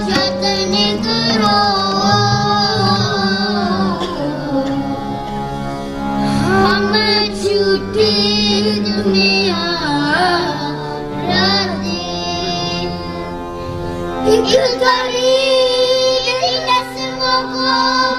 जतन करो हम झूठी दुनिया राधे एक करी नस्लों को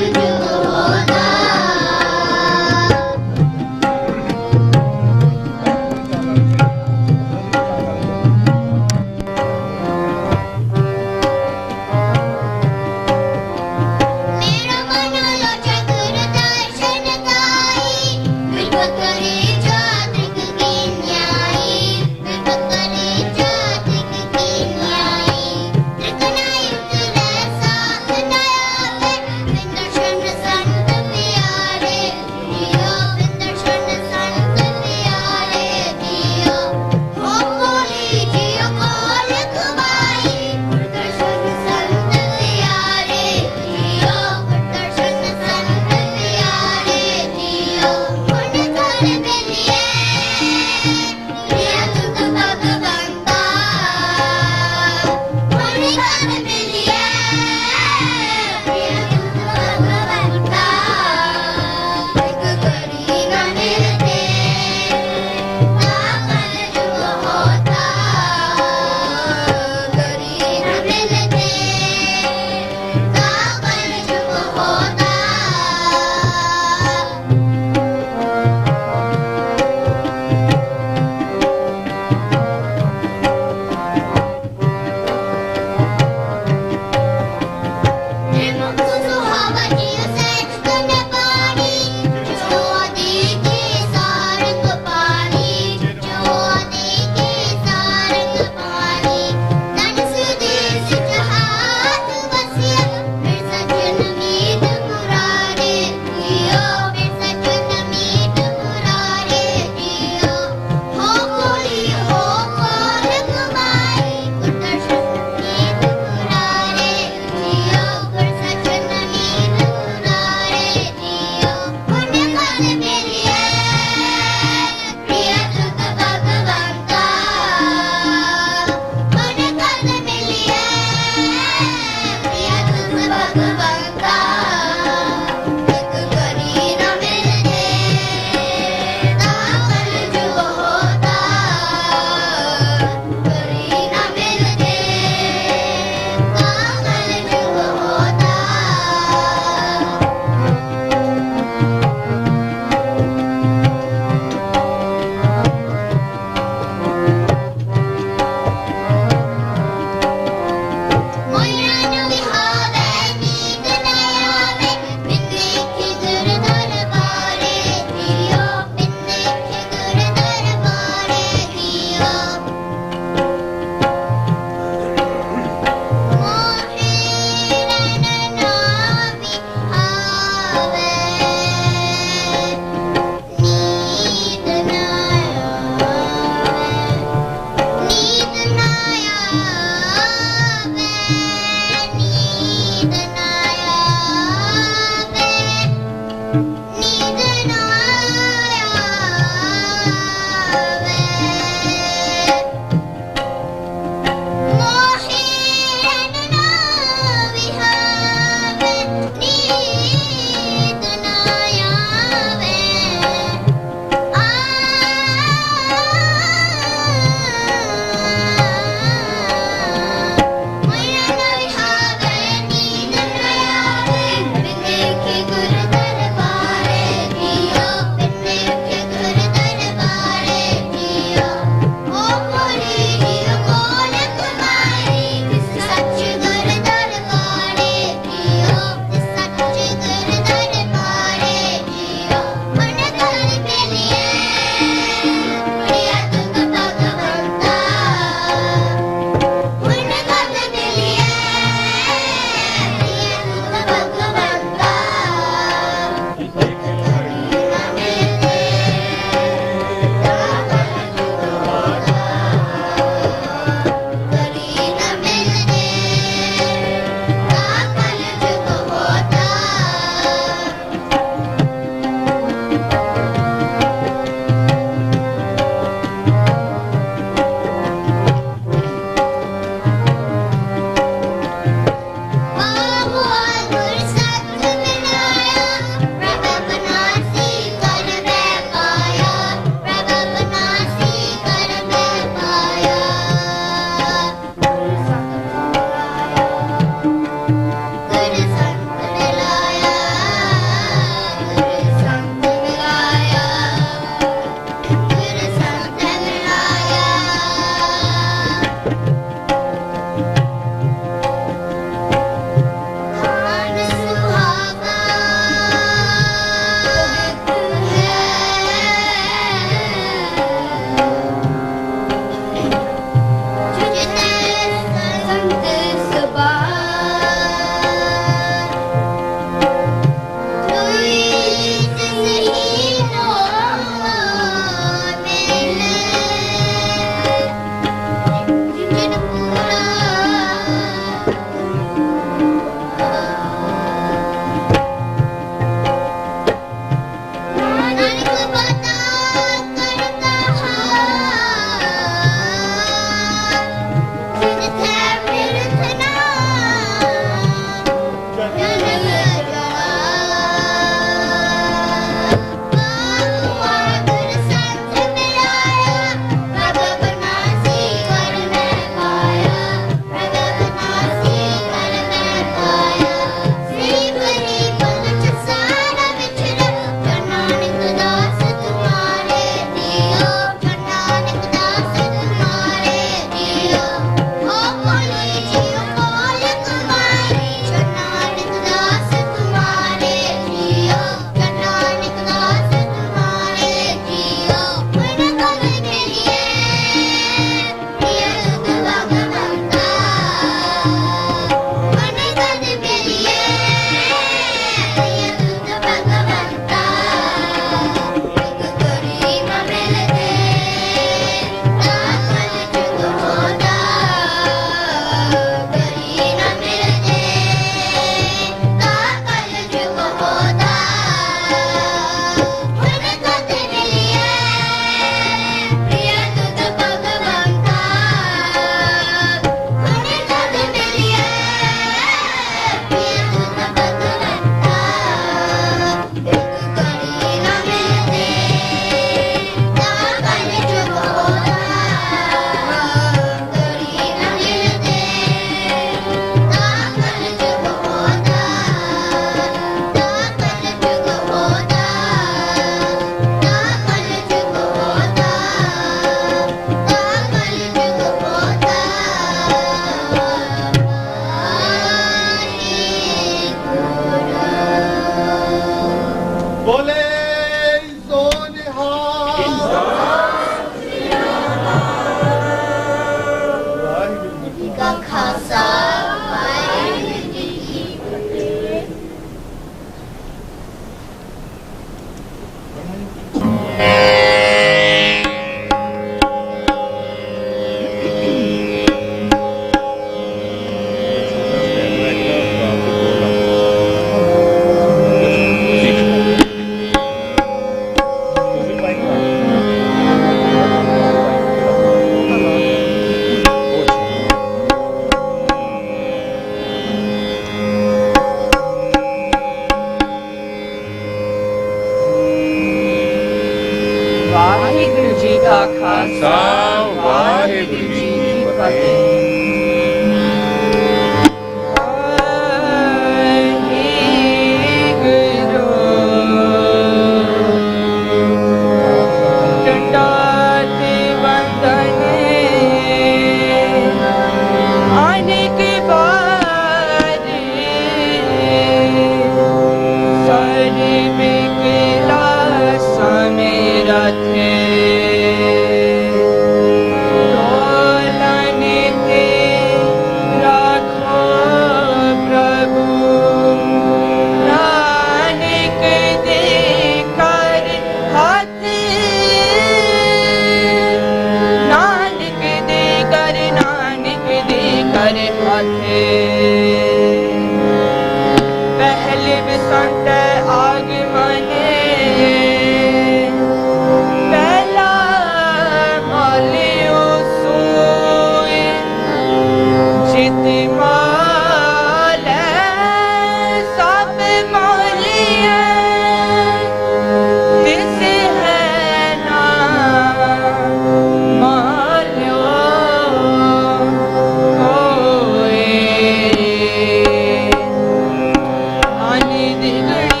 Ani digni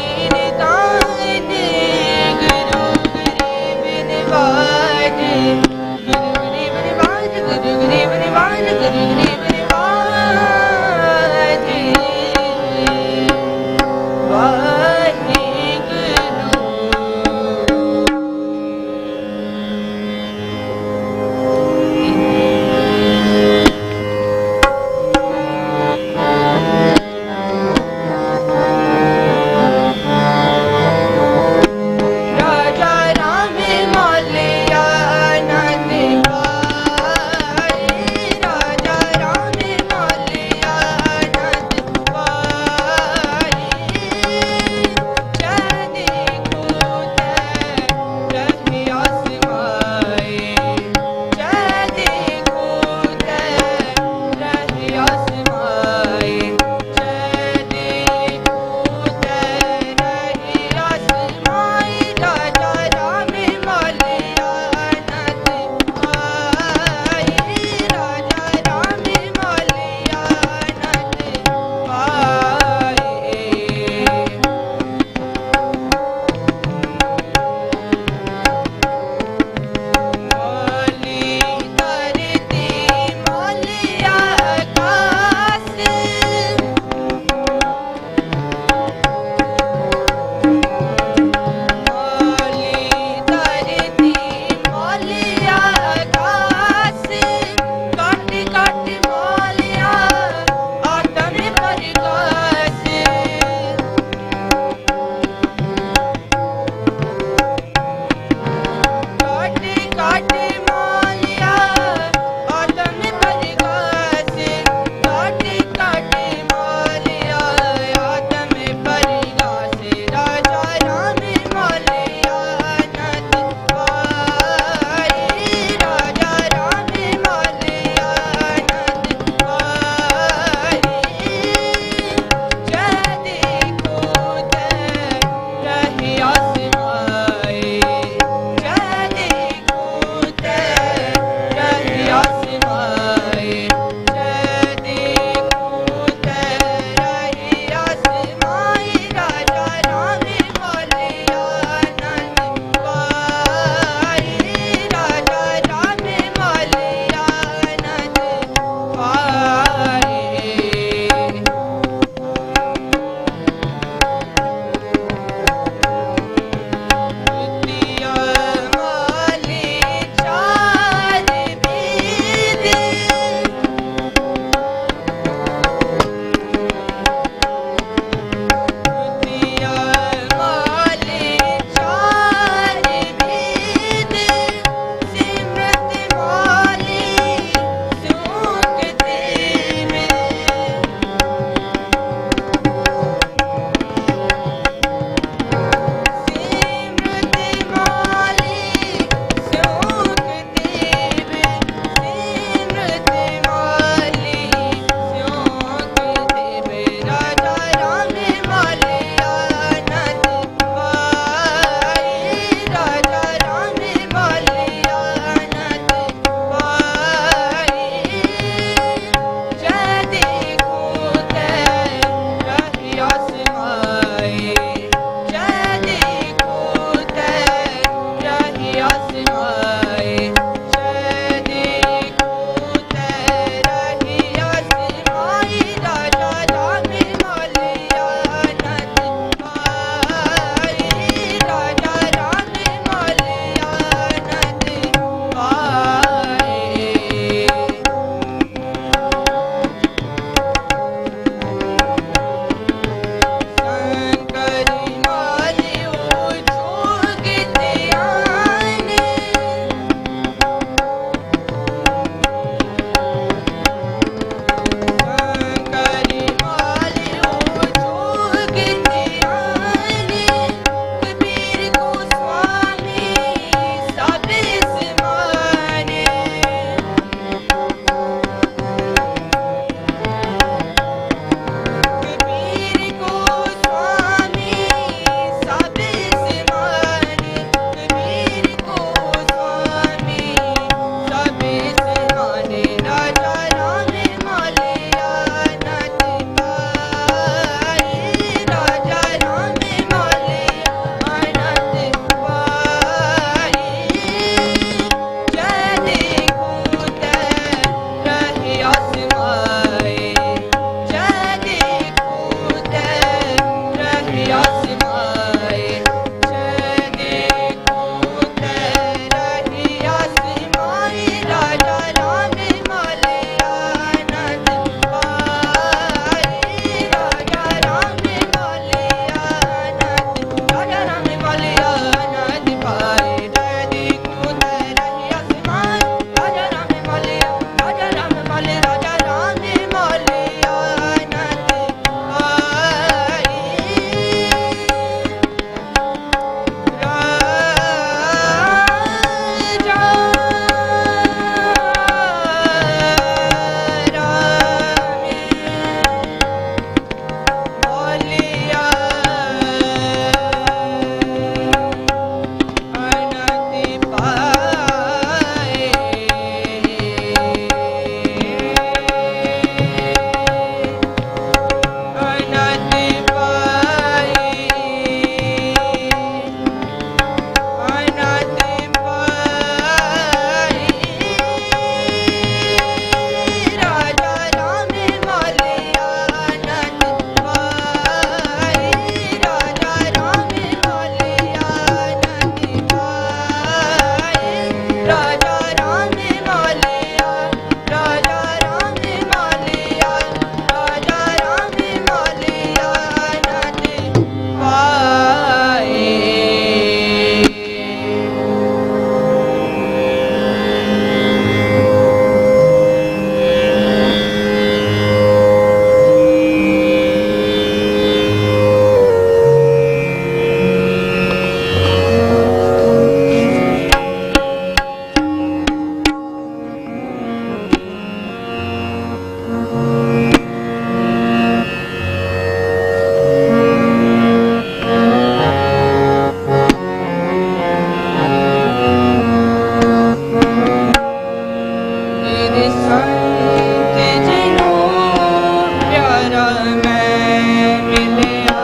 प्यारा मैं मिलिया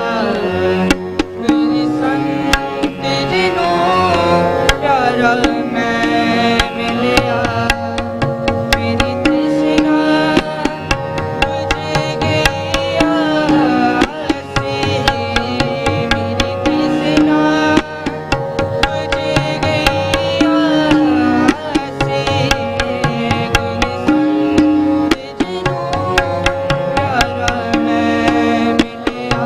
मेरी संत जिनो प्यारा मैं मिलिया मेरी तृष्णा बुझ गई आसी मेरी तृष्णा बुझ गई आसी गुण संत जिनो प्यारा मैं मिलिया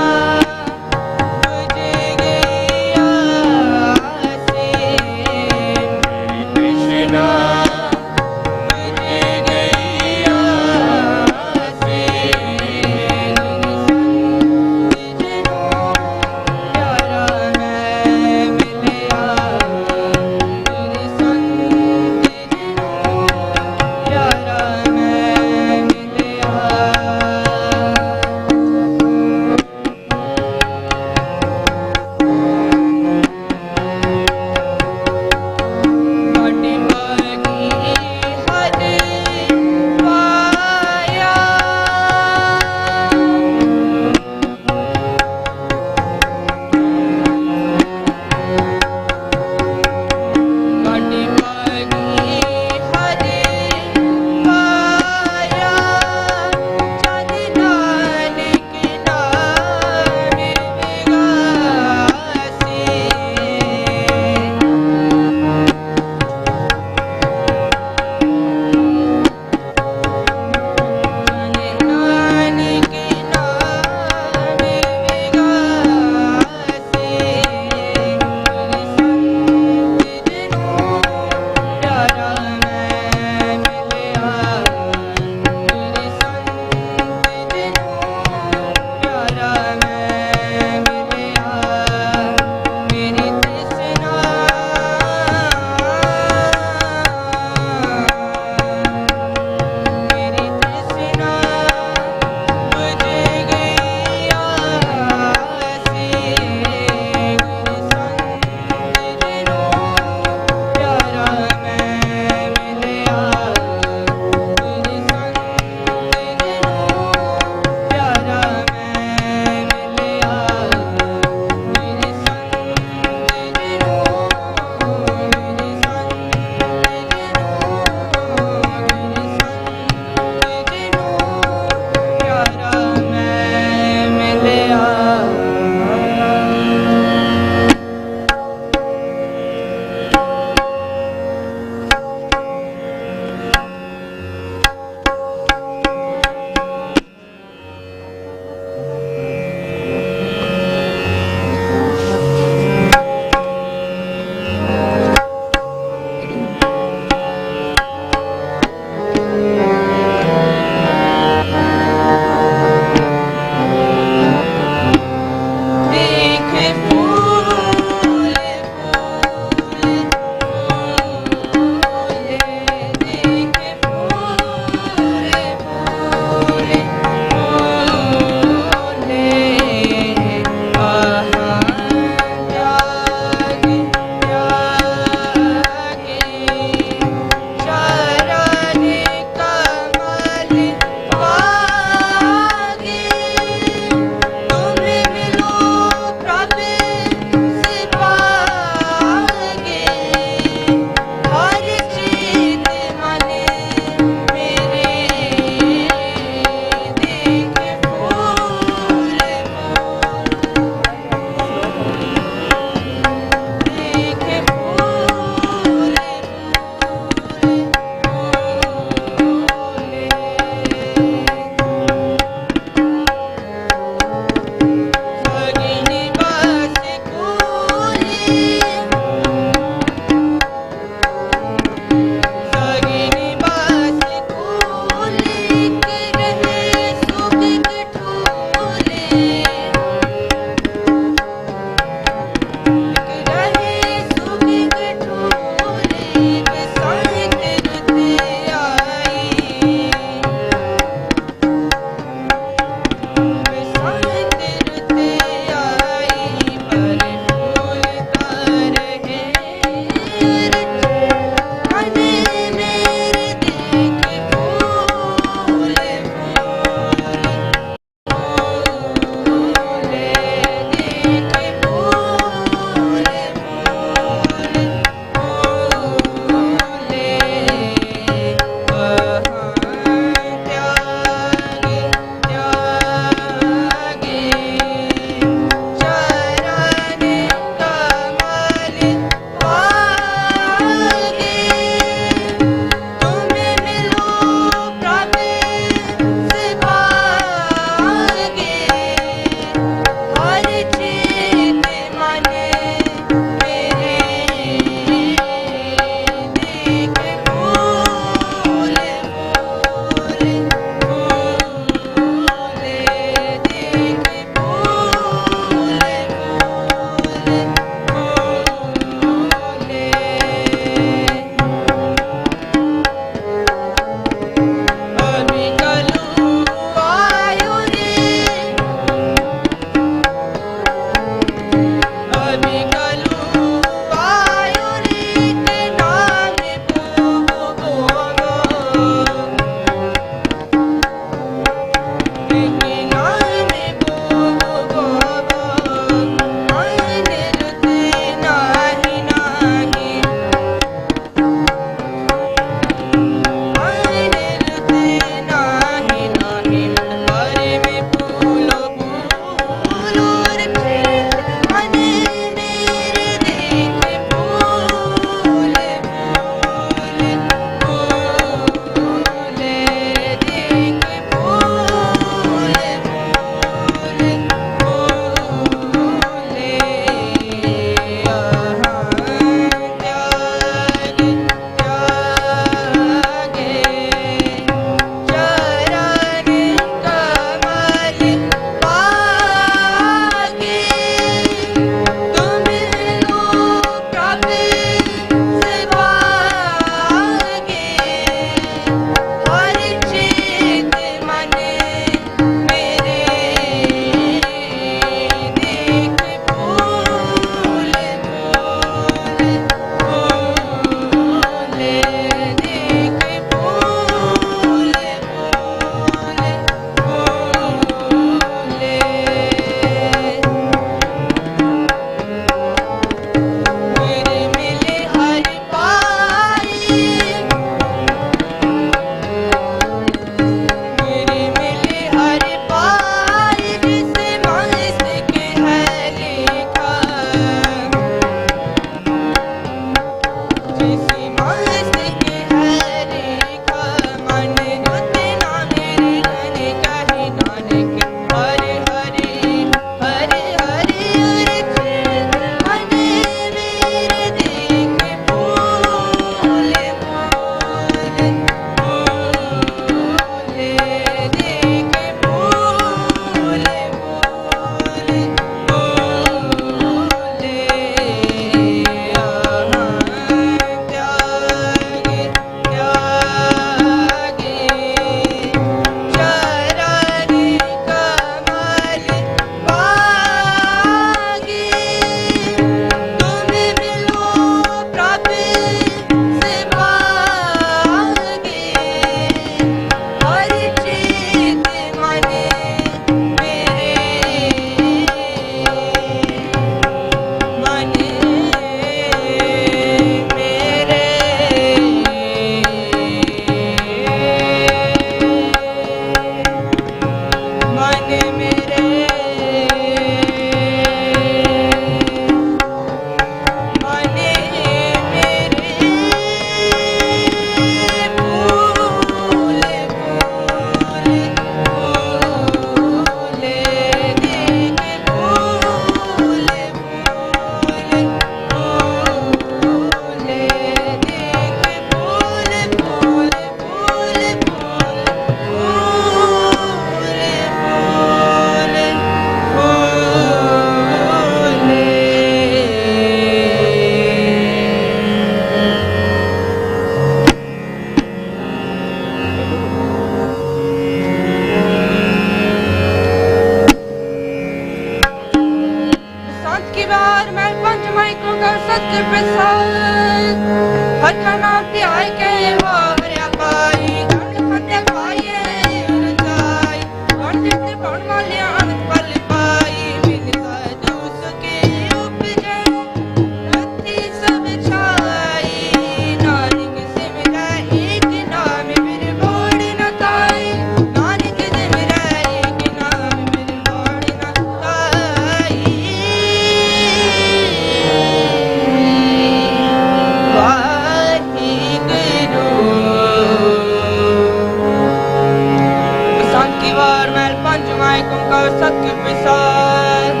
ओंकार सतगुर प्रसाद।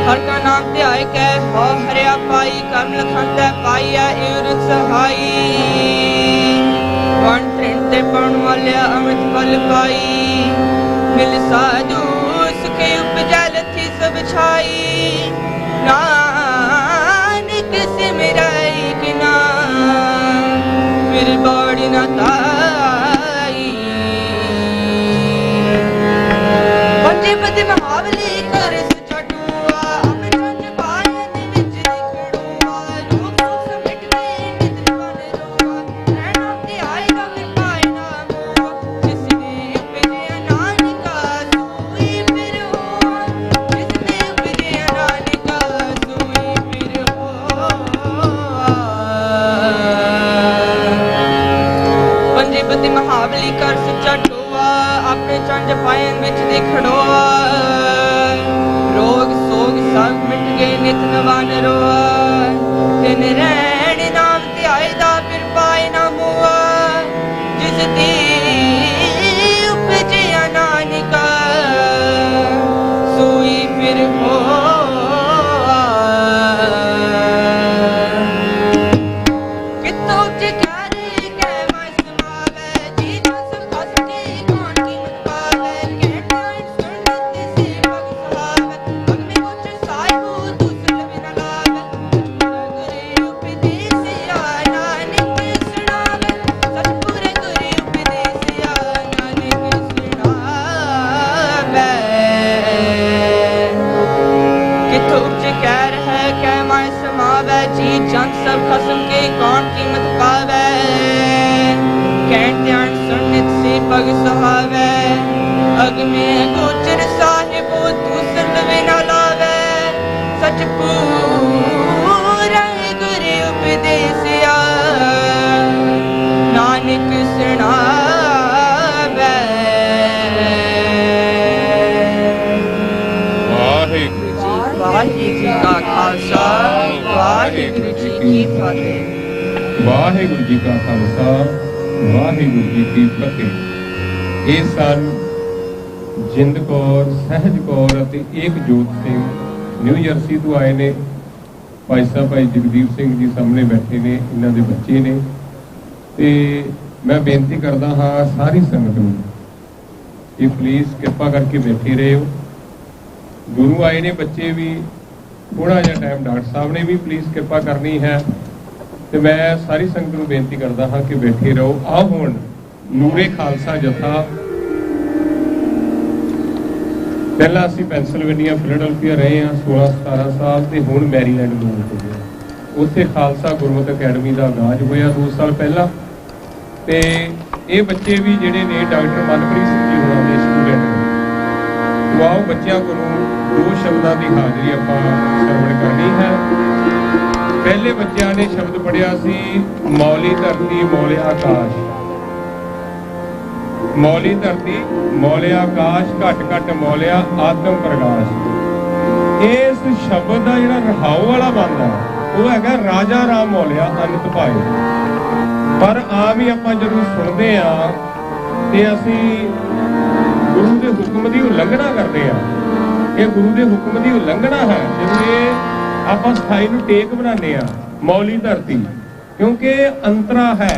हर का नाम ध्याय कै हो हरिया पाई, कमल खंड पाईया इवर सहाई। वन ट्रेन ते पौन वालिया अमृत फल पाई, मिल साधु सुखे उपजा लथी सब छाई। नानक सिमराई के नाम फिर बाड़ी न ताई। पंजे पद महाबली कर सचा टूआ, अमृत पायन विच निखड़ूआ। रूप समिट में नित मन रोआ, नैना ते आएगा फिर पाए ना मोआ। जिसने उपजे नानका सोई फिर होआ, जिसने उपजे नानका सोई फिर होआ। पंजे पद महाबली कर सचा टूआ, अपने चंज पायन विच दिखड़ोआ। रोग सोग सब मिट गए नित नवान रोआ। तिन रैन नाम ध्याए दा फिर पाए ना मोआ। जिस दी उपजिया नानका सोई फिर होआ। कितो जकर कै मैं समावै, जी जस फस के कौन कीमत पावै। कहता सुनत से पग सुहावै, पग में कुछ साहिबो दूसर बिन लावै। गुरु उपदेसिया नानक सुनावै, सतपुर गुरु उपदेसिया नानक सुनावै। कितो जकर है कै मैं समावै, जी जन सब खसम के कौन कीमत पावै। कहन ध्यान सुनित से पग सुहावै, अग में गोचर साहिबो दूसर लवे न लावै। सच पूरा गुरु उपदेसिया नानक सुनावै। वाहिगुरु जी वाहिगुरु जी का खालसा, वाहिगुरु जी की फतेह। वाहिगुरु जी का खालसा, वाहिगुरु जी की फतेह। ਇਹ ਸਨ ਜਿੰਦ ਕੌਰ, ਸਹਿਜ ਕੌਰ ਅਤੇ ਏਕਜੋਤ ਸਿੰਘ ਨਿਊ ਜਰਸੀ ਤੋਂ ਆਏ ਨੇ। ਭਾਈ ਸਾਹਿਬ ਭਾਈ ਜਗਦੀਪ ਸਿੰਘ ਜੀ ਸਾਹਮਣੇ ਬੈਠੇ ਨੇ, ਇਹਨਾਂ ਦੇ ਬੱਚੇ ਨੇ। ਤੇ ਮੈਂ ਬੇਨਤੀ ਕਰਦਾ ਹਾਂ ਸਾਰੀ ਸੰਗਤ ਨੂੰ ਕਿ ਪਲੀਜ਼ ਕਿਰਪਾ ਕਰਕੇ ਬੈਠੇ ਰਹੋ। ਗੁਰੂ ਆਏ ਨੇ, ਬੱਚੇ ਵੀ ਥੋੜਾ ਜਿਹਾ ਟਾਈਮ, ਡਾਕਟਰ ਸਾਹਿਬ ਨੇ ਵੀ ਪਲੀਜ਼ ਕਿਰਪਾ ਕਰਨੀ ਹੈ। ਤੇ ਮੈਂ ਸਾਰੀ ਸੰਗਤ ਨੂੰ ਬੇਨਤੀ ਕਰਦਾ ਹਾਂ ਕਿ ਬੈਠੇ ਰਹੋ। ਆਓ ਹੁਣ ਨੂਰੇ ਖਾਲਸਾ ਜਥਾ, ਪਹਿਲਾਂ ਅਸੀਂ ਪੈਂਸਿਲਵੇਨੀਆ ਫਿਲਾਡੈਲਫੀਆ ਰਹੇ ਹਾਂ 16-17 ਸਾਲ, ਤੇ ਹੁਣ ਮੈਰੀਲੈਂਡ ਮੂਵ ਹੋ ਗਿਆ। ਉੱਥੇ ਖਾਲਸਾ ਗੁਰਮਤ ਅਕੈਡਮੀ ਦਾ ਆਗਾਜ਼ ਹੋਇਆ 2 ਸਾਲ ਪਹਿਲਾਂ। ਤੇ ਇਹ ਬੱਚੇ ਵੀ ਜਿਹੜੇ ਨੇ ਡਾਕਟਰ ਮਨਪ੍ਰੀਤ ਸਿੰਘ ਜੀ ਹੋਰਾਂ ਦੇ ਸਟੂਡੈਂਟ ਨੇ। तो आओ बच्चों को 2 शब्दों की हाजिरी आप सरवण करनी है। पहले बच्चों ने शब्द पढ़िया सी मौली धरती मौले आकाश। मौली धरती मौले आकाश घट घट मौलिया आत्म प्रकाश। इस शब्द का जो रहाऊ वाला बनता वो है राजा राम मौलिया अनंत पाए। पर आम ही आप जो सुनते हैं तो असी गुरु के हुक्म की उलंघना करते हैं। ये गुरु के हुक्म की उलंघना है जो ये आप स्थाई नूं टेक बनाने मौली धरती, क्योंकि अंतरा है।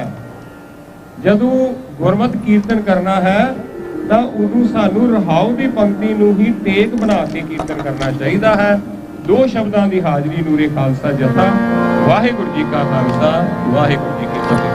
जदों गुरमत कीर्तन करना है तो उदों सानू रहाऊ की पंक्ति नूं ही टेक बना के कीर्तन करना चाहिए है। 2 शब्दों की हाजरी नूरे खालसा जथा। वाहिगुरु जी का खालसा, वाहिगुरु जी की फतेह।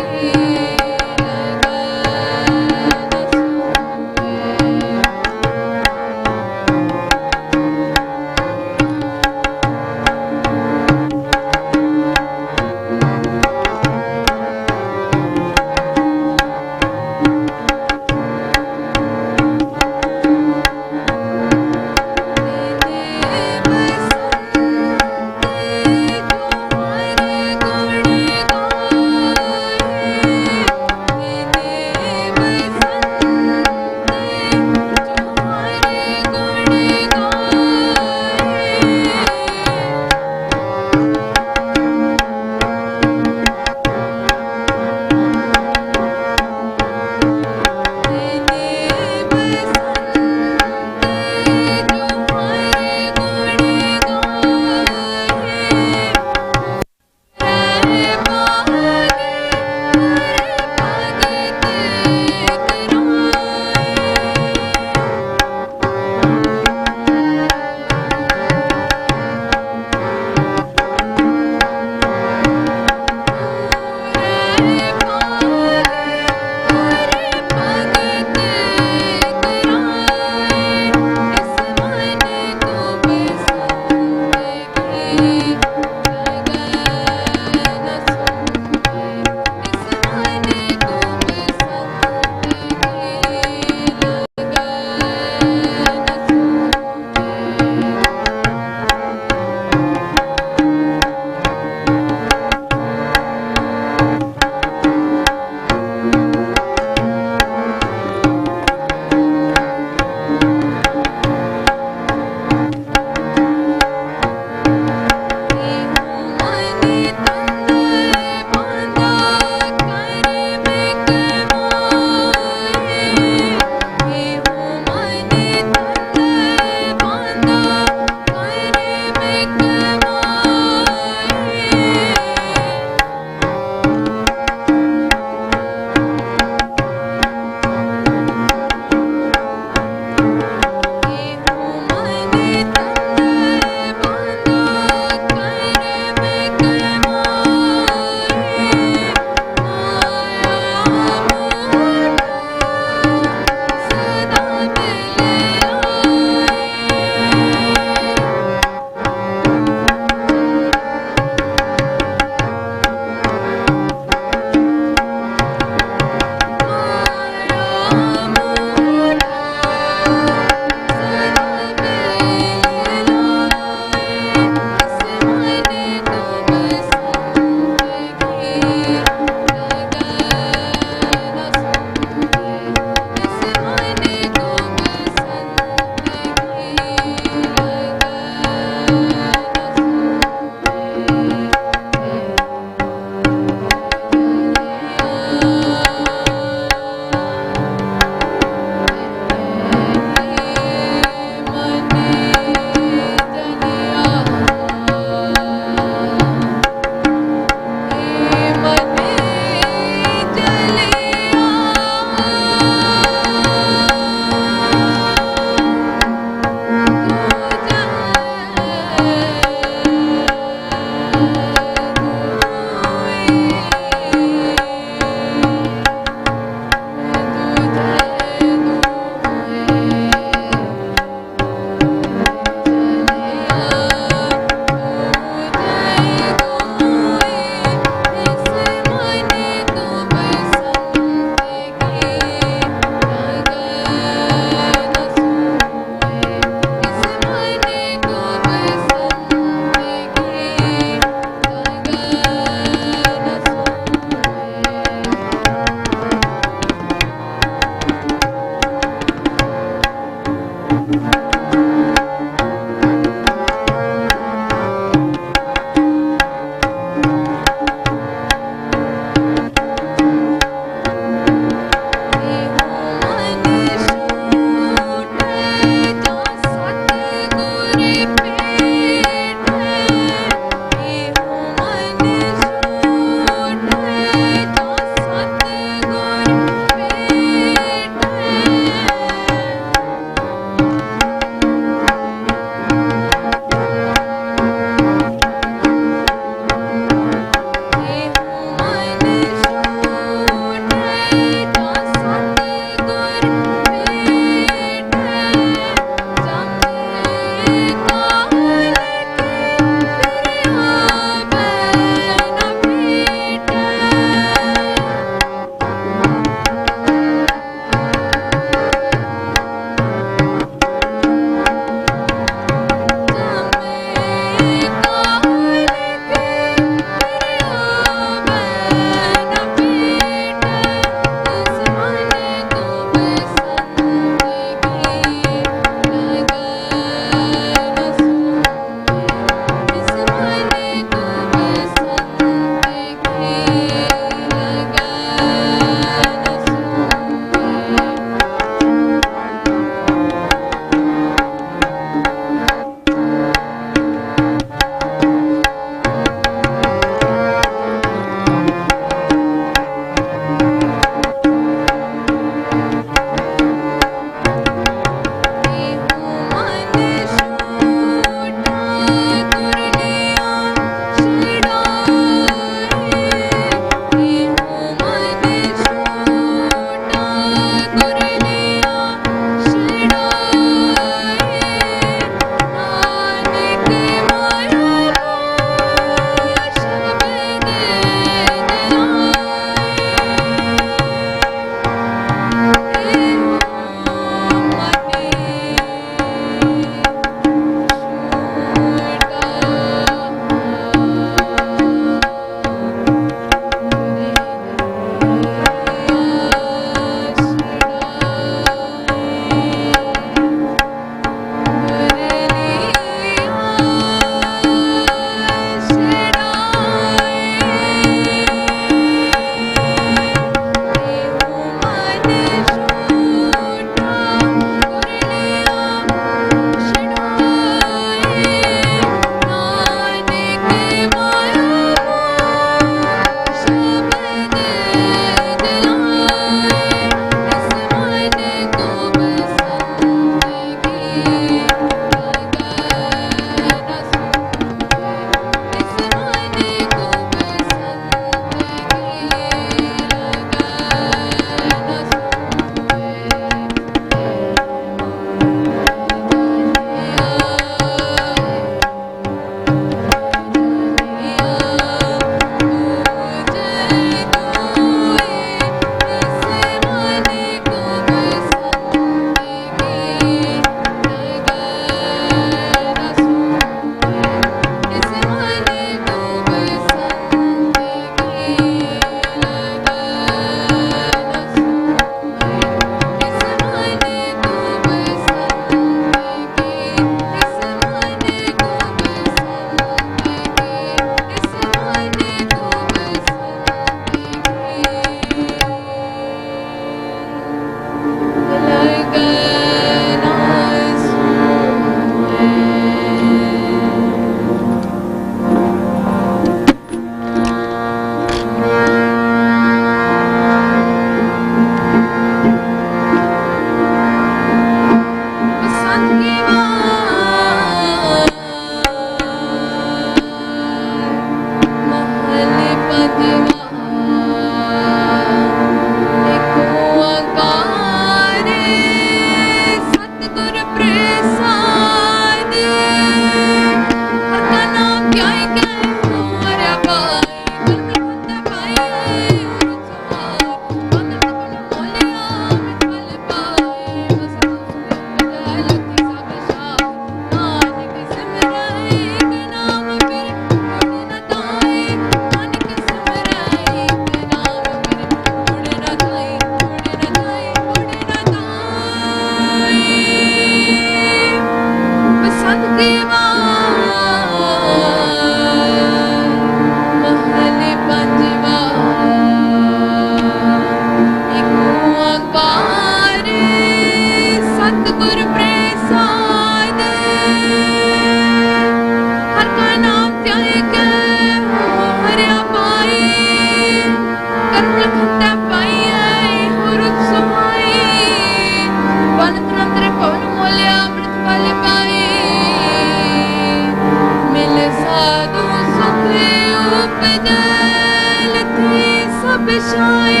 बिछाए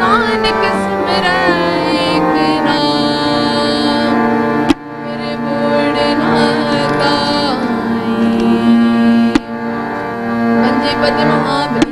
नानक सिमरै एक नाम मेरे बोड़ ना गाए पंजे पद महाबली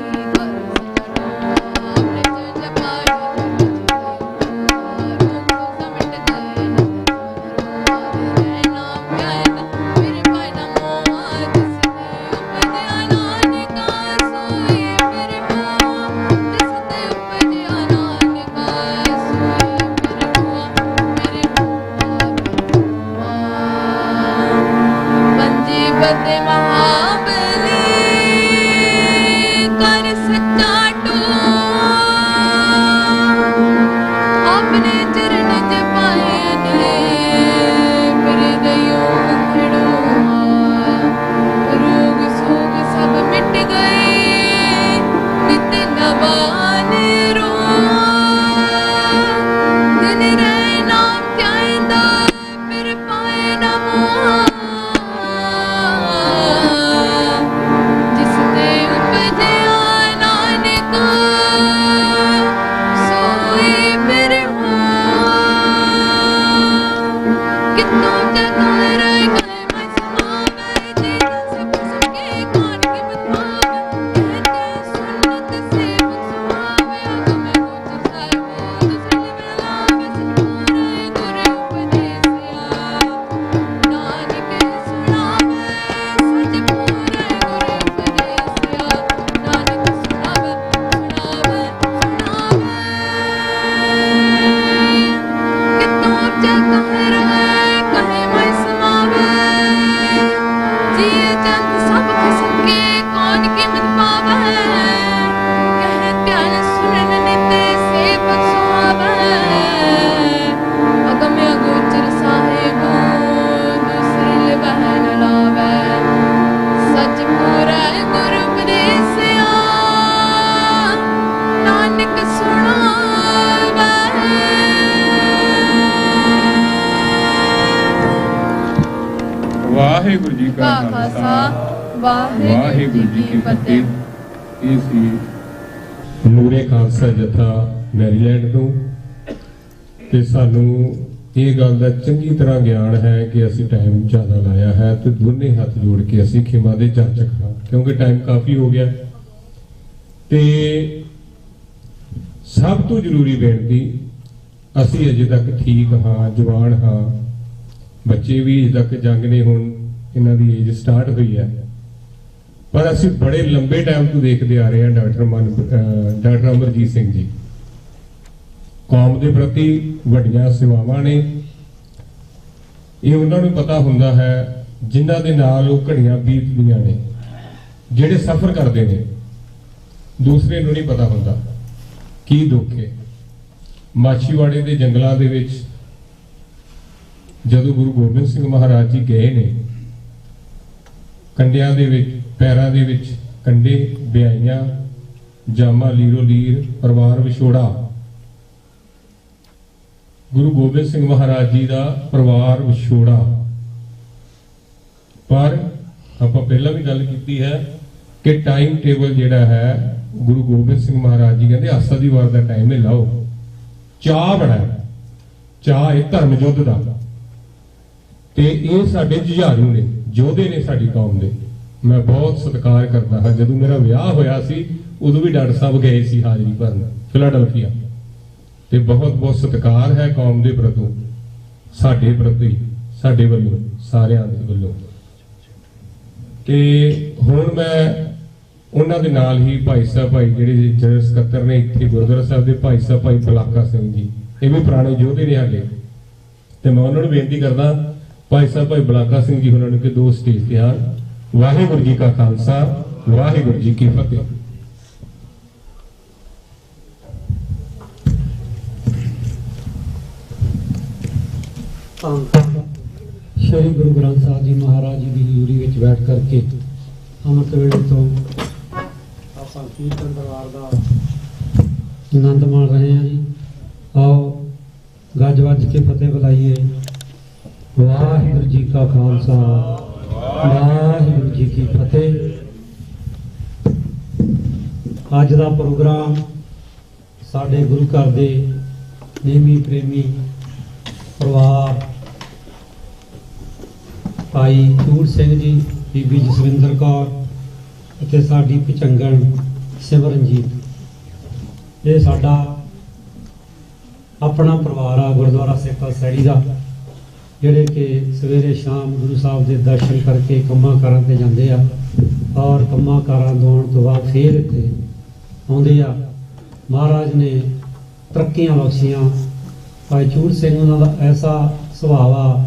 ਵਾਹਿਗੁਰੂ ਜੀ ਕਾ ਖਾਲਸਾ ਵਾਹਿਗੁਰੂ ਜੀ ਕੀ ਫਤਿਹ। ਇਹ ਸੀ ਨੂਰੇ ਖਾਲਸਾ ਜਥਾ ਮੈਰੀਲੈਂਡ ਤੋਂ ਤੇ ਸਾਨੂੰ ਇਹ ਗੱਲ ਦਾ ਚੰਗੀ ਤਰ੍ਹਾਂ ਗਿਆਨ ਹੈ ਕਿ ਅਸੀਂ ਟਾਈਮ ਜ਼ਿਆਦਾ ਲਾਇਆ ਹੈ ਤੇ ਦੋਨੇ ਹੱਥ ਜੋੜ ਕੇ ਅਸੀਂ ਖਿਮਾ ਦੇ ਚਰਚ ਕਰਾਂ ਕਿਉਂਕਿ ਟਾਈਮ ਕਾਫੀ ਹੋ ਗਿਆ। ਤੇ ਸਭ ਤੋਂ ਜ਼ਰੂਰੀ ਬੇਨਤੀ, ਅਸੀਂ ਅਜੇ ਤੱਕ ਠੀਕ ਹਾਂ, ਜਵਾਨ ਹਾਂ, ਬੱਚੇ ਵੀ ਅਜੇ ਤੱਕ ਜੰਗ ਨੇ, ਹੁਣ ਇਹਨਾਂ ਦੀ ਏਜ ਸਟਾਰਟ ਹੋਈ ਹੈ, ਪਰ ਅਸੀਂ ਬੜੇ ਲੰਬੇ ਟਾਈਮ ਤੋਂ ਦੇਖਦੇ ਆ ਰਹੇ ਹਾਂ ਡਾਕਟਰ ਅਮਰਜੀਤ ਸਿੰਘ ਜੀ ਕੌਮ ਦੇ ਪ੍ਰਤੀ ਵੱਡੀਆਂ ਸੇਵਾਵਾਂ ਨੇ। ਇਹ ਉਹਨਾਂ ਨੂੰ ਪਤਾ ਹੁੰਦਾ ਹੈ ਜਿਨ੍ਹਾਂ ਦੇ ਨਾਲ ਉਹ ਘੜੀਆਂ ਬੀਤਦੀਆਂ ਨੇ, ਜਿਹੜੇ ਸਫ਼ਰ ਕਰਦੇ ਨੇ, ਦੂਸਰੇ ਨੂੰ ਨਹੀਂ ਪਤਾ ਹੁੰਦਾ ਕੀ ਦੁੱਖ ਹੈ। ਮਾਛੀਵਾੜੇ ਦੇ ਜੰਗਲਾਂ ਦੇ ਵਿੱਚ ਜਦੋਂ ਗੁਰੂ ਗੋਬਿੰਦ ਸਿੰਘ ਮਹਾਰਾਜ ਜੀ ਗਏ ਨੇ, ਕੰਡਿਆਂ ਦੇ ਵਿੱਚ, ਪੈਰਾਂ ਦੇ ਵਿੱਚ ਕੰਡੇ, ਬਿਆਈਆਂ, ਜਾਮਾ ਲੀਰੋ ਲੀਰ, ਪਰਿਵਾਰ ਵਿਛੋੜਾ। ਗੁਰੂ ਗੋਬਿੰਦ ਸਿੰਘ ਮਹਾਰਾਜ ਜੀ ਦਾ ਪਰਿਵਾਰ ਵਿਛੋੜਾ। ਪਰ ਆਪਾਂ ਪਹਿਲਾਂ ਵੀ ਗੱਲ ਕੀਤੀ ਹੈ ਕਿ ਟਾਈਮ ਟੇਬਲ ਜਿਹੜਾ ਹੈ, ਗੁਰੂ ਗੋਬਿੰਦ ਸਿੰਘ ਮਹਾਰਾਜ ਜੀ ਕਹਿੰਦੇ ਆਸਾ ਦੀ ਵਾਰ ਦਾ ਟਾਈਮ ਹੈ, ਲਾਓ। ਚਾਹ ਬੜਾ, ਚਾਹ ਹੈ ਧਰਮ ਯੁੱਧ ਦਾ। ਤੇ ਇਹ ਸਾਡੇ ਜੁਝਾਰੂ ਨੇ, ਯੋਧੇ ਨੇ ਸਾਡੀ ਕੌਮ ਦੇ। ਮੈਂ ਬਹੁਤ ਸਤਿਕਾਰ ਕਰਦਾ ਹਾਂ। ਜਦੋਂ ਮੇਰਾ ਵਿਆਹ ਹੋਇਆ ਸੀ ਉਦੋਂ ਵੀ ਡਾਕਟਰ ਸਾਹਿਬ ਗਏ ਸੀ ਹਾਜ਼ਰੀ ਭਰਨ ਫਿਲਾਡੈਲਫੀਆ। ਤੇ ਬਹੁਤ ਬਹੁਤ ਸਤਿਕਾਰ ਹੈ ਕੌਮ ਦੇ ਪ੍ਰਤੀ, ਸਾਡੇ ਪ੍ਰਤੀ, ਸਾਡੇ ਵੱਲੋਂ, ਸਾਰਿਆਂ ਦੇ ਵੱਲੋਂ। ਤੇ ਹੁਣ ਮੈਂ ਉਹਨਾਂ ਦੇ ਨਾਲ ਹੀ ਭਾਈ ਸਾਹਿਬ, ਭਾਈ ਜਿਹੜੇ ਜਨਰਲ ਸਕੱਤਰ ਨੇ ਇੱਥੇ ਗੁਰਦੁਆਰਾ ਸਾਹਿਬ ਦੇ, ਭਾਈ ਸਾਹਿਬ ਭਾਈ ਬਲਾਕਾ ਸਿੰਘ ਜੀ, ਇਹ ਵੀ ਪੁਰਾਣੇ ਯੋਧੇ ਨੇ ਹਾਲੇ। ਤੇ ਮੈਂ ਉਹਨਾਂ ਨੂੰ ਬੇਨਤੀ ਕਰਦਾ, ਭਾਈ ਸਾਹਿਬ ਭਾਈ ਬਲਾਕਾ ਸਿੰਘ ਜੀ ਉਹਨਾਂ ਨੂੰ ਕਿ ਦੋ ਸਟੇਜ ਤੇ ਆਉਣ। ਵਾਹਿਗੁਰੂ ਜੀ ਕਾ ਖਾਲਸਾ, ਵਾਹਿਗੁਰੂ ਜੀ ਕੀ ਫਤਿਹ। ਸ਼੍ਰੀ ਗੁਰੂ ਗ੍ਰੰਥ ਸਾਹਿਬ ਜੀ ਮਹਾਰਾਜ ਜੀ ਦੀ ਹਜ਼ੂਰੀ ਵਿੱਚ ਬੈਠ ਕਰਕੇ ਅੰਮ੍ਰਿਤ ਵੇਲੇ ਤੋਂ ਆਪਾਂ ਕੀਰਤਨ ਦਰਬਾਰ ਦਾ ਆਨੰਦ ਮਾਣ ਰਹੇ ਹਾਂ ਜੀ। ਆਓ ਗੱਜ ਵੱਜ ਕੇ ਫਤਿਹ ਬੁਲਾਈਏ। ਵਾਹਿਗੁਰੂ ਜੀ ਕਾ ਖਾਲਸਾ, ਵਾਹਿਗੁਰੂ ਜੀ ਕੀ ਫਤਿਹ। ਅੱਜ ਦਾ ਪ੍ਰੋਗਰਾਮ ਸਾਡੇ ਗੁਰੂ ਘਰ ਦੇ ਨੇਮੀ ਪ੍ਰੇਮੀ ਪਰਿਵਾਰ ਭਾਈ ਚੂੜ ਸਿੰਘ ਜੀ, ਬੀਬੀ ਜਸਵਿੰਦਰ ਕੌਰ ਅਤੇ ਸਾਡੀ ਭਚੰਗਣ ਸਿਮਰਨਜੀਤ, ਇਹ ਸਾਡਾ ਆਪਣਾ ਪਰਿਵਾਰ ਆ ਗੁਰਦੁਆਰਾ ਸੇਖਾ ਸੈਣੀ ਦਾ, ਜਿਹੜੇ ਕਿ ਸਵੇਰੇ ਸ਼ਾਮ ਗੁਰੂ ਸਾਹਿਬ ਦੇ ਦਰਸ਼ਨ ਕਰਕੇ ਕੰਮਾਂ ਕਾਰਾਂ ਤੇ ਜਾਂਦੇ ਆ ਔਰ ਕੰਮਾਂ ਕਾਰਾਂ ਤੋਂ ਬਾਅਦ ਫੇਰ ਇੱਥੇ ਆਉਂਦੇ ਆ। ਮਹਾਰਾਜ ਨੇ ਤਰੱਕੀਆਂ ਬਖਸ਼ੀਆਂ। ਭਾਈ ਚੂੜ ਸਿੰਘ ਉਹਨਾਂ ਦਾ ਐਸਾ ਸੁਭਾਅ ਆ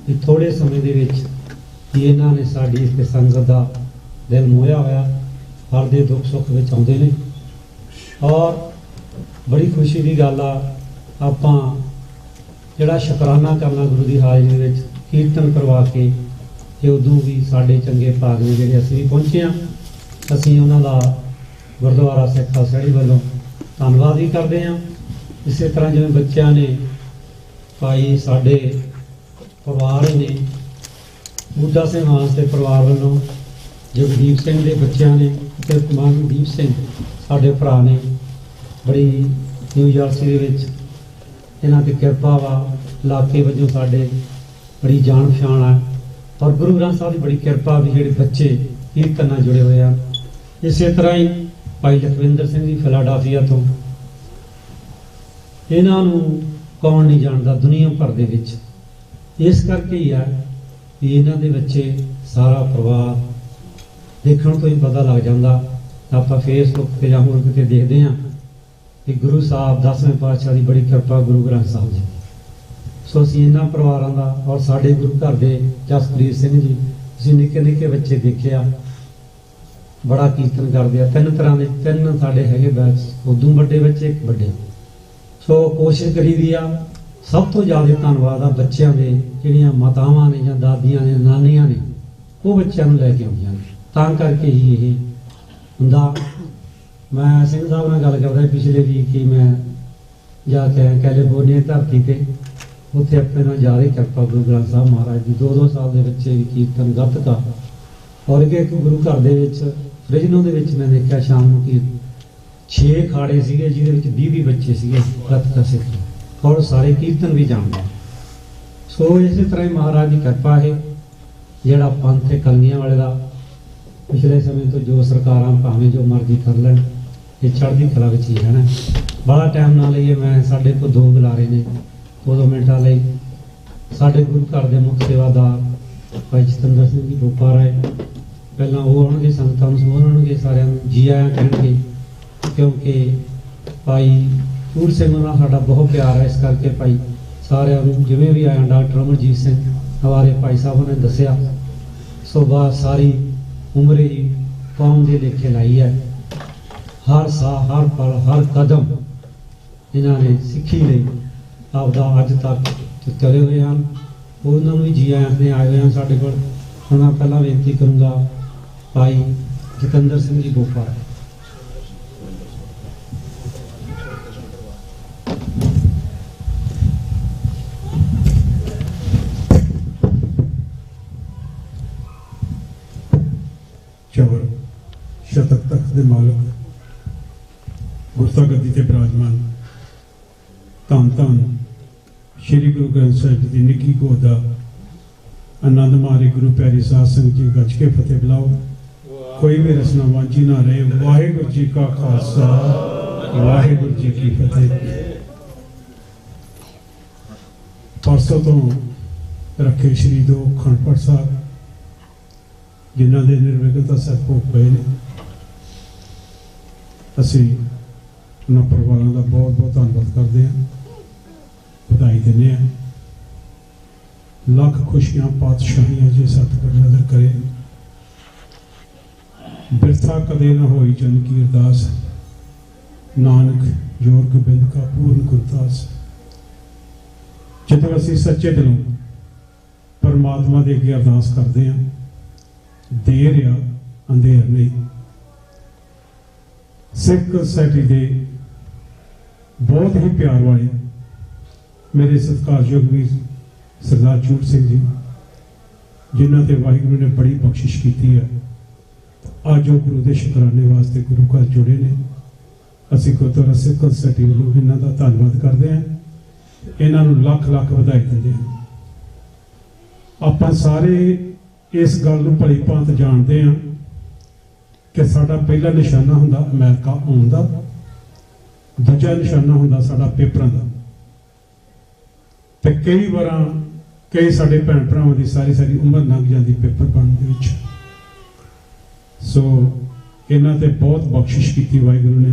ਕਿ ਥੋੜੇ ਸਮੇਂ ਦੇ ਵਿੱਚ ਹੀ ਇਹਨਾਂ ਨੇ ਸਾਡੀ ਇਸ ਸੰਗਤ ਦਾ ਦਿਲ ਮੋਹਿਆ ਹੋਇਆ। ਹਰ ਦੇ ਦੁੱਖ ਸੁੱਖ ਵਿੱਚ ਆਉਂਦੇ ਨੇ ਔਰ ਬੜੀ ਖੁਸ਼ੀ ਦੀ ਗੱਲ ਆ, ਆਪਾਂ ਜਿਹੜਾ ਸ਼ੁਕਰਾਨਾ ਕਰਨਾ ਗੁਰੂ ਦੀ ਹਾਜ਼ਰੀ ਵਿੱਚ ਕੀਰਤਨ ਕਰਵਾ ਕੇ, ਤੇ ਉਦੋਂ ਵੀ ਸਾਡੇ ਚੰਗੇ ਭਾਗ ਨੇ ਜਿਹੜੇ ਅਸੀਂ ਵੀ ਪਹੁੰਚੇ ਹਾਂ। ਅਸੀਂ ਉਹਨਾਂ ਦਾ ਗੁਰਦੁਆਰਾ ਸੇਖਾ ਸੈਣੀ ਵੱਲੋਂ ਧੰਨਵਾਦ ਵੀ ਕਰਦੇ ਹਾਂ। ਇਸੇ ਤਰ੍ਹਾਂ ਜਿਵੇਂ ਬੱਚਿਆਂ ਨੇ ਭਾਈ ਸਾਡੇ ਪਰਿਵਾਰ ਨੇ ਬੂਟਾ ਸਿੰਘ ਵਾਸਤੇ ਪਰਿਵਾਰ ਵੱਲੋਂ ਜਗਦੀਪ ਸਿੰਘ ਦੇ ਬੱਚਿਆਂ ਨੇ ਅਤੇ ਮਨਦੀਪ ਸਿੰਘ ਸਾਡੇ ਭਰਾ ਨੇ, ਬੜੀ ਨਿਊ ਜਰਸੀ ਦੇ ਵਿੱਚ ਇਹਨਾਂ ਦੀ ਕਿਰਪਾ ਵਾ। ਇਲਾਕੇ ਵਜੋਂ ਸਾਡੇ ਬੜੀ ਜਾਣ ਪਛਾਣ ਆ ਔਰ ਗੁਰੂ ਗ੍ਰੰਥ ਸਾਹਿਬ ਦੀ ਬੜੀ ਕਿਰਪਾ ਵੀ ਜਿਹੜੇ ਬੱਚੇ ਕੀਰਤਨ ਨਾਲ ਜੁੜੇ ਹੋਏ ਆ। ਇਸੇ ਤਰ੍ਹਾਂ ਹੀ ਭਾਈ ਲਖਵਿੰਦਰ ਸਿੰਘ ਜੀ ਫਿਲਾਡਾਫੀਆ ਤੋਂ, ਇਹਨਾਂ ਨੂੰ ਕੌਣ ਨਹੀਂ ਜਾਣਦਾ ਦੁਨੀਆ ਭਰ ਦੇ ਵਿੱਚ। ਇਸ ਕਰਕੇ ਹੀ ਆ ਵੀ ਇਹਨਾਂ ਦੇ ਬੱਚੇ ਸਾਰਾ ਪਰਿਵਾਰ ਦੇਖਣ ਤੋਂ ਹੀ ਪਤਾ ਲੱਗ ਜਾਂਦਾ। ਆਪਾਂ ਫੇਸਬੁੱਕ ਤੇ ਜਾਂ ਹੋਰ ਕਿਤੇ ਦੇਖਦੇ ਹਾਂ ਕਿ ਗੁਰੂ ਸਾਹਿਬ 10ਵੇਂ ਪਾਤਸ਼ਾਹ ਦੀ ਬੜੀ ਕਿਰਪਾ ਗੁਰੂ ਗ੍ਰੰਥ ਸਾਹਿਬ ਜੀ। ਸੋ ਅਸੀਂ ਇਹਨਾਂ ਪਰਿਵਾਰਾਂ ਦਾ ਔਰ ਸਾਡੇ ਗੁਰੂ ਘਰ ਦੇ ਜਸਪ੍ਰੀਤ ਸਿੰਘ ਜੀ, ਤੁਸੀਂ ਨਿੱਕੇ ਨਿੱਕੇ ਬੱਚੇ ਦੇਖਿਆ, ਬੜਾ ਕੀਰਤਨ ਕਰਦੇ ਆ। 3 ਤਰ੍ਹਾਂ ਦੇ 3 ਸਾਡੇ ਹੈਗੇ ਬੈਚ, ਉਦੋਂ ਵੱਡੇ ਬੱਚੇ, ਇੱਕ ਵੱਡੇ। ਸੋ ਕੋਸ਼ਿਸ਼ ਕਰੀਦੀ ਆ। ਸਭ ਤੋਂ ਜ਼ਿਆਦਾ ਧੰਨਵਾਦ ਆ ਬੱਚਿਆਂ ਦੇ, ਜਿਹੜੀਆਂ ਮਾਤਾਵਾਂ ਨੇ ਜਾਂ ਦਾਦੀਆਂ ਨੇ, ਨਾਨੀਆਂ ਨੇ, ਉਹ ਬੱਚਿਆਂ ਨੂੰ ਲੈ ਕੇ ਆਉਂਦੀਆਂ ਨੇ। ਤਾਂ ਕਰਕੇ ਹੀ ਇਹ ਹੁੰਦਾ। ਮੈਂ ਸਿੰਘ ਸਾਹਿਬ ਨਾਲ ਗੱਲ ਕਰਦਾ ਪਿਛਲੇ ਵੀਕ ਕਿ ਮੈਂ ਜਾ ਕੇ ਕੈਲੀਫੋਰਨੀਆ ਧਰਤੀ ਤੇ, ਉੱਥੇ ਆਪਣੇ ਨਾਲ ਜ਼ਿਆਦਾ ਕਿਰਪਾ ਗੁਰੂ ਗ੍ਰੰਥ ਸਾਹਿਬ ਮਹਾਰਾਜ ਦੀ। 2-2 ਸਾਲ ਦੇ ਬੱਚੇ ਵੀ ਕੀਰਤਨ ਗੱਤਕਾ, ਔਰ ਇੱਕ ਗੁਰੂ ਘਰ ਦੇ ਵਿੱਚ ਫ੍ਰਿਜਨੋ ਦੇ ਵਿੱਚ ਮੈਂ ਦੇਖਿਆ ਸ਼ਾਮ ਨੂੰ ਕਿ 6 ਖਾੜੇ ਸੀਗੇ ਜਿਹਦੇ ਵਿੱਚ 20 ਬੱਚੇ ਸੀਗੇ ਗੱਤਕਾ ਸਿੱਖ ਔਰ ਸਾਰੇ ਕੀਰਤਨ ਵੀ ਜਾਣਦੇ। ਸੋ ਇਸੇ ਤਰ੍ਹਾਂ ਹੀ ਮਹਾਰਾਜ ਦੀ ਕਿਰਪਾ ਹੈ। ਜਿਹੜਾ ਪੰਥ ਹੈ ਕਲਗੀਆਂ ਵਾਲੇ ਦਾ, ਪਿਛਲੇ ਸਮੇਂ ਤੋਂ ਜੋ ਸਰਕਾਰਾਂ ਭਾਵੇਂ ਜੋ ਮਰਜ਼ੀ ਕਰ ਲੈਣ, ਇਹ ਚੜ੍ਹਦੀ ਕਲਾ ਵਿੱਚ ਹੀ ਰਹਿਣਾ। ਬੜਾ ਟਾਈਮ ਨਾ ਲਈਏ। ਮੈਂ ਸਾਡੇ ਕੋਲ 2 ਬੁਲਾਰੇ ਨੇ, 2 ਮਿੰਟਾਂ ਲਈ ਸਾਡੇ ਗੁਰੂ ਘਰ ਦੇ ਮੁੱਖ ਸੇਵਾਦਾਰ ਭਾਈ ਜਤਿੰਦਰ ਸਿੰਘ ਜੀ ਬੋਪਾ ਰਾਏ, ਪਹਿਲਾਂ ਉਹ ਆਉਣਗੇ, ਸੰਗਤਾਂ ਨੂੰ ਸੰਬੋਧਣਗੇ, ਸਾਰਿਆਂ ਨੂੰ ਜੀ ਆਇਆਂ ਕਹਿਣਗੇ। ਕਿਉਂਕਿ ਭਾਈ ਚੂੜ ਸਿੰਘ ਨਾਲ ਸਾਡਾ ਬਹੁਤ ਪਿਆਰ ਹੈ, ਇਸ ਕਰਕੇ ਭਾਈ ਸਾਰਿਆਂ ਨੂੰ ਜਿਵੇਂ ਵੀ ਆਇਆ। ਡਾਕਟਰ ਅਮਰਜੀਤ ਸਿੰਘ ਹਵਾਰੇ ਭਾਈ ਸਾਹਿਬ ਨੇ ਦੱਸਿਆ। ਸੋ ਬਾਅਦ ਸਾਰੀ ਉਮਰ ਹੀ ਕੌਮ ਦੇ ਲੇਖੇ ਲਾਈ ਹੈ। ਹਰ ਸਾਹ, ਹਰ ਪਲ, ਹਰ ਕਦਮ ਇਹਨਾਂ ਨੇ ਸਿੱਖੀ ਲਈ ਆਪਦਾ ਅੱਜ ਤੱਕ ਚਲੇ ਹੋਏ ਹਨ। ਉਹਨਾਂ ਨੂੰ ਵੀ ਜੀ ਆਇਆਂ ਨੇ ਆਏ ਹੋਏ ਹਨ ਸਾਡੇ ਕੋਲ। ਹੁਣ ਮੈਂ ਪਹਿਲਾਂ ਬੇਨਤੀ ਕਰੂੰਗਾ ਭਾਈ ਜਤਿੰਦਰ ਸਿੰਘ ਜੀ ਬੋਪਾ। ਚਵਰ ਸ਼ਤਕ ਤਖਤ ਦੇ ਮਾਲਕ, ਗੁਰਤਾ ਗੱਦੀ ਤੇ ਬਿਰਾਜਮਾਨ ਧੰਨ ਧੰਨ ਸ਼੍ਰੀ ਗੁਰੂ ਗ੍ਰੰਥ ਸਾਹਿਬ ਜੀ ਦੀ ਨਿੱਕੀ ਗੋਦ ਦਾ ਆਨੰਦ ਮਾਰੇ ਗੁਰੂ ਪਿਆਰੀ ਸਾਧ ਸੰਗਤ ਜੀ ਗੱਜ ਕੇ ਫਤਿਹ ਬੁਲਾਓ। ਕੋਈ ਵੀ ਰਸਨਾ ਵਾਂਝੀ ਨਾ ਰਹੇ। ਵਾਹਿਗੁਰੂ ਜੀ ਕਾ ਖਾਲਸਾ, ਵਾਹਿਗੁਰੂ ਜੀ ਕੀ ਫਤਿਹ। ਪਰਸੋਂ ਤੋਂ ਰੱਖੇ ਸ਼੍ਰੀ 2 ਅਖੰਡ ਪਾਠ ਸਾਹਿਬ, ਜਿਨ੍ਹਾਂ ਦੇ ਨਿਰਵਿਘਨਤਾ ਸਾਹਿਬ ਭੋਗ ਪਏ ਨੇ। ਅਸੀਂ ਉਹਨਾਂ ਪਰਿਵਾਰਾਂ ਦਾ ਬਹੁਤ ਬਹੁਤ ਧੰਨਵਾਦ ਕਰਦੇ ਹਾਂ, ਵਧਾਈ ਦਿੰਦੇ ਹਾਂ। ਲੱਖ ਖੁਸ਼ੀਆਂ ਪਾਤਸ਼ਾਹੀਆਂ ਜੇ ਸਤਿਗੁਰ ਨਜ਼ਰ ਕਰੇ। ਬਿਰਥਾ ਕਦੇ ਨਾ ਹੋਈ ਜਨ ਕੀ ਅਰਦਾਸ, ਨਾਨਕ ਜੋਰ ਗੋਬਿੰਦ ਕਾ ਪੂਰਨ ਗੁਰਦਾਸ। ਜਦੋਂ ਅਸੀਂ ਸੱਚੇ ਦਿਲੋਂ ਪਰਮਾਤਮਾ ਦੇ ਅੱਗੇ ਅਰਦਾਸ ਕਰਦੇ ਹਾਂ, ਦੇਰ ਆ ਅੰਧੇਰ ਨਹੀਂ। ਸਿੱਖ ਸੋਸਾਇਟੀ ਦੇ ਬਹੁਤ ਹੀ ਪਿਆਰ ਵਾਲੇ ਮੇਰੇ ਸਤਿਕਾਰਯੋਗ ਵੀਰ ਸਰਦਾਰ ਚੂੜ ਸਿੰਘ ਜੀ, ਜਿਨ੍ਹਾਂ ਤੇ ਵਾਹਿਗੁਰੂ ਨੇ ਬੜੀ ਬਖਸ਼ਿਸ਼ ਕੀਤੀ ਹੈ। ਅੱਜ ਉਹ ਗੁਰੂ ਦੇ ਸ਼ੁਕਰਾਨੇ ਵਾਸਤੇ ਗੁਰੂ ਘਰ ਜੁੜੇ ਨੇ। ਅਸੀਂ ਗੁਰਦੁਆਰਾ ਸਿੱਖ ਸੁਸਾਇਟੀ ਵੱਲੋਂ ਇਹਨਾਂ ਦਾ ਧੰਨਵਾਦ ਕਰਦੇ ਹਾਂ, ਇਹਨਾਂ ਨੂੰ ਲੱਖ ਲੱਖ ਵਧਾਈ ਦਿੰਦੇ ਹਾਂ। ਆਪਾਂ ਸਾਰੇ ਇਸ ਗੱਲ ਨੂੰ ਭਲੀ ਭਾਂਤ ਜਾਣਦੇ ਹਾਂ ਕਿ ਸਾਡਾ ਪਹਿਲਾ ਨਿਸ਼ਾਨਾ ਹੁੰਦਾ ਅਮਰੀਕਾ ਆਉਣ ਦਾ, ਦੂਜਾ ਨਿਸ਼ਾਨਾ ਹੁੰਦਾ ਸਾਡਾ ਪੇਪਰਾਂ ਦਾ। ਤੇ ਕਈ ਵਾਰਾਂ ਕਈ ਸਾਡੇ ਭੈਣ ਭਰਾਵਾਂ ਦੀ ਸਾਰੀ ਉਮਰ ਲੰਘ ਜਾਂਦੀ ਪੇਪਰ ਬਣਨ ਦੇ ਵਿੱਚ। ਸੋ ਇਹਨਾਂ ਤੇ ਬਹੁਤ ਬਖਸ਼ਿਸ਼ ਕੀਤੀ ਵਾਹਿਗੁਰੂ ਨੇ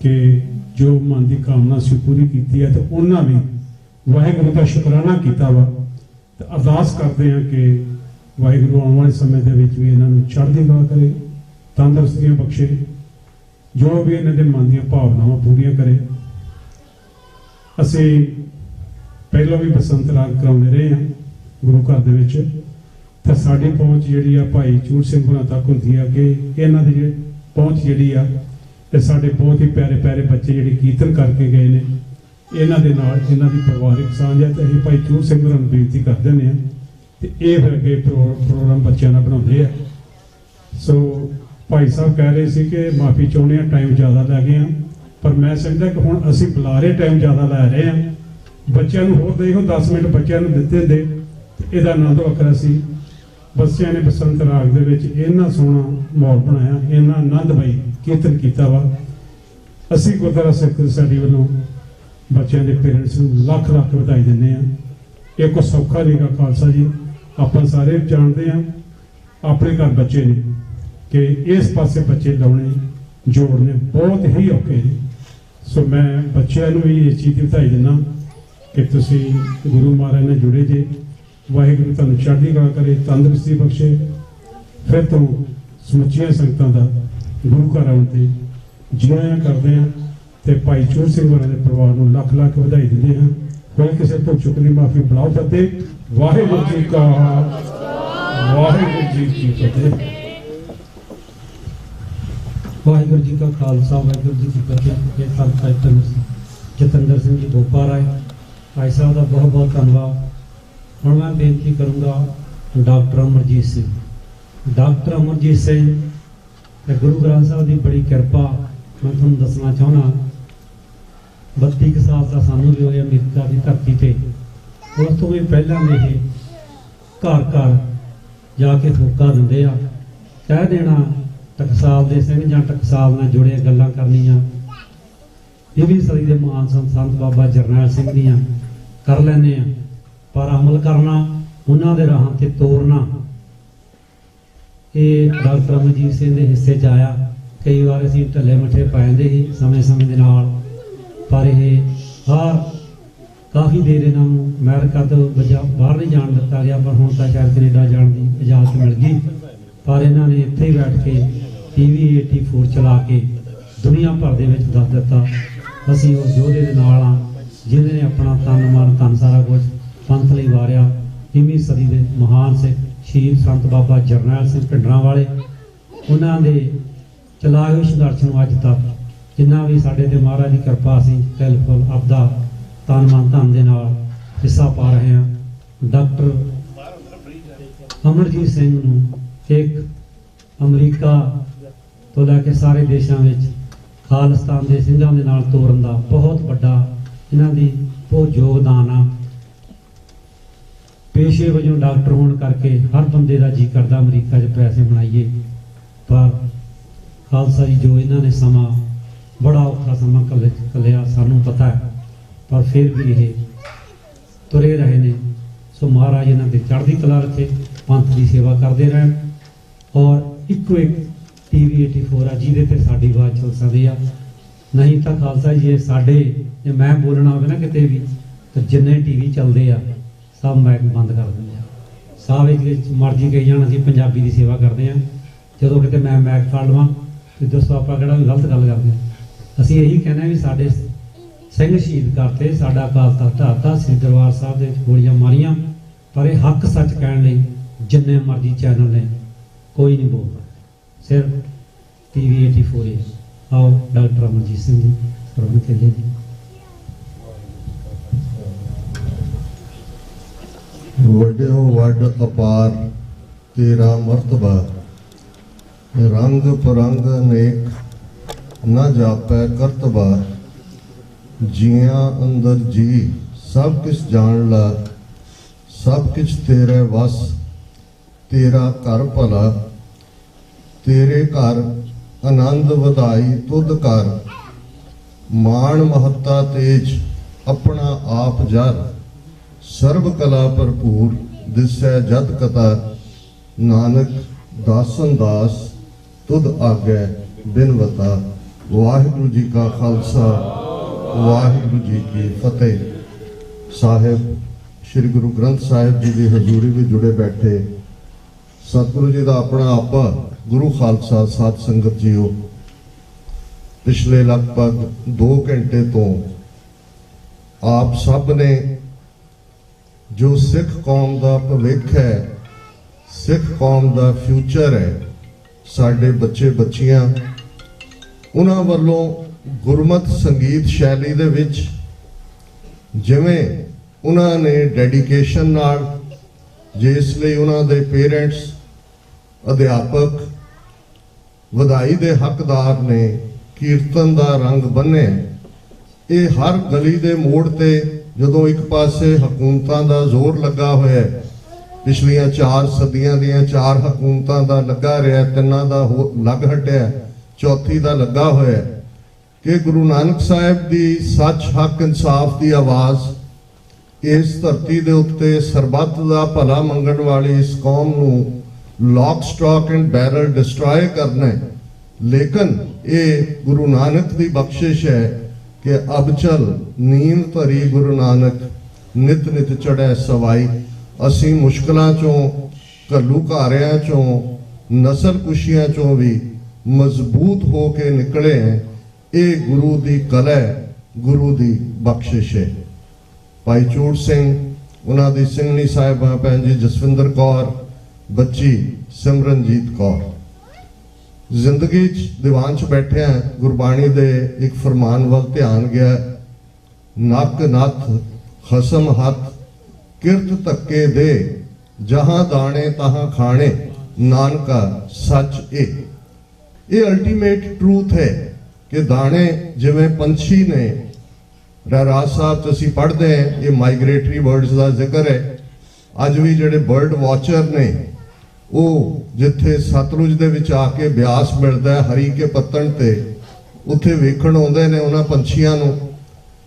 ਕਿ ਜੋ ਮਨ ਦੀ ਕਾਮਨਾ ਸੀ ਪੂਰੀ ਕੀਤੀ ਹੈ, ਤੇ ਉਹਨਾਂ ਵੀ ਵਾਹਿਗੁਰੂ ਦਾ ਸ਼ੁਕਰਾਨਾ ਕੀਤਾ ਵਾ। ਤੇ ਅਰਦਾਸ ਕਰਦੇ ਹਾਂ ਕਿ ਵਾਹਿਗੁਰੂ ਆਉਣ ਵਾਲੇ ਸਮੇਂ ਦੇ ਵਿੱਚ ਵੀ ਇਹਨਾਂ ਨੂੰ ਚੜ੍ਹਦੀ ਕਲਾ ਕਰੇ, ਤੰਦਰੁਸਤੀਆਂ ਬਖਸ਼ੇ, ਜੋ ਵੀ ਇਹਨਾਂ ਦੇ ਮਨ ਦੀਆਂ ਭਾਵਨਾਵਾਂ ਪੂਰੀਆਂ ਕਰੇ। ਅਸੀਂ ਪਹਿਲਾਂ ਵੀ ਬਸੰਤ ਰਾਗ ਕਰਾਉਂਦੇ ਰਹੇ ਹਾਂ ਗੁਰੂ ਘਰ ਦੇ ਵਿੱਚ, ਤੇ ਸਾਡੀ ਪਹੁੰਚ ਜਿਹੜੀ ਆ ਭਾਈ ਚੂਰ ਸਿੰਘ ਹੋਰਾਂ ਤੱਕ ਹੁੰਦੀ ਆ ਕਿ ਇਹਨਾਂ ਦੀ ਪਹੁੰਚ ਜਿਹੜੀ ਆ ਤੇ ਸਾਡੇ ਬਹੁਤ ਹੀ ਪਿਆਰੇ ਬੱਚੇ ਜਿਹੜੇ ਕੀਰਤਨ ਕਰਕੇ ਗਏ ਨੇ, ਇਹਨਾਂ ਦੇ ਨਾਲ ਇਹਨਾਂ ਦੀ ਪਰਿਵਾਰਿਕ ਸਾਂਝ ਹੈ। ਤੇ ਅਸੀਂ ਭਾਈ ਚੂਰ ਸਿੰਘ ਹੋਰਾਂ ਨੂੰ ਬੇਨਤੀ ਕਰ ਦਿੰਦੇ ਹਾਂ ਤੇ ਇਹ ਫਿਰ ਅੱਗੇ ਪ੍ਰੋਗਰਾਮ ਬੱਚਿਆਂ ਨਾਲ ਬਣਾਉਂਦੇ ਆ। ਸੋ ਭਾਈ ਸਾਹਿਬ ਕਹਿ ਰਹੇ ਸੀ ਕਿ ਮਾਫੀ ਚਾਹੁੰਦੇ ਹਾਂ, ਟਾਈਮ ਜ਼ਿਆਦਾ ਲੈ ਗਏ ਆ, ਪਰ ਮੈਂ ਸਮਝਦਾ ਕਿ ਹੁਣ ਅਸੀਂ ਬੁਲਾ ਰਹੇ ਟਾਈਮ ਜ਼ਿਆਦਾ ਲੈ ਰਹੇ ਹਾਂ। ਬੱਚਿਆਂ ਨੂੰ ਹੋਰ ਦੇਖੋ 10 ਮਿੰਟ ਬੱਚਿਆਂ ਨੂੰ ਦਿੱਤੇ ਹੁੰਦੇ ਇਹਦਾ ਆਨੰਦ ਵੱਖਰਾ ਸੀ। ਬੱਚਿਆਂ ਨੇ ਬਸੰਤ ਰਾਗ ਦੇ ਵਿੱਚ ਇੰਨਾ ਸੋਹਣਾ ਮਾਹੌਲ ਬਣਾਇਆ, ਇੰਨਾ ਆਨੰਦਮਈ ਕੀਰਤਨ ਕੀਤਾ ਵਾ। ਅਸੀਂ ਗੁਰਦੁਆਰਾ ਸਿੱਖ ਸੁਸਾਇਟੀ ਵੱਲੋਂ ਬੱਚਿਆਂ ਦੇ ਪੇਰੈਂਟਸ ਨੂੰ ਲੱਖ ਲੱਖ ਵਧਾਈ ਦਿੰਦੇ ਹਾਂ। ਇਹ ਕੋਈ ਸੌਖਾ ਨਹੀਂਗਾ ਖਾਲਸਾ ਜੀ, ਆਪਾਂ ਸਾਰੇ ਜਾਣਦੇ ਹਾਂ ਆਪਣੇ ਘਰ ਬੱਚੇ ਨੇ ਕਿ ਇਸ ਪਾਸੇ ਬੱਚੇ ਲਾਉਣੇ ਜੋੜਨੇ ਬਹੁਤ ਹੀ ਔਖੇ ਨੇ। ਸੋ ਮੈਂ ਬੱਚਿਆਂ ਨੂੰ ਵੀ ਇਸ ਚੀਜ਼ ਦੀ ਵਧਾਈ ਦਿੰਦਾ ਕਿ ਤੁਸੀਂ ਗੁਰੂ ਮਹਾਰਾਜ ਨਾਲ ਜੁੜੇ ਜੇ। ਵਾਹਿਗੁਰੂ ਤੁਹਾਨੂੰ ਚੜ੍ਹਦੀ ਕਲਾ ਕਰੇ, ਤੰਦਰੁਸਤੀ ਬਖਸ਼ੇ। ਫਿਰ ਤੋਂ ਸਮੁੱਚੀਆਂ ਸੰਗਤਾਂ ਦਾ ਗੁਰੂ ਘਰ ਆਉਣ ਤੇ ਜੀ ਆਇਆਂ ਕਰਦੇ ਹਾਂ ਤੇ ਭਾਈ ਚੂਰ ਸਿੰਘ ਹੋਰਾਂ ਦੇ ਪਰਿਵਾਰ ਨੂੰ ਲੱਖ ਲੱਖ ਵਧਾਈ ਦਿੰਦੇ ਹਾਂ। ਕੋਈ ਕਿਸੇ ਤੋਂ ਚੁੱਕ ਦੀ ਮਾਫੀ ਬੁਲਾਓ ਫਤਿਹ। ਵਾਹਿਗੁਰੂ ਜੀ ਕਾ ਵਾਹਿਗੁਰੂ ਜੀ ਕੀ ਫਤਿਹ। ਵਾਹਿਗੁਰੂ ਜੀ ਕਾ ਖਾਲਸਾ ਵਾਹਿਗੁਰੂ ਜੀ ਕੀ ਫਤਿਹ। ਇਹ ਸੰਤ ਜਤਿੰਦਰ ਸਿੰਘ ਜੀ ਬੋਪਾ ਰਾਏ ਭਾਈ ਸਾਹਿਬ ਦਾ ਬਹੁਤ ਬਹੁਤ ਧੰਨਵਾਦ। ਹੁਣ ਮੈਂ ਬੇਨਤੀ ਕਰੂੰਗਾ ਡਾਕਟਰ ਅਮਰਜੀਤ ਸਿੰਘ। ਡਾਕਟਰ ਅਮਰਜੀਤ ਸਿੰਘ ਤੇ ਗੁਰੂ ਗ੍ਰੰਥ ਸਾਹਿਬ ਦੀ ਬੜੀ ਕਿਰਪਾ ਮੈਂ ਤੁਹਾਨੂੰ ਦੱਸਣਾ ਚਾਹੁੰਦਾ। 32 ਸਾਲ ਦਾ ਸਾਨੂੰ ਵੀ ਹੋਇਆ ਅਮਰੀਕਾ ਦੀ ਧਰਤੀ ਤੇ। ਉਸ ਤੋਂ ਵੀ ਪਹਿਲਾਂ ਦੇ ਇਹ ਘਰ ਘਰ ਜਾ ਕੇ ਹੋਕਾ ਦਿੰਦੇ ਆ, ਕਹਿ ਦੇਣਾ ਟਕਸਾਲ ਦੇ ਸਿੰਘ ਜਾਂ ਟਕਸਾਲ ਨਾਲ ਜੁੜੇ ਗੱਲਾਂ ਕਰਨੀਆਂ। 20ਵੀਂ ਸਦੀ ਦੇ ਮਹਾਨ ਸੰਤ ਬਾਬਾ ਜਰਨੈਲ ਸਿੰਘ ਦੀਆਂ ਕਰ ਲੈਂਦੇ ਆ, ਪਰ ਅਮਲ ਕਰਨਾ ਉਹਨਾਂ ਦੇ ਰਾਹਾਂ ਤੇ ਤੋਰਨਾ ਇਹ ਡਾਕਟਰ ਅਮਰਜੀਤ ਸਿੰਘ ਦੇ ਹਿੱਸੇ 'ਚ ਆਇਆ। ਕਈ ਵਾਰ ਅਸੀਂ ਢੱਲੇ ਮੱਠੇ ਪੈ ਜਾਂਦੇ ਸੀ ਸਮੇਂ ਦੇ ਨਾਲ, ਪਰ ਇਹ ਕਾਫੀ ਦੇਰ ਇਹਨਾਂ ਨੂੰ ਅਮਰੀਕਾ ਤੋਂ ਬਾਹਰ ਨਹੀਂ ਜਾਣ ਦਿੱਤਾ ਗਿਆ, ਪਰ ਹੁਣ ਤਾਂ ਸ਼ਾਇਦ ਕੈਨੇਡਾ ਜਾਣ ਦੀ ਇਜਾਜ਼ਤ ਮਿਲ ਗਈ। ਪਰ ਇਹਨਾਂ ਨੇ ਇੱਥੇ ਹੀ ਬੈਠ ਕੇ TV 84 ਚਲਾ ਕੇ ਦੁਨੀਆ ਭਰ ਦੇ ਵਿੱਚ ਦੱਸ ਦਿੱਤਾ ਅਸੀਂ ਉਸ ਯੋਧੇ ਦੇ ਨਾਲ ਹਾਂ ਜਿਹਨੇ ਨੇ ਆਪਣਾ ਤਨ ਮਨ ਧਨ ਸਾਰਾ ਕੁਝ ਪੰਥ ਲਈ ਵਾਰਿਆ। 20ਵੀਂ ਸਦੀ ਦੇ ਮਹਾਨ ਸਿੱਖ ਸ਼ਹੀਦ ਸੰਤ ਬਾਬਾ ਜਰਨੈਲ ਸਿੰਘ ਭਿੰਡਰਾਂ ਵਾਲੇ, ਉਹਨਾਂ ਦੇ ਚਲਾਏ ਹੋਏ ਸੰਘਰਸ਼ ਨੂੰ ਅੱਜ ਤੱਕ ਜਿੰਨਾ ਵੀ ਸਾਡੇ ਤੇ ਮਹਾਰਾਜ ਦੀ ਕਿਰਪਾ ਸੀ ਬਿਲਕੁਲ ਆਪਦਾ ਤਨ ਮਨ ਧਨ ਦੇ ਨਾਲ ਹਿੱਸਾ ਪਾ ਰਹੇ ਹਾਂ। ਡਾਕਟਰ ਅਮਰਜੀਤ ਸਿੰਘ ਨੂੰ ਇੱਕ ਅਮਰੀਕਾ ਤੋਂ ਲੈ ਕੇ ਸਾਰੇ ਦੇਸ਼ਾਂ ਵਿੱਚ ਖਾਲਿਸਤਾਨ ਦੇ ਸਿੰਘਾਂ ਦੇ ਨਾਲ ਤੋਰਨ ਦਾ ਬਹੁਤ ਵੱਡਾ ਇਹਨਾਂ ਦੀ ਬਹੁਤ ਯੋਗਦਾਨ ਆ। ਪੇਸ਼ੇ ਵਜੋਂ ਡਾਕਟਰ ਹੋਣ ਕਰਕੇ ਹਰ ਬੰਦੇ ਦਾ ਜੀ ਕਰਦਾ ਅਮਰੀਕਾ 'ਚ ਪੈਸੇ ਬਣਾਈਏ, ਪਰ ਖਾਲਸਾ ਜੀ ਜੋ ਇਹਨਾਂ ਨੇ ਸਮਾਂ ਬੜਾ ਔਖਾ ਸਮਾਂ ਕੱਲਿਆ ਸਾਨੂੰ ਪਤਾ ਹੈ, ਪਰ ਫਿਰ ਵੀ ਇਹ ਤੁਰੇ ਰਹੇ ਨੇ। ਸੋ ਮਹਾਰਾਜ ਇਹਨਾਂ ਤੇ ਚੜ੍ਹਦੀ ਕਲਾ ਰੱਖੇ, ਪੰਥ ਦੀ ਸੇਵਾ ਕਰਦੇ ਰਹਿਣ। ਔਰ ਇੱਕੋ ਇੱਕ TV 84 ਆ ਜਿਹਦੇ ਤੇ ਸਾਡੀ ਆਵਾਜ਼ ਚੱਲ ਸਕਦੀ ਆ, ਨਹੀਂ ਤਾਂ ਖਾਲਸਾ ਜੀ ਸਾਡੇ ਜੇ ਮੈਂ ਬੋਲਣਾ ਹੋਵੇ ਨਾ ਕਿਤੇ ਵੀ ਤਾਂ ਜਿੰਨੇ TV ਚੱਲਦੇ ਆ ਸਭ ਮੈਕ ਬੰਦ ਕਰ ਦਿੰਦੇ ਆ। ਸਾਰੇ ਵਿੱਚ ਮਰਜ਼ੀ ਕਹੀ ਜਾਣ ਅਸੀਂ ਪੰਜਾਬੀ ਦੀ ਸੇਵਾ ਕਰਦੇ ਆ, ਜਦੋਂ ਕਿਤੇ ਮੈਂ ਮੈਕ ਫੜ ਲਵਾਂ ਤੇ ਦੱਸੋ ਆਪਾਂ ਕਿਹੜਾ ਵੀ ਗਲਤ ਗੱਲ ਕਰਦੇ ਆ। ਅਸੀਂ ਇਹੀ ਕਹਿੰਦੇ ਵੀ ਸਾਡੇ ਸਿੰਘ ਸ਼ਹੀਦ ਕਰਤੇ, ਸਾਡਾ ਅਕਾਲ ਤਖਤ ਢਾਤਾ, ਸ੍ਰੀ ਦਰਬਾਰ ਸਾਹਿਬ ਦੇ ਵਿੱਚ ਗੋਲੀਆਂ ਮਾਰੀਆਂ, ਪਰ ਇਹ ਹੱਕ ਸੱਚ ਕਹਿਣ ਲਈ ਜਿੰਨੇ ਮਰਜ਼ੀ ਚੈਨਲ ਨੇ ਕੋਈ ਨਹੀਂ ਬੋਲਦਾ, ਸਿਰਫ TV 84 ਹੈ। ਆਓ ਡਾਕਟਰ ਅਮਰਜੀਤ ਸਿੰਘ ਜੀ ਸਰਵਣ ਕੇ ਜੀ। ਵੱਡਿਓ ਵੱਡ ਅਪਾਰ ਤੇਰਾ ਮਰਤਬਾ, रंग परंग अनेक न जापै करतबार, जिया अंदर जी सब किछ जान ला, सब किछ तेरे वस तेरा कर भला, तेरे घर आनंद वधाई तुद कर, मान महत्ता तेज अपना आप जर, सर्व कला भरपूर दिसै जद कता, नानक दासन दास तुद आगे बिनवता। वाहिगुरु जी का खालसा, वाहिगुरु जी की फतेह। साहिब श्री गुरु ग्रंथ साहिब जी की हजूरी में जुड़े बैठे सतगुरु जी का अपना आपा गुरु खालसा साध संगत जीओ, पिछले लगभग 2 घंटे तो आप सब ने जो सिख कौम का भविख है, सिख कौम का फ्यूचर है, साडे बच्चे बच्चियां उन्हां वल्लों गुरमत संगीत शैली दे विच जिवें उन्हां ने डेडिकेशन नाल, जिसलिए उन्हां दे पेरेंट्स अध्यापक वधाई दे हकदार ने कीर्तन दा रंग बन्ने, ये हर गली दे मोड़ ते जदों एक पासे हकूमतां दा जोर लगा होया, पिछलियां 4 सदियां दियां 4 हकूमतां दा लगा रहा, 3 दा लग हटिया, 4थी दा लगा होया कि गुरु नानक साहिब दी सच हक इंसाफ दी आवाज इस धरती दे उत्ते सरबत दा भला मंगण वाली इस कौम नूं lock stock and barrel destroy करना है। लेकिन ये गुरु नानक दी बख्शिश है कि अब चल नींद धरी गुरु नानक, नित नित चढ़े सवाई। असी मुश्किलों चों, घल्लू घारियां चों, नस्ल कुशियां चों भी मजबूत हो के निकले हैं। ये गुरु दी कला है, गुरु दी बख्शिश है। भाई चूड़ सिंह, उन्हां दी सिंघनी साहिबा भैन जी जसविंदर कौर, बच्ची सिमरनजीत कौर। जिंदगी दीवान च बैठे हैं, गुरबाणी दे एक फरमान वल ध्यान गया, नक नथ खसम हथ किरत धक्के दे, जहां दाने तहां खाने, नानका सच ये अल्टीमेट ट्रूथ है कि दाने जिवें पंछी ने, रहराज साहब तो असीं पढ़ते हैं, ये माइग्रेटरी बर्ड्स का जिक्र है। अज भी जिहड़े बर्ड वॉचर ने, वो जिथे सतलुज दे विच आके ब्यास मिलता है हरी के पत्तन ते, उत्थे वेखण आउंदे ने उन्हां पंछियां नूं।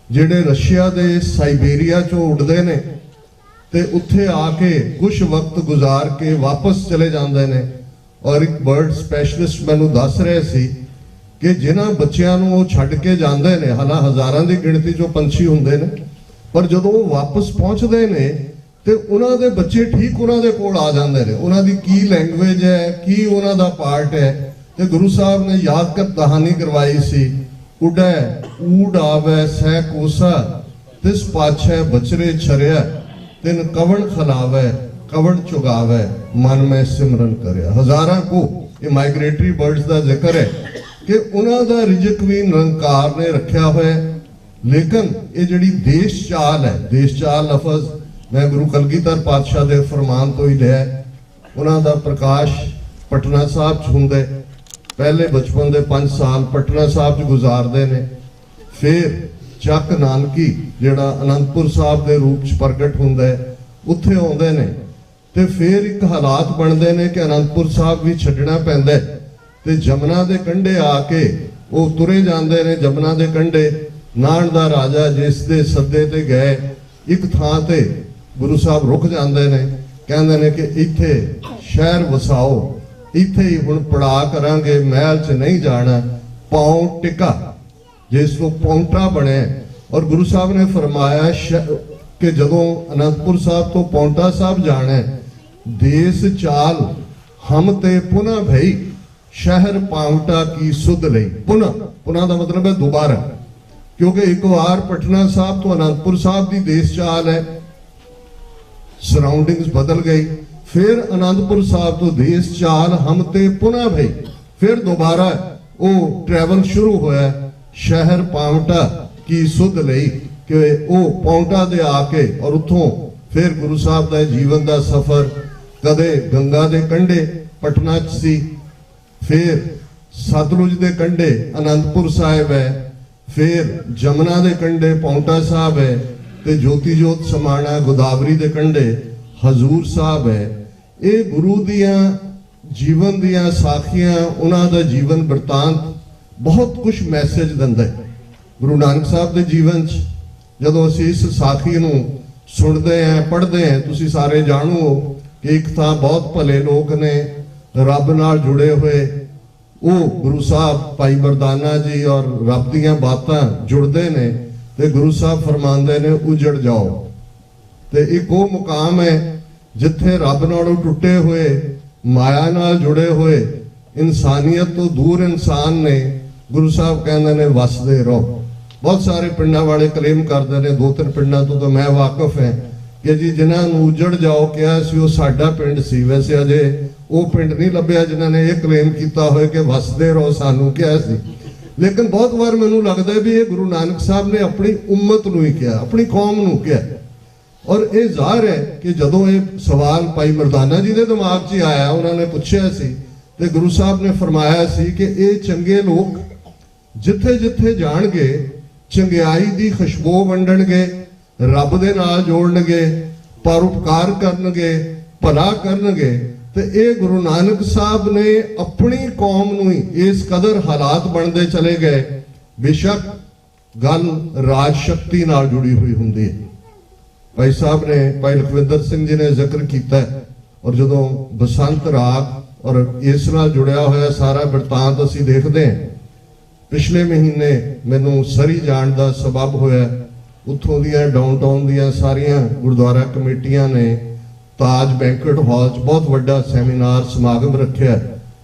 जिहड़े रशिया दे साइबेरिया चों उड़दे ने ते उत्थे आके कुछ वक्त गुजार के वापस चले जाते हैं। और एक बर्ड स्पैशलिस्ट मैनू दस रहे सी कि जिन्हां बच्चियां नूं वो छड्ड के जाते हैं, हालां हज़ारां की गिणती चों पंछी हुंदे ने, पर जदों वो वापस पहुंचते ने ते उन्हां दे बच्चे ठीक उन्हां दे कोल आ जाते हैं। उन्हां दी की लैंग्वेज है, की उन्हां दा पार्ट है। ते गुरु साहब ने याद कर कहानी करवाई सी, उड़ै ऊड आवे सह कोसा, तिस पाछै बचरे छरिया, तिन कवण खलावे कवण चुगावे, मन में सिमरन करे। हजारां को ये माइग्रेटरी बर्ड्स का जिक्र है कि उन्हां दा रिजक भी निरंकार ने रखा हुआ है। लेकिन ये जिहड़ी देश चाल है, देश चाल लफज मैं गुरु कलगीधर पातशाह दे फरमान तो ही लिया। उन्हां दा प्रकाश पटना साहब च हुंदा है। पहले बचपन दे 5 साल पटना साहब च गुजारदे ने, फिर चक नानकी जिहड़ा आनंदपुर साहब के रूप च प्रगट हुंदा है, उत्थे आउंदे ने। ते फिर एक हालात बनते ने कि आनंदपुर साहब भी छड्डना पैंदा है ते जमुना दे कंढे आके वो तुरे जाते ने। जमुना दे कंढे नान दा राजा जिस दे सद्दे ते गए, एक थां ते गुरु साहब रुक जाते ने, कहंदे ने कि इत्थे शहर वसाओ, इत्थे ही हुण पड़ा करांगे, महल च नहीं जाना, पाँव टिका जिसको पौंटा बने। और गुरु साहब ने फरमाया कि जदों आनंदपुर साहब तो पौंटा साहब जाना है, देश चाल हम ते पुनः भई, शहर पावटा की सुध लई। पुनः का मतलब है दोबारा, क्योंकि एक बार पटना साहब तो आनंदपुर साहब की देश चाल है, सराउंडिंग्स बदल गई। फिर आनंदपुर साहब तो देश चाल हम ते पुनः भई, फिर दोबारा वो ट्रैवल शुरू होया, शहर पावटा की सुध लई कि वो पावटा दे आके और उतों फिर गुरु साहब का जीवन का सफर कदे गंगा दे कंढे पटना च सी, ਫਿਰ ਸਤਲੁਜ ਦੇ ਕੰਢੇ ਅਨੰਦਪੁਰ ਸਾਹਿਬ ਹੈ, ਫਿਰ ਜਮਨਾ ਦੇ ਕੰਢੇ ਪੌਂਟਾ ਸਾਹਿਬ ਹੈ, ਤੇ ਜੋਤੀ ਜੋਤ ਸਮਾਣਾ ਗੋਦਾਵਰੀ ਦੇ ਕੰਢੇ ਹਜ਼ੂਰ ਸਾਹਿਬ ਹੈ। ਇਹ ਗੁਰੂ ਦੀਆਂ ਜੀਵਨ ਦੀਆਂ ਸਾਖੀਆਂ, ਉਹਨਾਂ ਦਾ ਜੀਵਨ ਬਿਰਤਾਂਤ ਬਹੁਤ ਕੁਝ ਮੈਸੇਜ ਦਿੰਦਾ ਹੈ। ਗੁਰੂ ਨਾਨਕ ਸਾਹਿਬ ਦੇ ਜੀਵਨ 'ਚ ਜਦੋਂ ਅਸੀਂ ਇਸ ਸਾਖੀ ਨੂੰ ਸੁਣਦੇ ਹਾਂ, ਪੜ੍ਹਦੇ ਹਾਂ, ਤੁਸੀਂ ਸਾਰੇ ਜਾਣੋ ਕਿ ਇੱਕ ਤਾਂ ਬਹੁਤ ਭਲੇ ਲੋਕ ਨੇ ਰੱਬ ਨਾਲ ਜੁੜੇ ਹੋਏ, ਉਹ ਗੁਰੂ ਸਾਹਿਬ ਭਾਈ ਮਰਦਾਨਾ ਜੀ ਔਰ ਰੱਬ ਦੀਆਂ ਬਾਤਾਂ ਜੁੜਦੇ ਨੇ, ਤੇ ਗੁਰੂ ਸਾਹਿਬ ਫਰਮਾਉਂਦੇ ਨੇ ਉਜੜ ਜਾਓ। ਤੇ ਇੱਕ ਉਹ ਮੁਕਾਮ ਹੈ ਜਿੱਥੇ ਰੱਬ ਨਾਲੋਂ ਟੁੱਟੇ ਹੋਏ, ਮਾਇਆ ਨਾਲ ਜੁੜੇ ਹੋਏ, ਇਨਸਾਨੀਅਤ ਤੋਂ ਦੂਰ ਇਨਸਾਨ ਨੇ, ਗੁਰੂ ਸਾਹਿਬ ਕਹਿੰਦੇ ਨੇ ਵਸਦੇ ਰਹੋ। ਬਹੁਤ ਸਾਰੇ ਪਿੰਡਾਂ ਵਾਲੇ ਕਲੇਮ ਕਰਦੇ ਨੇ, 2-3 ਪਿੰਡਾਂ ਤੋਂ ਤਾਂ ਮੈਂ ਵਾਕਿਫ ਹਾਂ ਕਿ ਜੀ ਜਿਨ੍ਹਾਂ ਨੂੰ ਉਜੜ ਜਾਓ ਕਿਹਾ ਸੀ ਉਹ ਸਾਡਾ ਪਿੰਡ ਸੀ। ਵੈਸੇ ਅਜੇ ਉਹ ਪਿੰਡ ਨਹੀਂ ਲੱਭਿਆ ਜਿਨ੍ਹਾਂ ਨੇ ਇਹ ਕਲੇਮ ਕੀਤਾ ਹੋਇਆ ਕਿ ਵਸਦੇ ਰਹੋ ਸਾਨੂੰ ਕਿਹਾ ਸੀ। ਲੇਕਿਨ ਬਹੁਤ ਵਾਰ ਮੈਨੂੰ ਲੱਗਦਾ ਵੀ ਇਹ ਗੁਰੂ ਨਾਨਕ ਸਾਹਿਬ ਨੇ ਆਪਣੀ ਉਮਤ ਨੂੰ ਹੀ ਕਿਹਾ, ਆਪਣੀ ਕੌਮ ਨੂੰ ਕਿਹਾ। ਔਰ ਇਹ ਜ਼ਾਹਰ ਹੈ ਕਿ ਜਦੋਂ ਇਹ ਸਵਾਲ ਭਾਈ ਮਰਦਾਨਾ ਜੀ ਦੇ ਦਿਮਾਗ 'ਚ ਆਇਆ, ਉਹਨਾਂ ਨੇ ਪੁੱਛਿਆ ਸੀ ਤੇ ਗੁਰੂ ਸਾਹਿਬ ਨੇ ਫਰਮਾਇਆ ਸੀ ਕਿ ਇਹ ਚੰਗੇ ਲੋਕ ਜਿੱਥੇ ਜਿੱਥੇ ਜਾਣਗੇ ਚੰਗਿਆਈ ਦੀ ਖੁਸ਼ਬੂ ਵੰਡਣਗੇ, ਰੱਬ ਦੇ ਨਾਲ ਜੋੜਨਗੇ, ਪਰਉਪਕਾਰ ਕਰਨਗੇ, ਭਲਾ ਕਰਨਗੇ। ਤੇ ਇਹ ਗੁਰੂ ਨਾਨਕ ਸਾਹਿਬ ਨੇ ਆਪਣੀ ਕੌਮ ਨੂੰ ਹੀ ਇਸ ਕਦਰ ਹਾਲਾਤ ਬਣਦੇ ਚਲੇ ਗਏ। ਬੇਸ਼ੱਕ ਗੱਲ ਰਾਜ ਸ਼ਕਤੀ ਨਾਲ ਜੁੜੀ ਹੋਈ ਹੁੰਦੀ ਹੈ। ਭਾਈ ਸਾਹਿਬ ਨੇ, ਭਾਈ ਲਖਵਿੰਦਰ ਸਿੰਘ ਜੀ ਨੇ ਜ਼ਿਕਰ ਕੀਤਾ, ਔਰ ਜਦੋਂ ਬਸੰਤ ਰਾਗ ਔਰ ਇਸ ਨਾਲ ਜੁੜਿਆ ਹੋਇਆ ਸਾਰਾ ਬਿਰਤਾਂਤ ਅਸੀਂ ਦੇਖਦੇ ਹਾਂ। ਪਿਛਲੇ ਮਹੀਨੇ ਮੈਨੂੰ ਸਰੀ ਜਾਣ ਦਾ ਸਬਬ ਹੋਇਆ। ਉੱਥੋਂ ਦੀਆਂ ਡਾਊਨਟਾਊਨ ਦੀਆਂ ਸਾਰੀਆਂ ਗੁਰਦੁਆਰਾ ਕਮੇਟੀਆਂ ਨੇ ਤਾਜ ਬੈਂਕਟ ਹਾਲ 'ਚ ਬਹੁਤ ਵੱਡਾ ਸੈਮੀਨਾਰ ਸਮਾਗਮ ਰੱਖਿਆ।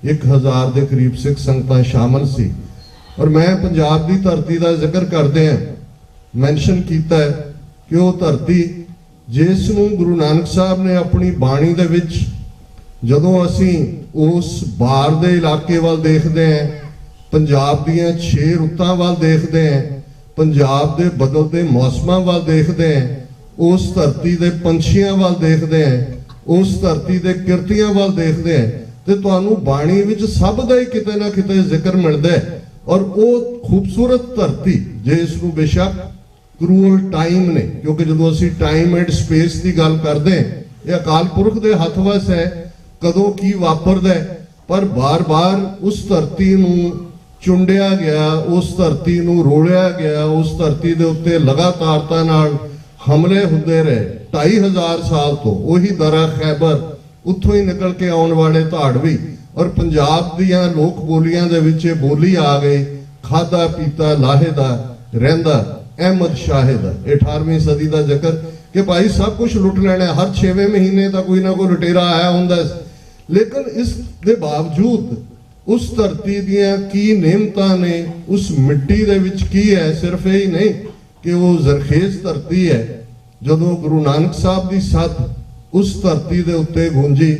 1000 ਦੇ ਕਰੀਬ ਸਿੱਖ ਸੰਗਤਾਂ ਸ਼ਾਮਲ ਸੀ। ਔਰ ਮੈਂ ਪੰਜਾਬ ਦੀ ਧਰਤੀ ਦਾ ਜ਼ਿਕਰ ਕਰਦੇ ਹਾਂ ਮੈਂਸ਼ਨ ਕੀਤਾ ਕਿ ਉਹ ਧਰਤੀ ਜਿਸ ਨੂੰ ਗੁਰੂ ਨਾਨਕ ਸਾਹਿਬ ਨੇ ਆਪਣੀ ਬਾਣੀ ਦੇ ਵਿੱਚ, ਜਦੋਂ ਅਸੀਂ ਉਸ ਬਾਰ ਦੇ ਇਲਾਕੇ ਵੱਲ ਦੇਖਦੇ ਹਾਂ, ਪੰਜਾਬ ਦੀਆਂ 6 ਰੁੱਤਾਂ ਵੱਲ ਦੇਖਦੇ ਹਾਂ, ਪੰਜਾਬ ਦੇ ਬਦਲਦੇ ਮੌਸਮਾਂ ਵੱਲ ਦੇਖਦੇ ਹਾਂ, ਉਸ ਧਰਤੀ ਦੇ ਪੰਛੀਆਂ ਵੱਲ ਦੇਖਦੇ ਹਾਂ, ਉਸ ਧਰਤੀ ਦੇ ਕਿਰਤੀਆਂ ਵੱਲ ਦੇਖਦੇ ਹਾਂ, ਤੇ ਤੁਹਾਨੂੰ ਬਾਣੀ ਵਿੱਚ ਸਭ ਦਾ ਹੀ ਕਿਤੇ ਨਾ ਕਿਤੇ ਜ਼ਿਕਰ ਮਿਲਦਾ ਹੈ। ਔਰ ਉਹ ਖੂਬਸੂਰਤ ਧਰਤੀ ਜਿਸ ਨੂੰ ਬੇਸ਼ੱਕ ਕਰੂਅਲ ਟਾਈਮ ਨੇ, ਕਿਉਂਕਿ ਜਦੋਂ ਅਸੀਂ ਟਾਈਮ ਐਂਡ ਸਪੇਸ ਦੀ ਗੱਲ ਕਰਦੇ ਹਾਂ, ਇਹ ਅਕਾਲ ਪੁਰਖ ਦੇ ਹੱਥ ਵਸ ਹੈ ਕਦੋਂ ਕੀ ਵਾਪਰਦਾ ਹੈ। ਪਰ ਬਾਰ-ਬਾਰ ਉਸ ਧਰਤੀ ਨੂੰ ਚੁੰਡਿਆ ਗਿਆ, ਉਸ ਧਰਤੀ ਨੂੰ ਰੋਲਿਆ ਗਿਆ, ਉਸ ਧਰਤੀ ਦੇ ਉੱਤੇ ਲਗਾਤਾਰਤਾ ਨਾਲ ਹਮਲੇ ਹੁੰਦੇ ਰਹੇ 2500 ਸਾਲ ਤੋਂ। ਉਹੀ ਦਰਾ ਖੈਬਰ, ਉੱਥੋਂ ਹੀ ਨਿਕਲ ਕੇ ਆਉਣ ਵਾਲੇ ਧਾੜਵੀ, ਔਰ ਪੰਜਾਬ ਦੀਆਂ ਲੋਕ ਬੋਲੀਆਂ ਦੇ ਵਿੱਚ ਇਹ ਬੋਲੀ ਆ ਗਈ, ਖਾਦਾ ਪੀਤਾ ਲਾਹੇ ਦਾ ਰਹਿੰਦਾ ਅਹਿਮਦ ਸ਼ਾਹ ਦਾ। 18ਵੀਂ ਸਦੀ ਦਾ ਜ਼ਿਕਰ ਕਿ ਭਾਈ ਸਭ ਕੁਝ ਲੁੱਟ ਲੈਣਾ, ਹਰ 6ਵੇਂ ਮਹੀਨੇ ਤਾਂ ਕੋਈ ਨਾ ਕੋਈ ਲੁਟੇਰਾ ਆਇਆ ਹੁੰਦਾ। ਲੇਕਿਨ ਇਸ ਦੇ ਬਾਵਜੂਦ ਉਸ ਧਰਤੀ ਦੀਆਂ ਕੀ ਨਿਯਮਤਾਂ ਨੇ, ਉਸ ਮਿੱਟੀ ਦੇ ਵਿੱਚ ਕੀ ਹੈ। ਸਿਰਫ ਇਹ ਹੀ ਨਹੀਂ ਕਿ ਉਹ ਜ਼ਰਖੇਜ਼ ਧਰਤੀ ਹੈ। ਜਦੋਂ ਗੁਰੂ ਨਾਨਕ ਸਾਹਿਬ ਦੀ ਸੱਦ ਉਸ ਧਰਤੀ ਦੇ ਉੱਤੇ ਗੂੰਜੀ,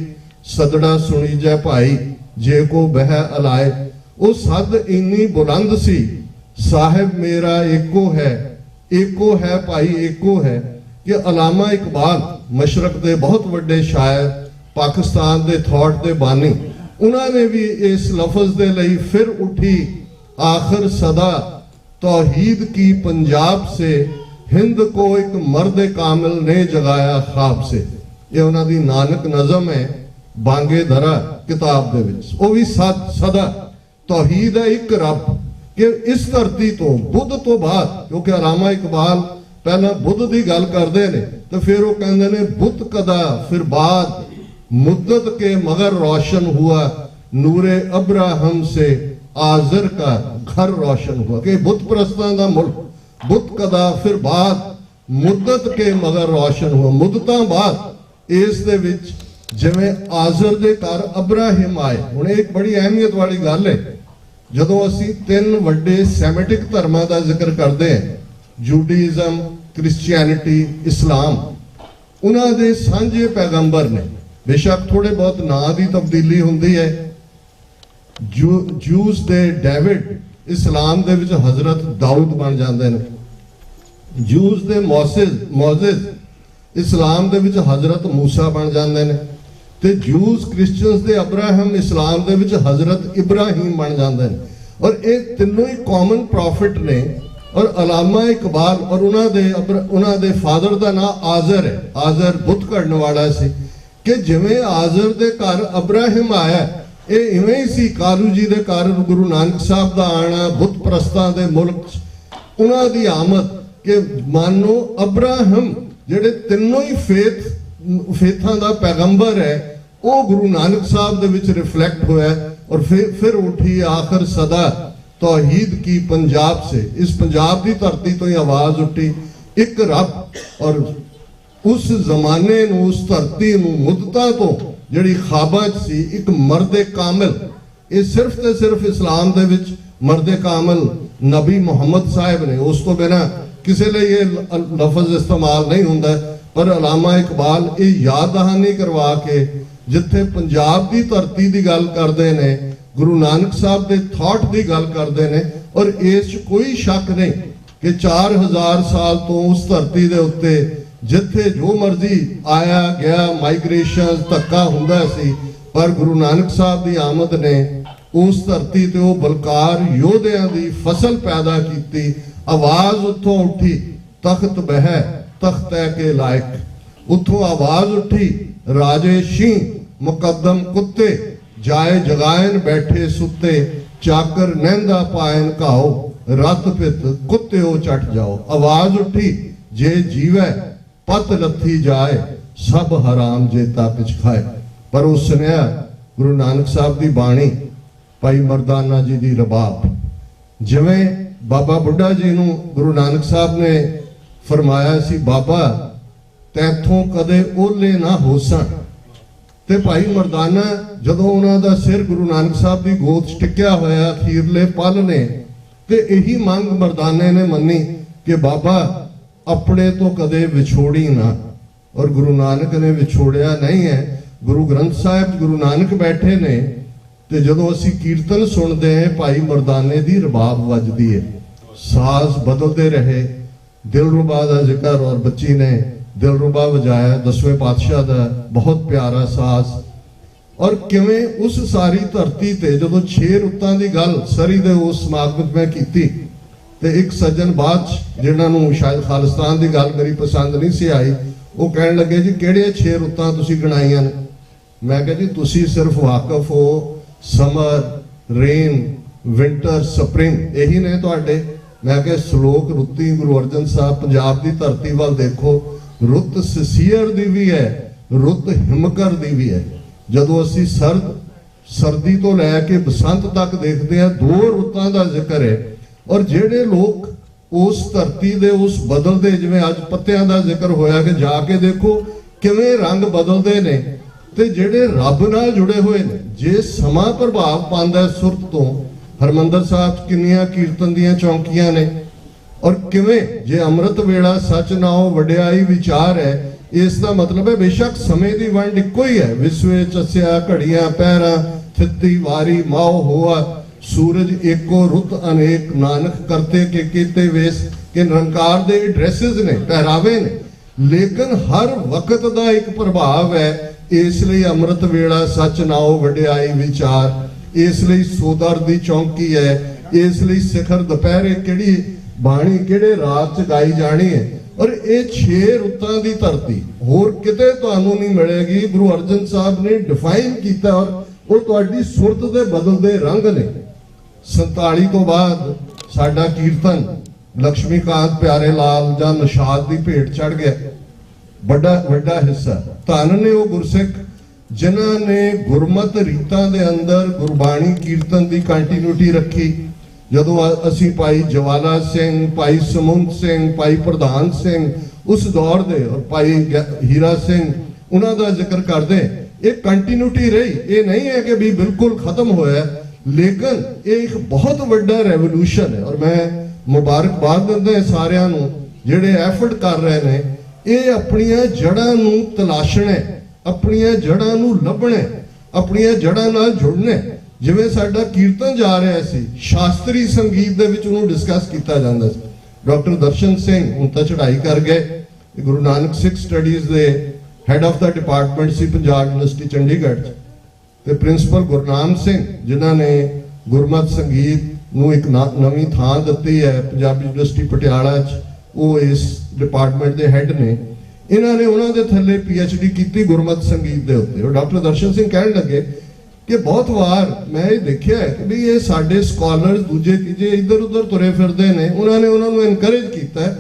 ਸਦੜਾ ਸੁਣੀ ਜੈ ਭਾਈ ਜੇ ਕੋ ਬਹਿ ਅਲਾਏ, ਉਹ ਸੱਦ ਇੰਨੀ ਬੁਲੰਦ ਸੀ, ਸਾਹਿਬ ਮੇਰਾ ਏਕੋ ਹੈ ਭਾਈ ਏਕੋ ਹੈ, ਕਿ ਅਲਾਮਾ ਇਕਬਾਲ ਮਸ਼ਰਕ ਦੇ ਬਹੁਤ ਵੱਡੇ ਸ਼ਾਇਰ, ਪਾਕਿਸਤਾਨ ਦੇ ਥੌਟ ਦੇ ਬਾਨੀ, ਉਹਨਾਂ ਨੇ ਵੀ ਇਸ ਲਫ਼ਜ਼ ਦੇ ਲਈ ਫਿਰ ਉੱਠੀ ਆਖਰ ਸਦਾ तौहीद की पंजाब से हिंद को एक मर्द कामिल ने जगाया ख्वाब से। ये उन्होंने दी नानक नज़म है बांगे दरा किताब दे विच। वो भी सदा तौहीद है एक रब कि इस धरती तो बुद्ध तो बाद, क्योंकि अलामा इकबाल पहला बुद्ध की गल करते हैं तो फिर वो कहते हैं बुत कदा फिर बाद मुद्दत के मगर रोशन हुआ नूरे अब्राहम से आजर का घर रोशन हुआ। कि बुत परस्तां दा मुल्क बुत कदा फिर बाद मुद्दत के मगर रोशन हुआ। मुद्दतां बाद इस दे विच जिवें आजर दे घर अब्राहिम आए। हुण एक बड़ी अहमियत वाली गल है, जदों असीं 3 वड्डे सैमेटिक धर्मां दा जिक्र करदे हां, जूडाइज़म, क्रिश्चियनिटी, इस्लाम, उन्हां दे सांझे पैगंबर ने। बेशक थोड़े बहुत नां दी तब्दीली हुंदी है। जूस दे डेविड, इस्लाम दे विच हजरत दाऊद बन जाते हैं। जूस दे मोसेस, इस्लाम दे विच हजरत मूसा बन जाते हैं। ਤੇ ਜੂਸ ਕ੍ਰਿਸਚੀਅਨਸ ਦੇ ਅਬਰਾਹਮ, ਇਸਲਾਮ ਦੇ ਵਿੱਚ ਹਜ਼ਰਤ ਇਬਰਾਹੀਮ ਬਣ ਜਾਂਦੇ ਨੇ। ਔਰ ਇਹ ਤਿੰਨੋਂ ਹੀ ਕਾਮਨ ਪ੍ਰੋਫਿਟ ਨੇ। ਔਰ ਅਲਾਮਾ ਇਕਬਾਲ ਔਰ ਉਹਨਾਂ ਦੇ ਫਾਦਰ ਦਾ ਨਾਮ ਆਜ਼ਰ ਹੈ। ਆਜ਼ਰ ਬੁੱਤ ਘੜਨ ਵਾਲਾ ਸੀ ਕਿ ਜਿਵੇਂ ਆਜ਼ਰ ਦੇ ਘਰ ਅਬਰਾਹਿਮ ਆਇਆ, ਇਹ ਇਵੇਂ ਹੀ ਸੀ ਕਾਲੂ ਜੀ ਦੇ ਘਰ ਗੁਰੂ ਨਾਨਕ ਸਾਹਿਬ ਦਾ ਆਣਾ, ਬੁੱਤ ਪ੍ਰਸਤਾਂ ਦੇ ਮੁਲਕ 'ਚ ਉਹਨਾਂ ਦੀ ਆਮਦ, ਕਿ ਮਾਨੋ ਅਬਰਾਹਮ ਜਿਹੜੇ ਤਿੰਨੋਂ ਹੀ ਫੇਥਾਂ ਦਾ ਪੈਗੰਬਰ ਹੈ, ਉਹ ਗੁਰੂ ਨਾਨਕ ਸਾਹਿਬ ਦੇ ਵਿੱਚ ਰਿਫਲੈਕਟ ਹੋਇਆ। ਔਰ ਫਿਰ ਉਠੀ ਆਖਰ ਸਦਾ तौहीद की पंजाब से, इस पंजाब की धरती तो ही आवाज उठी, एक रब। और उस जमाने नूं, उस धरती नूं मुद्दतां तो जिहड़ी ख्वाबां च सी, एक मर्दे कामिल, ये सिर्फ ते सिर्फ इस्लाम दे विच मर्दे कामिल नबी मुहम्मद साहिब ने, उस तो बिना किसी लिए ये लफज इस्तेमाल नहीं हुंदा। पर अलामा इकबाल ये याद दहानी करवा के जिथे पंजाब की धरती की गल करते ने, गुरु नानक साहब के थॉट की गल करते हैं। और इस कोई शक नहीं कि 4000 साल तो उस धरती के उत्ते जिथे जो मर्जी आया गया, माइग्रेशन धक्का हुंदा सी, पर गुरु नानक साहब की आमद ने उस धरती ते वो बलकार योधियां की फसल पैदा की। आवाज उतों उठी, तख्त बह तख्त के लायक, उतों आवाज उठी, राजे शीं मुकद्दम कुत्ते, जाए जगायन बैठे सुते, चाकर नैंदा पायन घाओ, रत पित कुत्ते चट जाओ। आवाज उठी, जे जीवै पत लथी जाए, सब हराम जेता पिछ खाए। पर उस सुनिया गुरु नानक साहब की बाणी, भाई मर्दाना जी की रबाब, जिवें बाबा बुढ़ा जी नूं गुरु नानक साहब ने फरमाया सी, बाबा तैथों कदे ओले ना होसन। ते भाई मर्दाना जदों उन्हां दा सिर गुरु नानक साहब की गोद च टिकिया होया अखीरले पल ने, ते यही मंग मर्दाने ने मन्नी कि बाबा अपने तो कदे विछोड़ी ना। और गुरु नानक ने विछोड़िया नहीं है। गुरु ग्रंथ साहिब गुरु नानक बैठे ने, ते जदों असीं कीर्तन सुनते हैं, भाई मर्दाने दी रबाब वजदी है, साज बदलते रहे। दिलरुबा दा जिक्र और बच्ची ने दिलरुबा वजाया, 10वें पातशाह का बहुत प्यारा साज। और किवें उस सारी धरती ते जदों 6 रुत्तां दी गल सरी दे उस समागम में कीती, ते एक सज्जन बाद जिन्हां नूं शायद खालिस्तान की गल मेरी पसंद नहीं सी आई, वो कहण लगे जी किहड़े 6 रुत्तां तुसीं गिणाईआं ने। मैं कहा जी तुसीं सिर्फ वाकफ हो, समर, रेन, विंटर, स्प्रिंग, यही ने तुहाडे। मैं कहा श्लोक रुत्ती गुरु अर्जन साहब पंजाब की धरती वाल देखो, रुत ससीयर दी भी है, रुत हिमकर दी भी है। जदों असीं सर्दी तो लैके बसंत तक देखते हैं, 2 रुत्तां दा जिक्र है। और जिहड़े लोग उस धरती दे उस बदलते, जिवें अज पत्तियां दा जिक्र होया कि जाके देखो किवें रंग बदलते ने, ते जिहड़े रब नाल जुड़े हुए ने, जे समा प्रभाव पांदा है सुरत तो, हरमंदर साहब किन्नियां कीर्तन दियां चौंकियां ने। और किवें जे अमृत वेला सच नाओ वड्याई विचार है, इसका मतलब है बेशक समय की वंड इको ही है, विश्वे चस्या घड़ियां पैरा, थित्ती वारी माओ होआ, सूरज एको रुत अनेक, नानक करते के कीते वेस। के निरंकार दे ड्रेसेस ने, पहरावे ने, लेकिन हर वक्त का एक प्रभाव है। इसलिए अमृत वेला सच नाओ वड्याई विचार, इसलिए सोदर दी चौंकी है, इसलिए शिखर दोपहरे किहड़ी बाणी किहड़े रात च गाई जानी है। और ये 6 रुत्तां दी धरती होर किते तुहानूं नहीं मिलेगी। गुरु अर्जन साहब ने डिफाइन किया, और वो तुहाडी सुरत दे बदलदे रंग ने। 47 तो बाद साडा कीर्तन लक्ष्मीकांत प्यारे लाल जां निषाद दी भेट चढ़ गया, बड़ा हिस्सा। धन ने वो गुरसिख जिन्हां ने गुरमत रीतां दे अंदर गुरबाणी कीर्तन दी कंटिन्यूटी रखी। जदों असीं भाई जवाला सिंह, भाई समूंत सिंह, भाई प्रधान सिंह उस दौर दे, और भाई हीरा सिंह उन्हां दा जिक्र करदे, एक कंटिन्यूटी रही। ये नहीं है कि भी बिल्कुल खत्म होया, लेकिन ये एक बहुत बड़ा रेवोल्यूशन है। और मैं मुबारकबाद दिंदा सारिआं नूं जिहड़े एफर्ट कर रहे ने, ये अपनियां जड़ां नूं तलाशणे, अपनियां जड़ां नूं लभणे, अपनियां जड़ां नाल जुड़ने। जिवें साडा कीर्तन जा रहा सी, शास्त्री संगीत दे विच उहनूं डिस्कस कीता जांदा सी। डॉक्टर दर्शन सिंह हुण तां चढ़ाई कर गए, Guru Nanak Sikh studies they head of the department C Punjab university Chandigarh 'ਚ, ਤੇ ਪ੍ਰਿੰਸੀਪਲ ਗੁਰਨਾਮ ਸਿੰਘ ਜਿਨ੍ਹਾਂ ਨੇ ਗੁਰਮਤਿ ਸੰਗੀਤ ਨੂੰ ਇੱਕ ਨਵੀਂ ਥਾਂ ਦਿੱਤੀ ਹੈ ਪੰਜਾਬੀ ਯੂਨੀਵਰਸਿਟੀ ਪਟਿਆਲਾ 'ਚ, ਉਹ ਇਸ ਡਿਪਾਰਟਮੈਂਟ ਦੇ ਹੈੱਡ ਨੇ। ਇਹਨਾਂ ਨੇ ਉਹਨਾਂ ਦੇ ਥੱਲੇ PhD ਕੀਤੀ ਗੁਰਮਤਿ ਸੰਗੀਤ ਦੇ ਉੱਤੇ। ਉਹ ਡਾਕਟਰ ਦਰਸ਼ਨ ਸਿੰਘ ਕਹਿਣ ਲੱਗੇ ਕਿ ਬਹੁਤ ਵਾਰ ਮੈਂ ਇਹ ਦੇਖਿਆ ਹੈ ਕਿ ਵੀ ਇਹ ਸਾਡੇ ਸਕਾਲਰਸ ਦੂਜੇ ਤੀਜੇ ਇੱਧਰ ਉੱਧਰ ਤੁਰੇ ਫਿਰਦੇ ਨੇ, ਉਹਨਾਂ ਨੇ ਉਹਨਾਂ ਨੂੰ ਐਨਕਰੇਜ ਕੀਤਾ ਹੈ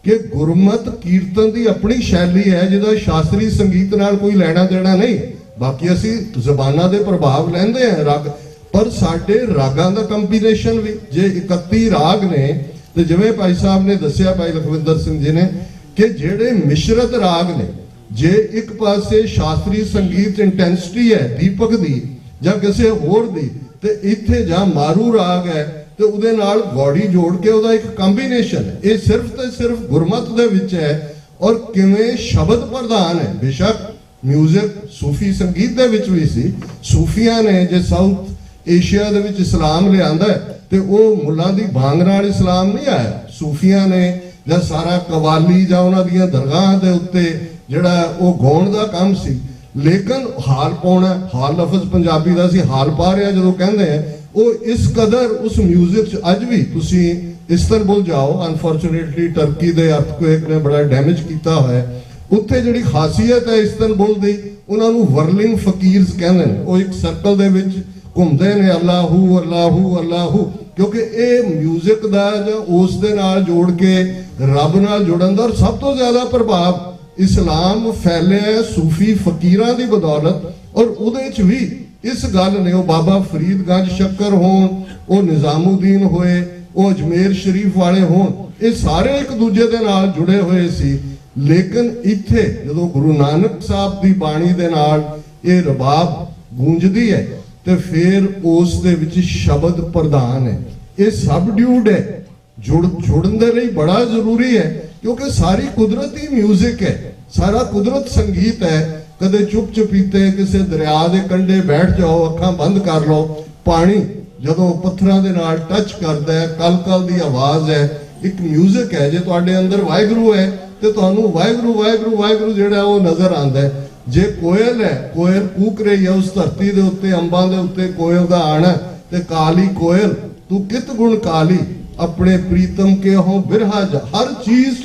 ਕਿ ਗੁਰਮਤਿ ਕੀਰਤਨ ਦੀ ਆਪਣੀ ਸ਼ੈਲੀ ਹੈ ਜਿਹਦਾ ਸ਼ਾਸਤਰੀ ਸੰਗੀਤ ਨਾਲ ਕੋਈ ਲੈਣਾ ਦੇਣਾ ਨਹੀਂ। ਬਾਕੀ ਅਸੀਂ ਜ਼ਬਾਨਾਂ ਦੇ ਪ੍ਰਭਾਵ ਲੈਂਦੇ ਹਾਂ ਰਾਗ, ਪਰ ਸਾਡੇ ਰਾਗਾਂ ਦਾ ਕੰਬੀਨੇਸ਼ਨ ਵੀ, ਜੇ 31 ਰਾਗ ਨੇ ਤੇ ਜਿਵੇਂ ਭਾਈ ਸਾਹਿਬ ਨੇ ਦੱਸਿਆ, ਭਾਈ ਲਖਵਿੰਦਰ ਸਿੰਘ ਜੀ ਨੇ, ਕਿ ਜਿਹੜੇ ਮਿਸ਼ਰਤ ਰਾਗ ਨੇ, ਜੇ ਇੱਕ ਪਾਸੇ ਸ਼ਾਸਤਰੀ ਸੰਗੀਤ ਇੰਟੈਂਸਿਟੀ ਹੈ ਦੀਪਕ ਦੀ ਜਾਂ ਕਿਸੇ ਹੋਰ ਦੀ, ਤੇ ਇੱਥੇ ਜਾਂ ਮਾਰੂ ਰਾਗ ਹੈ ਤੇ ਉਹਦੇ ਨਾਲ ਗੌੜੀ ਜੋੜ ਕੇ ਉਹਦਾ ਇੱਕ ਕੰਬੀਨੇਸ਼ਨ ਹੈ। ਇਹ ਸਿਰਫ ਤੇ ਸਿਰਫ ਗੁਰਮਤਿ ਦੇ ਵਿੱਚ ਹੈ ਔਰ ਕਿਵੇਂ ਸ਼ਬਦ ਪ੍ਰਧਾਨ ਹੈ। ਬੇਸ਼ੱਕ ਮਿਊਜ਼ਿਕ ਸੂਫੀ ਸੰਗੀਤ ਦੇ ਵਿੱਚ ਵੀ ਸੀ, ਸੂਫੀਆਂ ਨੇ ਜੇ ਸਾਊਥ ਏਸ਼ੀਆ ਦੇ ਵਿੱਚ ਇਸਲਾਮ ਲਿਆਂਦਾ ਤੇ ਉਹ ਮੁੱਲਾਂ ਦੀ ਬਾਂਗ ਨਾਲ ਇਸਲਾਮ ਨਹੀਂ ਆਇਆ। ਸੂਫੀਆਂ ਨੇ ਜਾਂ ਸਾਰਾ ਕਵਾਲੀ ਜਾਂ ਉਹਨਾਂ ਦੀਆਂ ਦਰਗਾਹਾਂ ਦੇ ਉੱਤੇ ਜਿਹੜਾ ਉਹ ਗਾਉਣ ਦਾ ਕੰਮ ਸੀ, ਲੇਕਿਨ ਹਾਲ ਪਾਉਣਾ, ਹਾਲ ਲਫ਼ਜ਼ ਪੰਜਾਬੀ ਦਾ ਸੀ ਹਾਲ ਪਾ ਰਿਹਾ ਜਦੋਂ ਕਹਿੰਦੇ ਆ, ਉਹ ਇਸ ਕਦਰ ਉਸ ਮਿਊਜ਼ਿਕ 'ਚ ਅੱਜ ਵੀ ਤੁਸੀਂ ਇਸਤੰਬੁਲ ਜਾਓ, ਅਨਫੋਰਚੂਨੇਟਲੀ ਟਰਕੀ ਦੇ ਅਰਥਕੁਏਕ ਨੇ ਬੜਾ ਡੈਮੇਜ ਕੀਤਾ ਹੋਇਆ, ਉੱਥੇ ਜਿਹੜੀ ਖਾਸੀਅਤ ਹੈ ਇਸਤੰਬੁਲ ਦੀ, ਉਹਨਾਂ ਨੂੰ ਵਰਲਿੰਗ ਫਕੀਰਸ ਕਹਿੰਦੇ ਨੇ। ਉਹ ਇੱਕ ਸਰਕਲ ਦੇ ਵਿੱਚ ਘੁੰਮਦੇ ਨੇ, ਅੱਲਾਹੂ ਅੱਲਾਹੂ ਅੱਲਾਹੂ, ਕਿਉਂਕਿ ਇਹ ਮਿਊਜ਼ਿਕ ਦਾ ਜਾਂ ਉਸ ਦੇ ਨਾਲ ਜੋੜ ਕੇ ਰੱਬ ਨਾਲ ਜੁੜਨ ਦਾ ਸਭ ਤੋਂ ਜ਼ਿਆਦਾ ਪ੍ਰਭਾਵ ਇਸਲਾਮ ਫੈਲਿਆ ਸੂਫੀ ਫਕੀਰਾਂ ਦੀ ਬਦੌਲਤ। ਔਰ ਉਹਦੇ 'ਚ ਵੀ ਇਸ ਗੱਲ ਨੇ, ਉਹ ਬਾਬਾ ਫਰੀਦਗੰਜ ਸ਼ੱਕਰ ਹੋਣ, ਉਹ ਨਿਜ਼ਾਮੁਦੀਨ ਹੋਏ, ਉਹ ਅਜਮੇਰ ਸ਼ਰੀਫ ਵਾਲੇ ਹੋਣ, ਇਹ ਸਾਰੇ ਇੱਕ ਦੂਜੇ ਦੇ ਨਾਲ ਜੁੜੇ ਹੋਏ ਸੀ। ਲੇਕਿਨ ਇੱਥੇ ਜਦੋਂ ਗੁਰੂ ਨਾਨਕ ਸਾਹਿਬ ਦੀ ਬਾਣੀ ਦੇ ਨਾਲ ਇਹ ਰਬਾਬ ਗੂੰਜਦੀ ਹੈ ਤੇ ਫਿਰ ਉਸ ਦੇ ਵਿੱਚ ਸ਼ਬਦ ਪ੍ਰਧਾਨ ਹੈ, ਇਹ ਸਬਡਿਊਡ ਹੈ। ਜੁੜਨ ਦੇ ਲਈ ਬੜਾ ਜ਼ਰੂਰੀ ਹੈ, ਕਿਉਂਕਿ ਸਾਰੀ ਕੁਦਰਤੀ ਮਿਊਜ਼ਿਕ ਹੈ, ਸਾਰਾ ਕੁਦਰਤ ਸੰਗੀਤ ਹੈ। ਕਦੇ ਚੁੱਪ ਚੁਪੀਤੇ ਕਿਸੇ ਦਰਿਆ ਦੇ ਕੰਢੇ ਬੈਠ ਜਾਓ, ਅੱਖਾਂ ਬੰਦ ਕਰ ਲਓ, ਪਾਣੀ ਜਦੋਂ ਪੱਥਰਾਂ ਦੇ ਨਾਲ ਟੱਚ ਕਰਦਾ ਹੈ, ਕਲ ਕਲ ਦੀ ਆਵਾਜ਼ ਹੈ, ਇੱਕ ਮਿਊਜ਼ਿਕ ਹੈ। ਜੇ ਤੁਹਾਡੇ ਅੰਦਰ ਵਾਹਿਗੁਰੂ ਹੈ ਤੇ ਤੁਹਾਨੂੰ ਵਾਹਿਗੁਰੂ ਵਾਹਿਗੁਰੂ ਵਾਹਿਗੁਰੂ ਜਿਹੜਾ ਉਹ ਨਜ਼ਰ ਆਉਂਦਾ ਹੈ। ਜੇ ਕੋਇਲ ਹੈ, ਕੋਇਲ ਕੂਕ ਰਹੀ ਹੈ ਉਸ ਧਰਤੀ ਦੇ ਉੱਤੇ, ਅੰਬਾਂ ਦੇ ਉੱਤੇ ਕੋਇਲ ਦਾ ਆਣਾ, ਤੇ ਕਾਲੀ ਕੋਇਲ ਤੂੰ ਕਿਤ ਗੁਣ ਕਾਲੀ, ਆਪਣੇ ਪ੍ਰੀਤਮ ਕੇ ਹੋ ਬਿਰਹਾ ਜਾ। ਹਰ ਚੀਜ਼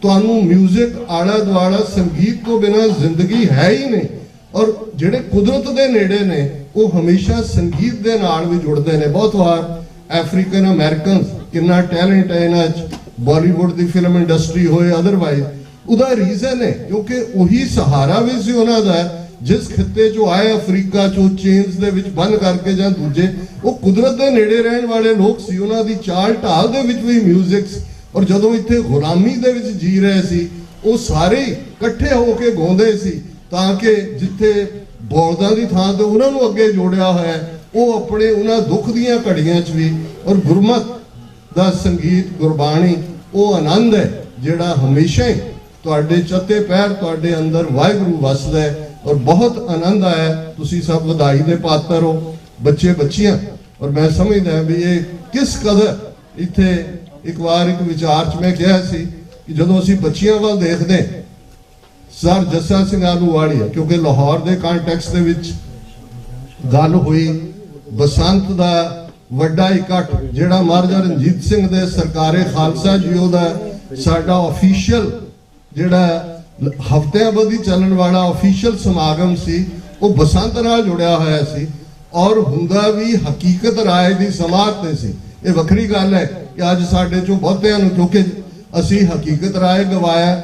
ਤੁਹਾਨੂੰ ਮਿਊਜ਼ਿਕ ਆਲਾ ਦੁਆਲਾ ਸੰਗੀਤ ਤੋਂ ਬਿਨਾਂ ਜ਼ਿੰਦਗੀ ਹੈ ਹੀ ਨਹੀਂ। ਔਰ ਜਿਹੜੇ ਕੁਦਰਤ ਦੇ ਨੇੜੇ ਨੇ ਉਹ ਹਮੇਸ਼ਾ ਸੰਗੀਤ ਦੇ ਨਾਲ ਵੀ ਜੁੜਦੇ ਨੇ। ਬਹੁਤ ਵਾਰ ਅਫਰੀਕਨ ਅਮਰੀਕਨਸ ਕਿੰਨਾ ਟੈਲੈਂਟ ਹੈ ਇਹਨਾਂ 'ਚ, ਬਾਲੀਵੁੱਡ ਦੀ ਫਿਲਮ ਇੰਡਸਟਰੀ ਹੋਏ ਅਦਰਵਾਈਜ਼, ਉਹਦਾ ਰੀਜ਼ਨ ਹੈ ਕਿਉਂਕਿ ਉਹੀ ਸਹਾਰਾ ਵੀ ਸੀ ਉਹਨਾਂ ਦਾ। ਜਿਸ ਖਿੱਤੇ 'ਚੋਂ ਆਏ ਅਫਰੀਕਾ 'ਚੋਂ ਚੇਨਸ ਦੇ ਵਿੱਚ ਬੰਦ ਕਰਕੇ ਜਾਂ ਦੂਜੇ, ਉਹ ਕੁਦਰਤ ਦੇ ਨੇੜੇ ਰਹਿਣ ਵਾਲੇ ਲੋਕ ਸੀ, ਉਹਨਾਂ ਦੀ ਚਾਲ ਢਾਲ ਦੇ ਵਿੱਚ ਵੀ ਮਿਊਜ਼ਿਕ। ਔਰ ਜਦੋਂ ਇੱਥੇ ਗੁਲਾਮੀ ਦੇ ਵਿੱਚ ਜੀ ਰਹੇ ਸੀ, ਉਹ ਸਾਰੇ ਇਕੱਠੇ ਹੋ ਕੇ ਗਾਉਂਦੇ ਸੀ ਤਾਂ ਕਿ ਜਿੱਥੇ ਬੋਲਦਾਂ ਦੀ ਥਾਂ ਤੇ ਉਹਨਾਂ ਨੂੰ ਅੱਗੇ ਜੋੜਿਆ ਹੋਇਆ, ਉਹ ਆਪਣੇ ਉਹਨਾਂ ਦੁੱਖ ਦੀਆਂ ਘੜੀਆਂ 'ਚ ਵੀ। ਔਰ ਗੁਰਮਤਿ ਦਾ ਸੰਗੀਤ, ਗੁਰਬਾਣੀ, ਉਹ ਆਨੰਦ ਹੈ ਜਿਹੜਾ ਹਮੇਸ਼ਾ ਹੀ ਤੁਹਾਡੇ ਚੱਤੇ ਪੈਰ ਤੁਹਾਡੇ ਅੰਦਰ ਵਾਹਿਗੁਰੂ ਵਸਦਾ ਹੈ। ਔਰ ਬਹੁਤ ਆਨੰਦ ਆਇਆ। ਤੁਸੀਂ ਸਭ ਵਧਾਈ ਦੇ ਪਾਤਰ ਹੋ, ਬੱਚੇ ਬੱਚੀਆਂ। ਔਰ ਮੈਂ ਸਮਝਦਾ ਵੀ ਇਹ ਕਿਸ ਕਦਰ ਇੱਥੇ ਇੱਕ ਵਾਰ ਇੱਕ ਵਿਚਾਰ 'ਚ ਮੈਂ ਕਿਹਾ ਸੀ ਕਿ ਜਦੋਂ ਅਸੀਂ ਬੱਚੀਆਂ ਵੱਲ ਦੇਖਦੇ, ਸਰ ਜੱਸਾ ਸਿੰਘ ਆਹਲੂਵਾਲੀਆ, ਕਿਉਂਕਿ ਲਾਹੌਰ ਦੇ ਕੰਟੈਕਸਟ ਦੇ ਵਿੱਚ ਗੱਲ ਹੋਈ, ਬਸੰਤ ਦਾ ਵੱਡਾ ਇਕੱਠ ਜਿਹੜਾ ਮਹਾਰਾਜਾ ਰਣਜੀਤ ਸਿੰਘ ਦੇ ਸਰਕਾਰੇ ਖਾਲਸਾ ਜੀਓ ਦਾ ਸਾਡਾ ਆਫੀਸ਼ੀਅਲ ਜਿਹੜਾ ਹਫ਼ਤਿਆਂ ਬੱਧੀ ਚੱਲਣ ਵਾਲਾ ਆਫੀਸ਼ੀਅਲ ਸਮਾਗਮ ਸੀ, ਉਹ ਬਸੰਤ ਨਾਲ ਜੁੜਿਆ ਹੋਇਆ ਸੀ। ਔਰ ਹੁੰਦਾ ਵੀ ਹਕੀਕਤ ਰਾਏ ਦੀ ਸਮਾਤ ਤੇ ਸੀ। ਇਹ ਵੱਖਰੀ ਗੱਲ ਹੈ ਕਿ ਅੱਜ ਸਾਡੇ ਚੋਂ ਬਹੁਤਿਆਂ ਨੂੰ, ਕਿਉਂਕਿ ਅਸੀਂ ਹਕੀਕਤ ਰਾਏ ਗਵਾਇਆ,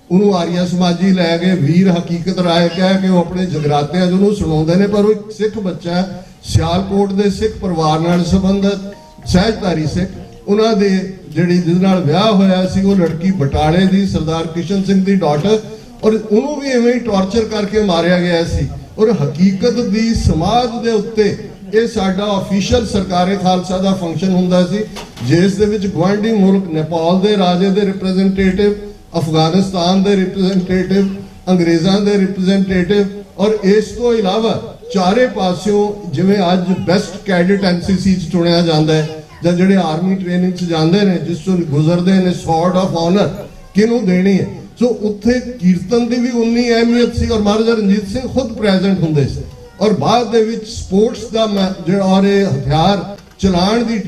ਉਹਨੂੰ ਆਰੀਆ ਸਮਾਜੀ ਲੈ ਗਏ, ਵੀਰ ਹਕੀਕਤ ਰਾਏ ਕਹਿ ਕੇ ਉਹ ਆਪਣੇ ਜਗਰਾਤਿਆਂ 'ਚ ਉਹਨੂੰ ਸੁਣਾਉਂਦੇ ਨੇ। ਪਰ ਉਹ ਇੱਕ ਸਿੱਖ ਬੱਚਾ, ਸਿਆਲਕੋਟ ਦੇ ਸਿੱਖ ਪਰਿਵਾਰ ਨਾਲ ਸੰਬੰਧਿਤ ਸਹਿਜਧਾਰੀ ਸਿੱਖ, ਉਹਨਾਂ ਦੇ ਜਿਹੜੀ ਜਿਹਦੇ ਨਾਲ ਵਿਆਹ ਹੋਇਆ ਸੀ ਉਹ ਲੜਕੀ ਬਟਾਲੇ ਦੀ ਸਰਦਾਰ ਕਿਸ਼ਨ ਸਿੰਘ ਦੀ ਡਾਟਰ, ਔਰ ਉਹਨੂੰ ਵੀ ਐਵੇਂ ਹੀ ਟੌਰਚਰ ਕਰਕੇ ਮਾਰਿਆ ਗਿਆ ਸੀ। ਔਰ ਹਕੀਕਤ ਦੀ ਸਮਾਧ ਦੇ ਉੱਤੇ ਇਹ ਸਾਡਾ ਆਫੀਸ਼ੀਅਲ ਸਰਕਾਰੇ ਖਾਲਸਾ ਦਾ ਫੰਕਸ਼ਨ ਹੁੰਦਾ ਸੀ, ਜਿਸ ਦੇ ਵਿੱਚ ਗੁਆਂਢੀ ਮੁਲਕ ਨੇਪਾਲ ਦੇ ਰਾਜੇ ਦੇ ਰਿਪਰੈਜ਼ੈਂਟੇਟਿਵ, ਅਫਗਾਨਿਸਤਾਨ ਦੇ ਰਿਪਰੈਜ਼ੈਂਟੇਟਿਵ, ਅੰਗਰੇਜ਼ਾਂ ਦੇ ਰਿਪਰੈਜ਼ੈਂਟੇਟਿਵ, ਔਰ ਇਸ ਤੋਂ ਇਲਾਵਾ ਚਾਰੇ ਪਾਸਿਓਂ ਜਿਵੇਂ ਅੱਜ ਬੈਸਟ ਕੈਡਿਟ ਐਨਸੀਸੀ 'ਚ ਚੁਣਿਆ ਜਾਂਦਾ ਹੈ, ਜਾਂ ਜਿਹੜੇ ਆਰਮੀ ਟ੍ਰੇਨਿੰਗ 'ਚ ਜਾਂਦੇ ਨੇ, ਜਿਸ ਤੋਂ ਗੁਜ਼ਰਦੇ ਨੇ, ਸੌਰਡ ਆਫ ਆਨਰ ਕਿਹਨੂੰ ਦੇਣੀ ਹੈ। ਸੋ ਉੱਥੇ ਕੀਰਤਨ ਦੀ ਵੀ ਉਨੀ ਅਹਿਮੀਅਤ ਸੀ ਔਰ ਮਹਾਰਾਜਾ ਰਣਜੀਤ ਸਿੰਘ ਖੁਦ ਪ੍ਰੈਜ਼ੈਂਟ ਹੁੰਦੇ ਸੀ। ਔਰ ਬਾਅਦ ਦੇ ਵਿੱਚ ਸਪੋਰਟਸ ਦਾ ਜਿਹੜਾ ਔਰ ਇਹ ਹਥਿਆਰ ਚਲਾਉਣ ਦੀ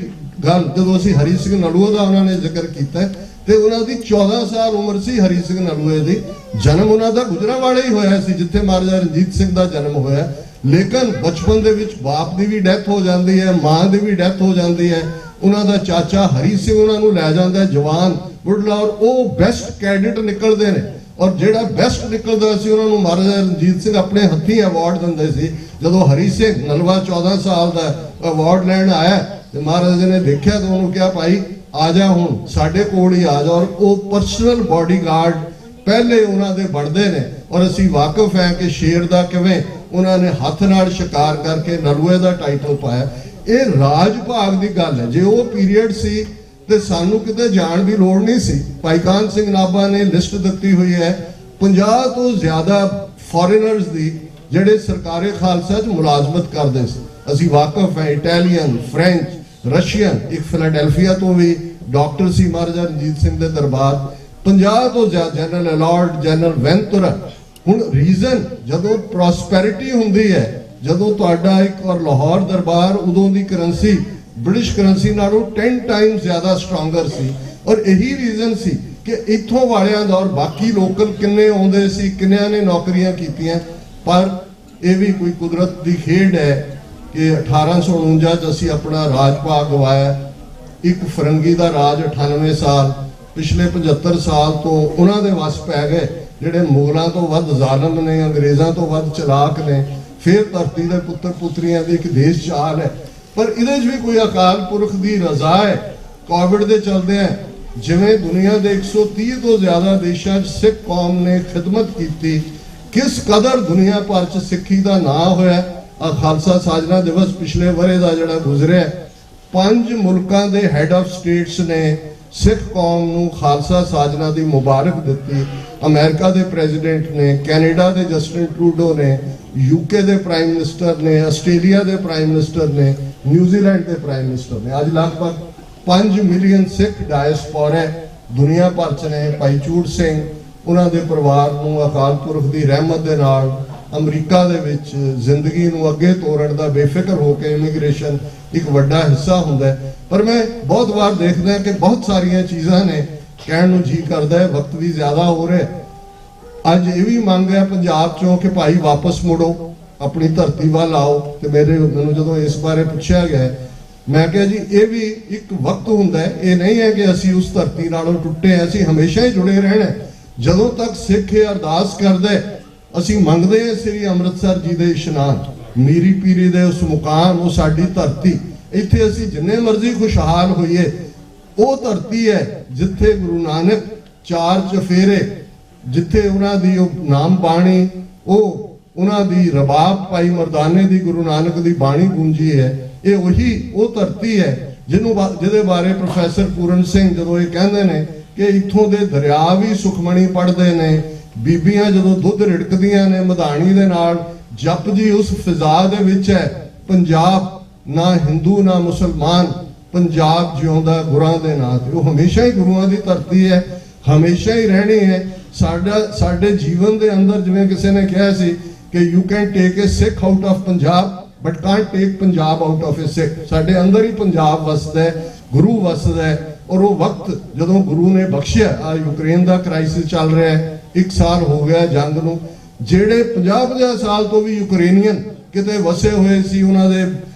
ਗੱਲ ਜਦੋਂ ਅਸੀਂ ਹਰੀ ਸਿੰਘ ਨਲੂਆ ਦਾ ਉਹਨਾਂ ਨੇ ਜ਼ਿਕਰ ਕੀਤਾ ਤੇ ਉਹਨਾਂ ਦੀ 14 ਸਾਲ ਉਮਰ ਸੀ ਹਰੀ ਸਿੰਘ ਨਲੂਏ ਦੀ। ਜਨਮ ਉਹਨਾਂ ਦਾ ਗੁਜਰਾਂਵਾਲੇ ਹੀ ਹੋਇਆ ਸੀ ਜਿੱਥੇ ਮਹਾਰਾਜਾ ਰਣਜੀਤ ਸਿੰਘ ਦਾ ਜਨਮ ਹੋਇਆ, ਲੇਕਿਨ ਬਚਪਨ ਦੇ ਵਿੱਚ ਬਾਪ ਦੀ ਵੀ ਡੈਥ ਹੋ ਜਾਂਦੀ ਹੈ, ਮਾਂ ਦੀ ਵੀ ਡੈਥ ਹੋ ਜਾਂਦੀ ਹੈ। ਉਹਨਾਂ ਦਾ ਚਾਚਾ ਹਰੀ ਸਿੰਘ ਉਹਨਾਂ ਨੂੰ ਲੈ ਜਾਂਦਾ ਜਵਾਨ ਬੁੱਢਲਾ, ਔਰ ਉਹ ਬੈਸਟ ਕੈਡਿਟ ਨਿਕਲਦੇ ਨੇ ਔਰ ਜਿਹੜਾ ਬੈਸਟ ਨਿਕਲਦਾ ਸੀ ਉਹਨਾਂ ਨੂੰ ਮਹਾਰਾਜਾ ਰਣਜੀਤ ਸਿੰਘ ਆਪਣੇ ਹੱਥੀਂ ਅਵਾਰਡ ਦਿੰਦੇ ਸੀ। ਜਦੋਂ ਹਰੀ ਸਿੰਘ ਨਲਵਾ 14 ਸਾਲ ਦਾ ਅਵਾਰਡ ਲੈਣ ਆਇਆ ਤੇ ਮਹਾਰਾਜਾ ਨੇ ਦੇਖਿਆ ਤਾਂ ਉਹਨੂੰ ਕਿਹਾ ਭਾਈ ਆ ਜਾ ਹੁਣ ਸਾਡੇ ਕੋਲ ਹੀ ਆ ਜਾ, ਔਰ ਉਹ ਪਰਸਨਲ ਬਾਡੀਗਾਰਡ ਪਹਿਲੇ ਉਹਨਾਂ ਦੇ ਬਣਦੇ ਨੇ। ਔਰ ਅਸੀਂ ਵਾਕਿਫ ਹੈ ਕਿ ਸ਼ੇਰ ਦਾ ਕਿਵੇਂ ਉਹਨਾਂ ਨੇ ਹੱਥ ਨਾਲ ਸ਼ਿਕਾਰ ਕਰਕੇ ਨਲੂਏ ਦਾ ਟਾਈਟਲ ਪਾਇਆ। ਇਹ ਰਾਜ ਭਾਗ ਦੀ ਗੱਲ ਹੈ। ਜੇ ਉਹ ਪੀਰੀਅਡ ਸੀ ਤੇ ਸਾਨੂੰ ਕਿਤੇ ਜਾਣ ਦੀ ਲੋੜ ਨਹੀਂ ਸੀ। ਭਾਈ ਕਾਹਨ ਸਿੰਘ ਨਾਭਾ ਨੇ ਲਿਸਟ ਦਿੱਤੀ ਹੋਈ ਹੈ 50 ਤੋਂ ਜ਼ਿਆਦਾ ਫੋਰੇਨਰਸ ਦੀ ਜਿਹੜੇ ਸਰਕਾਰੇ ਖਾਲਸਾ 'ਚ ਮੁਲਾਜ਼ਮਤ ਕਰਦੇ ਸੀ। ਅਸੀਂ ਵਾਕਿਫ ਹੈ, ਇਟਾਲੀਅਨ, ਫ੍ਰੈਂਚ, ਰਸ਼ੀਅਨ, ਇੱਕ ਫਿਲਾਡੈਲਫੀਆ ਤੋਂ ਵੀ ਡਾਕਟਰ ਸੀ ਮਹਾਰਾਜਾ ਰਣਜੀਤ ਸਿੰਘ ਦੇ ਦਰਬਾਰ, 50 ਤੋਂ ਜ਼ਿਆਦਾ, ਜਨਰਲ ਅਲਾਰਡ, ਜਨਰਲ ਵੈਨਤੁਰਾ। ਹੁਣ ਰੀਜ਼ਨ ਜਦੋਂ ਪ੍ਰੋਸਪੈਰਿਟੀ ਹੁੰਦੀ ਹੈ, ਜਦੋਂ ਤੁਹਾਡਾ ਇੱਕ ਔਰ ਲਾਹੌਰ ਦਰਬਾਰ ਉਦੋਂ ਦੀ ਕਰੰਸੀ ਬ੍ਰਿਟਿਸ਼ ਕਰੰਸੀ ਨਾਲੋਂ 10 ਟਾਈਮ ਜ਼ਿਆਦਾ ਸਟਰੋਂਗਰ ਸੀ ਔਰ ਇਹੀ ਰੀਜ਼ਨ ਸੀ ਕਿ ਇੱਥੋਂ ਵਾਲਿਆਂ ਦਾ ਔਰ ਬਾਕੀ ਲੋਕਲ ਕਿੰਨੇ ਆਉਂਦੇ ਸੀ, ਕਿੰਨਿਆਂ ਨੇ ਨੌਕਰੀਆਂ ਕੀਤੀਆਂ। ਪਰ ਇਹ ਵੀ ਕੋਈ ਕੁਦਰਤ ਦੀ ਖੇਡ ਹੈ ਕਿ 1849 ਚ ਅਸੀਂ ਆਪਣਾ ਰਾਜ ਭਾਗ ਗਵਾਇਆ। ਇੱਕ ਫਰੰਗੀ ਦਾ ਰਾਜ 98 ਸਾਲ, ਪਿਛਲੇ 75 ਸਾਲ ਤੋਂ ਉਹਨਾਂ ਦੇ ਵਸ ਪੈ ਗਏ ਜਿਹੜੇ ਮੁਗਲਾਂ ਤੋਂ ਵੱਧ ਜ਼ਾਲਮ ਨੇ, ਅੰਗਰੇਜ਼ਾਂ ਤੋਂ ਵੱਧ ਚਲਾਕ ਨੇ। ਫਿਰ ਧਰਤੀ ਦੇ ਪੁੱਤਰ ਪੁੱਤਰੀਆਂ ਦੀ ਇੱਕ ਦੇਸ਼ ਚਾਲ ਹੈ, ਪਰ ਇਹਦੇ 'ਚ ਵੀ ਕੋਈ ਅਕਾਲ ਪੁਰਖ ਦੀ ਰਜ਼ਾ ਹੈ। ਕੋਵਿਡ ਦੇ ਚਲਦੇ ਆ ਜਿਵੇਂ ਦੁਨੀਆ ਦੇ 130 ਤੋਂ ਜ਼ਿਆਦਾ ਦੇਸ਼ਾਂ 'ਚ ਸਿੱਖ ਕੌਮ ਨੇ ਖਿਦਮਤ ਕੀਤੀ, ਕਿਸ ਕਦਰ ਦੁਨੀਆ ਭਰ 'ਚ ਸਿੱਖੀ ਦਾ ਨਾਂ ਹੋਇਆ। ਆ ਖਾਲਸਾ ਸਾਜਨਾ ਦਿਵਸ ਪਿਛਲੇ ਵਰੇ ਦਾ ਜਿਹੜਾ ਗੁਜ਼ਰਿਆ, 5 ਮੁਲਕਾਂ ਦੇ ਹੈਡ ਆਫ ਸਟੇਟਸ ਨੇ ਸਿੱਖ ਕੌਮ ਨੂੰ ਖਾਲਸਾ ਸਾਜਨਾ ਦੀ ਮੁਬਾਰਕ ਦਿੱਤੀ। ਅਮਰੀਕਾ ਦੇ ਪ੍ਰੈਜ਼ੀਡੈਂਟ ਨੇ, ਕੈਨੇਡਾ ਦੇ ਜਸਟਿਨ ਟਰੂਡੋ ਨੇ, ਯੂਕੇ ਦੇ ਪ੍ਰਾਈਮ ਮਿਨਿਸਟਰ ਨੇ, ਆਸਟ੍ਰੇਲੀਆ ਦੇ ਪ੍ਰਾਈਮ ਮਿਨਿਸਟਰ ਨੇ, ਨਿਊਜ਼ੀਲੈਂਡ ਦੇ ਪ੍ਰਾਈਮ ਮਿਨਿਸਟਰ ਨੇ। ਅੱਜ ਲਗਭਗ 5 ਮਿਲੀਅਨ ਸਿੱਖ ਡਾਇਸਪੋਰਾ ਦੁਨੀਆ ਭਰ 'ਚ ਨੇ। ਭਾਈ ਚੂੜ ਸਿੰਘ ਉਹਨਾਂ ਦੇ ਪਰਿਵਾਰ ਨੂੰ ਅਕਾਲ ਪੁਰਖ ਦੀ ਰਹਿਮਤ ਦੇ ਨਾਲ ਅਮਰੀਕਾ ਦੇ ਵਿੱਚ ਜ਼ਿੰਦਗੀ ਨੂੰ ਅੱਗੇ ਤੋਰਨ ਦਾ ਬੇਫਿਕਰ ਹੋ ਕੇ ਇਮੀਗ੍ਰੇਸ਼ਨ ਇੱਕ ਵੱਡਾ ਹਿੱਸਾ ਹੁੰਦਾ ਹੈ। ਪਰ ਮੈਂ ਬਹੁਤ ਵਾਰ ਦੇਖਦਾ ਕਿ ਬਹੁਤ ਸਾਰੀਆਂ ਚੀਜ਼ਾਂ ਨੇ ਕਹਿਣ ਨੂੰ ਜੀ ਕਰਦਾ ਹੈ, ਵਕਤ ਵੀ ਜ਼ਿਆਦਾ ਹੋ ਰਿਹਾ। ਅੱਜ ਇਹ ਵੀ ਮੰਗ ਹੈ ਪੰਜਾਬ ਚੋਂ ਕਿ ਭਾਈ ਵਾਪਸ ਮੁੜੋ, ਆਪਣੀ ਧਰਤੀ ਵੱਲ ਆਓ। ਤੇ ਮੈਨੂੰ ਜਦੋਂ ਇਸ ਬਾਰੇ ਪੁੱਛਿਆ ਗਿਆ, ਮੈਂ ਕਿਹਾ ਜੀ ਇਹ ਵੀ ਇੱਕ ਵਕਤ ਹੁੰਦਾ ਹੈ, ਇਹ ਨਹੀਂ ਹੈ ਕਿ ਅਸੀਂ ਉਸ ਧਰਤੀ ਨਾਲੋਂ ਟੁੱਟੇ ਹਾਂ, ਅਸੀਂ ਹਮੇਸ਼ਾ ਹੀ ਜੁੜੇ ਰਹਿਣਾ। ਜਦੋਂ ਤੱਕ ਸਿੱਖ ਇਹ ਅਰਦਾਸ ਕਰਦੇ, ਅਸੀਂ ਮੰਗਦੇ ਹਾਂ ਸ੍ਰੀ ਅੰਮ੍ਰਿਤਸਰ ਜੀ ਦੇ ਇਸ਼ਨਾਨ, ਮੀਰੀ ਪੀਰੀ ਦੇ ਉਸ ਮੁਕਾਮ, ਉਹ ਸਾਡੀ ਧਰਤੀ। ਇੱਥੇ ਅਸੀਂ ਜਿੰਨੇ ਮਰਜ਼ੀ ਖੁਸ਼ਹਾਲ ਹੋਈਏ, ਉਹ ਧਰਤੀ ਹੈ ਜਿੱਥੇ ਗੁਰੂ ਨਾਨਕ 4 ਚਫੇਰੇ, ਜਿੱਥੇ ਉਹਨਾਂ ਦੀ ਉਹ ਨਾਮ ਬਾਣੀ, ਉਹ ਉਹਨਾਂ ਦੀ ਰਬਾਬ ਭਾਈ ਮਰਦਾਨੇ ਦੀ ਗੁਰੂ ਨਾਨਕ ਦੀ ਬਾਣੀ ਗੂੰਜੀ ਹੈ। ਇਹ ਉਹੀ ਉਹ ਧਰਤੀ ਹੈ ਜਿਹਦੇ ਬਾਰੇ ਪ੍ਰੋਫੈਸਰ ਪੂਰਨ ਸਿੰਘ ਜਦੋਂ ਇਹ ਕਹਿੰਦੇ ਨੇ ਕਿ ਇੱਥੋਂ ਦੇ ਦਰਿਆ ਵੀ ਸੁਖਮਣੀ ਪੜ੍ਹਦੇ ਨੇ, ਬੀਬੀਆਂ ਜਦੋਂ ਦੁੱਧ ਰਿੜਕਦੀਆਂ ਨੇ ਮਧਾਣੀ ਦੇ ਨਾਲ, ਜਪ ਜੀ ਉਸ ਫਿਜ਼ਾ ਦੇ ਵਿੱਚ ਹੈ। ਪੰਜਾਬ ਨਾ ਹਿੰਦੂ ਨਾ ਮੁਸਲਮਾਨ, ਪੰਜਾਬ ਜਿਉਂਦਾ ਗੁਰਾਂ ਦੇ ਨਾਂ ਤੇ। ਉਹ ਹਮੇਸ਼ਾ ਹੀ ਗੁਰੂਆਂ ਦੀ ਧਰਤੀ ਹੈ, ਹਮੇਸ਼ਾ ਹੀ ਰਹਿਣੀ ਹੈ। ਸਾਡੇ ਜੀਵਨ ਦੇ ਅੰਦਰ ਜਿਵੇਂ ਕਿਸੇ ਨੇ ਕਿਹਾ ਸੀ ਕਿ you can take a Sikh out of Punjab but can't take Punjab out of a Sikh. ਸਾਡੇ ਅੰਦਰ ਹੀ ਪੰਜਾਬ ਵਸਦਾ ਹੈ, ਗੁਰੂ ਵਸਦਾ ਹੈ। ਔਰ ਉਹ ਵਕਤ ਜਦੋਂ ਗੁਰੂ ਨੇ ਬਖਸ਼ਿਆ, ਆ ਯੂਕਰੇਨ ਦਾ ਕ੍ਰਾਈਸਿਸ ਚੱਲ ਰਿਹਾ ਹੈ, 1 ਸਾਲ ਹੋ ਗਿਆ ਜੰਗ ਨੂੰ, ਜਿਹੜੇ 50 ਸਾਲ ਤੋਂ ਵੀ ਯੂਕਰੇਨੀਅਨ ਕਿਤੇ ਵਸੇ ਹੋਏ ਸੀ, ਉਹਨਾਂ ਦੇ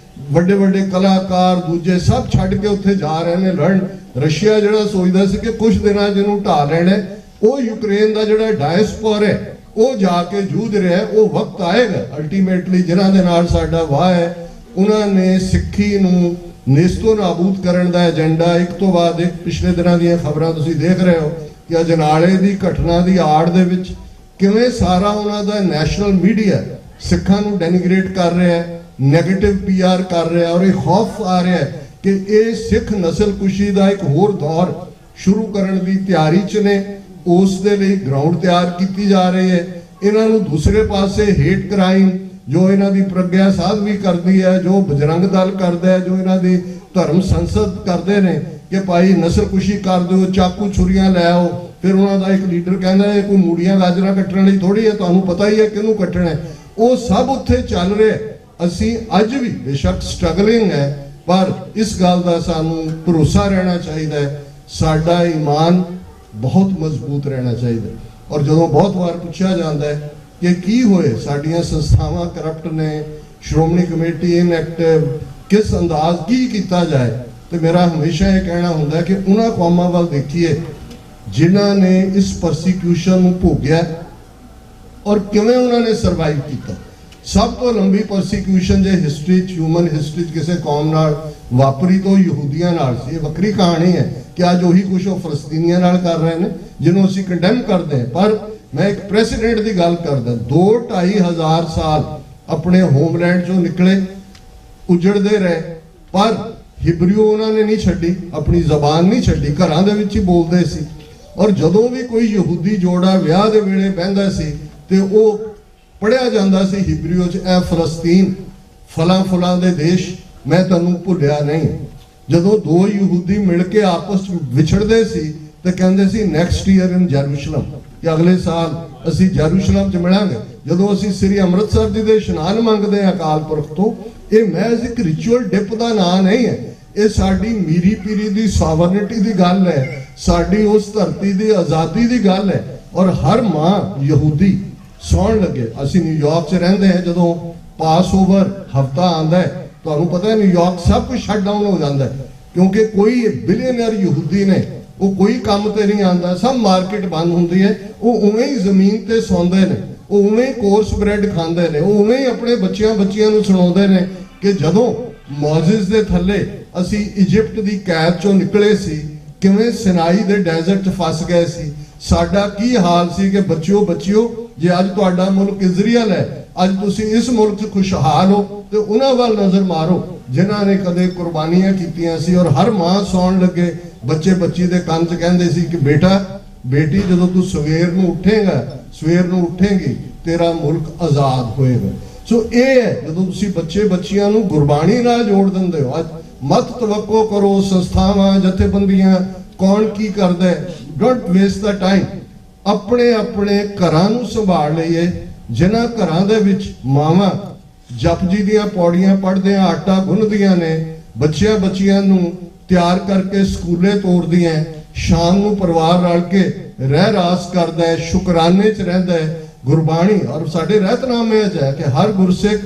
ਵੱਡੇ ਵੱਡੇ ਕਲਾਕਾਰ ਦੂਜੇ ਸਭ ਛੱਡ ਕੇ ਉੱਥੇ ਜਾ ਰਹੇ ਨੇ ਲੜਨ। ਰਸ਼ੀਆ ਜਿਹੜਾ ਸੋਚਦਾ ਸੀ ਕਿ ਕੁਝ ਦਿਨਾਂ ਜਿਹਨੂੰ ਢਾਹ ਲੈਣਾ, ਉਹ ਯੂਕਰੇਨ ਦਾ ਜਿਹੜਾ ਡਾਇਸਪੋਰਾ ਹੈ ਉਹ ਜਾ ਕੇ ਜੂਝ ਰਿਹਾ। ਉਹ ਵਕਤ ਆਏਗਾ ਅਲਟੀਮੇਟਲੀ ਜਿਨ੍ਹਾਂ ਦੇ ਨਾਲ ਸਾਡਾ ਵਾਹ ਹੈ, ਉਹਨਾਂ ਨੇ ਸਿੱਖੀ ਨੂੰ ਨੇਸਤੋ ਨਾਬੂਦ ਕਰਨ ਦਾ ਏਜੰਡਾ ਇੱਕ ਤੋਂ ਬਾਅਦ ਇੱਕ। ਪਿਛਲੇ ਦਿਨਾਂ ਦੀਆਂ ਖਬਰਾਂ ਤੁਸੀਂ ਦੇਖ ਰਹੇ ਹੋ ਕਿ ਅਜਨਾਲੇ ਦੀ ਘਟਨਾ ਦੀ ਆੜ ਦੇ ਵਿੱਚ ਕਿਵੇਂ ਸਾਰਾ ਉਹਨਾਂ ਦਾ ਨੈਸ਼ਨਲ ਮੀਡੀਆ ਸਿੱਖਾਂ ਨੂੰ ਡੈਨੀਗ੍ਰੇਟ ਕਰ ਰਿਹਾ ਹੈ, ਨੈਗੇਟਿਵ PR ਕਰ ਰਿਹਾ। ਔਰ ਇਹ ਖੌਫ ਆ ਰਿਹਾ ਕਿ ਇਹ ਸਿੱਖ ਨਸਲਕੁਸ਼ੀ ਦਾ ਇੱਕ ਹੋਰ ਦੌਰ ਸ਼ੁਰੂ ਕਰਨ ਦੀ ਤਿਆਰੀ 'ਚ ਨੇ। ਉਸ ਦੇ ਲਈ ਗਰਾਊਂਡ ਤਿਆਰ ਕੀਤੀ ਜਾ ਰਹੀ ਹੈ। ਇਹਨਾਂ ਨੂੰ ਦੂਸਰੇ ਪਾਸੇ ਹੇਟ ਕ੍ਰਾਈਮ ਜੋ ਇਹਨਾਂ ਦੀ ਪ੍ਰਗਿਆ ਸਾਧ ਵੀ ਕਰਦੀ ਹੈ, ਜੋ ਬਜਰੰਗ ਦਲ ਕਰਦਾ ਹੈ, ਜੋ ਇਹਨਾਂ ਦੀ ਧਰਮ ਸੰਸਦ ਕਰਦੇ ਨੇ ਕਿ ਭਾਈ ਨਸਲਕੁਸ਼ੀ ਕਰ ਦਿਓ, ਚਾਕੂ ਛੁਰੀਆਂ ਲੈ ਆਓ, ਫਿਰ ਉਹਨਾਂ ਦਾ ਇੱਕ ਲੀਡਰ ਕਹਿੰਦਾ ਇਹ ਕੋਈ ਮੂੜੀਆਂ ਗਾਜਰਾਂ ਕੱਟਣ ਲਈ ਥੋੜੀ ਹੈ, ਤੁਹਾਨੂੰ ਪਤਾ ਹੀ ਹੈ ਕਿਹਨੂੰ ਕੱਟਣਾ ਹੈ। ਉਹ ਸਭ ਉੱਥੇ ਚੱਲ ਰਿਹਾ। ਅਸੀਂ ਅੱਜ ਵੀ ਬੇਸ਼ੱਕ ਸਟਰਗਲਿੰਗ ਹੈ, ਪਰ ਇਸ ਗੱਲ ਦਾ ਸਾਨੂੰ ਭਰੋਸਾ ਰਹਿਣਾ ਚਾਹੀਦਾ ਹੈ, ਸਾਡਾ ਈਮਾਨ ਬਹੁਤ ਮਜ਼ਬੂਤ ਰਹਿਣਾ ਚਾਹੀਦਾ ਹੈ। ਔਰ ਜਦੋਂ ਬਹੁਤ ਵਾਰ ਪੁੱਛਿਆ ਜਾਂਦਾ ਹੈ ਕਿ ਕੀ ਹੋਏ, ਸਾਡੀਆਂ ਸੰਸਥਾਵਾਂ ਕਰਪਟ ਨੇ, ਸ਼੍ਰੋਮਣੀ ਕਮੇਟੀ ਇਨਐਕਟਿਵ, ਕਿਸ ਅੰਦਾਜ਼ ਕੀ ਕੀਤਾ ਜਾਏ, ਤੇ ਮੇਰਾ ਹਮੇਸ਼ਾ ਇਹ ਕਹਿਣਾ ਹੁੰਦਾ ਕਿ ਉਹਨਾਂ ਕੌਮਾਂ ਵੱਲ ਦੇਖੀਏ ਜਿਨ੍ਹਾਂ ਨੇ ਇਸ ਪਰਸੀਕਿਊਸ਼ਨ ਨੂੰ ਭੋਗਿਆ ਔਰ ਕਿਵੇਂ ਉਹਨਾਂ ਨੇ ਸਰਵਾਈਵ ਕੀਤਾ। ਸਭ ਤੋਂ ਲੰਬੀ ਪਰਸੀਕਿਊਸ਼ਨ ਜੇ ਹਿਸਟਰੀ 'ਚ, ਹਿਊਮਨ ਹਿਸਟਰੀ 'ਚ ਕਿਸੇ ਕੌਮ ਨਾਲ ਵਾਪਰੀ ਤਾਂ ਯਹੂਦੀਆਂ ਨਾਲ ਸੀ। ਇਹ ਵੱਖਰੀ ਕਹਾਣੀ ਹੈ ਕਿ ਅੱਜ ਉਹੀ ਕੁਛ ਉਹ ਫਲਸਤੀਨੀਆਂ ਨਾਲ ਕਰ ਰਹੇ ਨੇ ਜਿਹਨੂੰ ਅਸੀਂ ਕੰਡੈਮ ਕਰਦੇ ਹਾਂ। ਪਰ ਮੈਂ ਇੱਕ ਪ੍ਰੈਸੀਡੈਂਟ ਦੀ ਗੱਲ ਕਰਦਾ, 2-2.5 ਹਜ਼ਾਰ ਸਾਲ ਆਪਣੇ ਹੋਮਲੈਂਡ 'ਚੋਂ ਨਿਕਲੇ, ਉਜੜਦੇ ਰਹੇ, ਪਰ ਹਿਬਰੂ ਉਹਨਾਂ ਨੇ ਨਹੀਂ ਛੱਡੀ, ਆਪਣੀ ਜ਼ਬਾਨ ਨਹੀਂ ਛੱਡੀ, ਘਰਾਂ ਦੇ ਵਿੱਚ ਹੀ ਬੋਲਦੇ ਸੀ। ਔਰ ਜਦੋਂ ਵੀ ਕੋਈ ਯਹੂਦੀ ਜੋੜਾ ਵਿਆਹ ਦੇ ਵੇਲੇ ਬਹਿੰਦਾ ਸੀ ਤੇ ਉਹ ਪੜਿਆ ਜਾਂਦਾ ਸੀ ਹਿਬਰੂ 'ਚ, ਇਹ ਫਲਸਤੀਨ ਫਲਾਂ ਫੁਲਾਂ ਦੇ ਦੇਸ਼, ਮੈਂ ਤੁਹਾਨੂੰ ਭੁੱਲਿਆ ਨਹੀਂ। ਜਦੋਂ ਦੋ ਯਹੂਦੀ ਮਿਲ ਕੇ ਆਪਸ 'ਚ ਵਿਛੜਦੇ ਸੀ ਤੇ ਕਹਿੰਦੇ ਸੀ ਨੈਕਸਟ ਈਅਰ ਇਨ ਜੈਰੂਸ਼ਲਮ, ਕਿ ਅਗਲੇ ਸਾਲ ਅਸੀਂ ਜੈਰੂਸ਼ਲਮ 'ਚ ਮਿਲਾਂਗੇ। ਜਦੋਂ ਅਸੀਂ ਸ੍ਰੀ ਅੰਮ੍ਰਿਤਸਰ ਜੀ ਦੇ ਇਸ਼ਨਾਨ ਮੰਗਦੇ ਹਾਂ ਅਕਾਲ ਪੁਰਖ ਤੋਂ, ਇਹ ਮਹਿਜ਼ ਇੱਕ ਰਿਚੁਅਲ ਡਿਪ ਦਾ ਨਾਂ ਨਹੀਂ ਹੈ, ਇਹ ਸਾਡੀ ਮੀਰੀ ਪੀਰੀ ਦੀ ਸੋਵਰਨਿਟੀ ਦੀ ਗੱਲ ਹੈ, ਸਾਡੀ ਉਸ ਧਰਤੀ ਦੀ ਆਜ਼ਾਦੀ ਦੀ ਗੱਲ ਹੈ। ਔਰ ਹਰ ਮਾਂ ਯਹੂਦੀ ਸੌਣ ਲੱਗੇ, ਅਸੀਂ ਨਿਊਯਾਰਕ 'ਚ ਰਹਿੰਦੇ ਹਾਂ, ਜਦੋਂ ਪਾਸ ਓਵਰ ਹਫਤਾ ਆਉਂਦਾ ਹੈ, ਤੁਹਾਨੂੰ ਪਤਾ ਹੈ ਨਿਊਯਾਰਕ ਸਭ ਕੁਝ ਸ਼ਟ ਡਾਊਨ ਹੋ ਜਾਂਦਾ ਹੈ, ਕਿਉਂਕਿ ਕੋਈ ਬਿਲੀਅਨਰ ਯਹੂਦੀ ਨੇ, ਉਹ ਕੋਈ ਕੰਮ ਤੇ ਨਹੀਂ ਆਉਂਦਾ, ਸਭ ਮਾਰਕੀਟ ਬੰਦ ਹੁੰਦੀ ਹੈ, ਉਹ ਉਵੇਂ ਹੀ ਜ਼ਮੀਨ ਤੇ ਸੌਂਦੇ ਨੇ, ਉਹ ਉਵੇਂ ਹੀ ਕੋਰਸ ਬ੍ਰੈਡ ਖਾਂਦੇ ਨੇ, ਉਹ ਉਵੇਂ ਹੀ ਆਪਣੇ ਬੱਚਿਆਂ ਨੂੰ ਸੁਣਾਉਂਦੇ ਨੇ ਕਿ ਜਦੋਂ ਮੌਜ਼ਿਸ ਦੇ ਥੱਲੇ ਅਸੀਂ ਇਜਿਪਟ ਦੀ ਕੈਦ 'ਚੋਂ ਨਿਕਲੇ ਸੀ, ਕਿਵੇਂ ਸਿਨਾਈ ਦੇ ਡੈਜ਼ਰਟ 'ਚ ਫਸ ਗਏ ਸੀ, ਸਾਡਾ ਕੀ ਹਾਲ ਸੀ ਕਿ ਬੱਚਿਓ ਜੇ ਅੱਜ ਤੁਹਾਡਾ ਮੁਲਕ ਇਜ਼ਰਾਈਲ ਹੈ, ਅੱਜ ਤੁਸੀਂ ਇਸ ਮੁਲਕ 'ਚ ਖੁਸ਼ਹਾਲ ਹੋ, ਤੇ ਉਹਨਾਂ ਵੱਲ ਨਜ਼ਰ ਮਾਰੋ ਜਿਨ੍ਹਾਂ ਨੇ ਕਦੇ ਕੁਰਬਾਨੀਆਂ ਕੀਤੀਆਂ ਸੀ। ਔਰ ਹਰ ਮਾਂ ਸੌਣ ਲੱਗੇ ਬੱਚੀ ਦੇ ਕੰਨ 'ਚ ਕਹਿੰਦੇ ਸੀ ਕਿ ਬੇਟੀ ਜਦੋਂ ਤੂੰ ਸਵੇਰ ਨੂੰ ਉੱਠੇਂਗੀ ਤੇਰਾ ਮੁਲਕ ਆਜ਼ਾਦ ਹੋਏਗਾ। ਸੋ ਇਹ ਹੈ ਜਦੋਂ ਤੁਸੀਂ ਬੱਚਿਆਂ ਨੂੰ ਗੁਰਬਾਣੀ ਨਾਲ ਜੋੜ ਦਿੰਦੇ ਹੋ। ਅੱਜ ਮਤ ਤਵੱਕੋ ਕਰੋ ਸੰਸਥਾਵਾਂ, ਜਥੇਬੰਦੀਆਂ, ਕੌਣ ਕੀ ਕਰਦਾ ਹੈ, ਡੋਂਟ ਵੇਸਟ ਦਾ ਟਾਈਮ। ਆਪਣੇ ਘਰਾਂ ਨੂੰ ਸੰਭਾਲ ਲਈਏ, ਜਿਨ੍ਹਾਂ ਘਰਾਂ ਦੇ ਵਿੱਚ ਮਾਵਾਂ ਜਪਜੀ ਦੀਆਂ ਪੌੜੀਆਂ ਪੜ੍ਹਦੇ ਆ, ਆਟਾ ਗੁੰਨਦੀਆਂ ਨੇ, ਬੱਚਿਆਂ ਨੂੰ ਤਿਆਰ ਕਰਕੇ ਸਕੂਲੇ ਤੋਰਦੀਆਂ, ਸ਼ਾਮ ਨੂੰ ਪਰਿਵਾਰ ਰਲ ਕੇ ਰਹਿ ਰਾਸ ਕਰਦਾ ਹੈ, ਸ਼ੁਕਰਾਨੇ 'ਚ ਰਹਿੰਦਾ ਹੈ। ਗੁਰਬਾਣੀ ਔਰ ਸਾਡੇ ਰਹਿਤਨਾਮੇ 'ਚ ਹੈ ਕਿ ਹਰ ਗੁਰਸਿੱਖ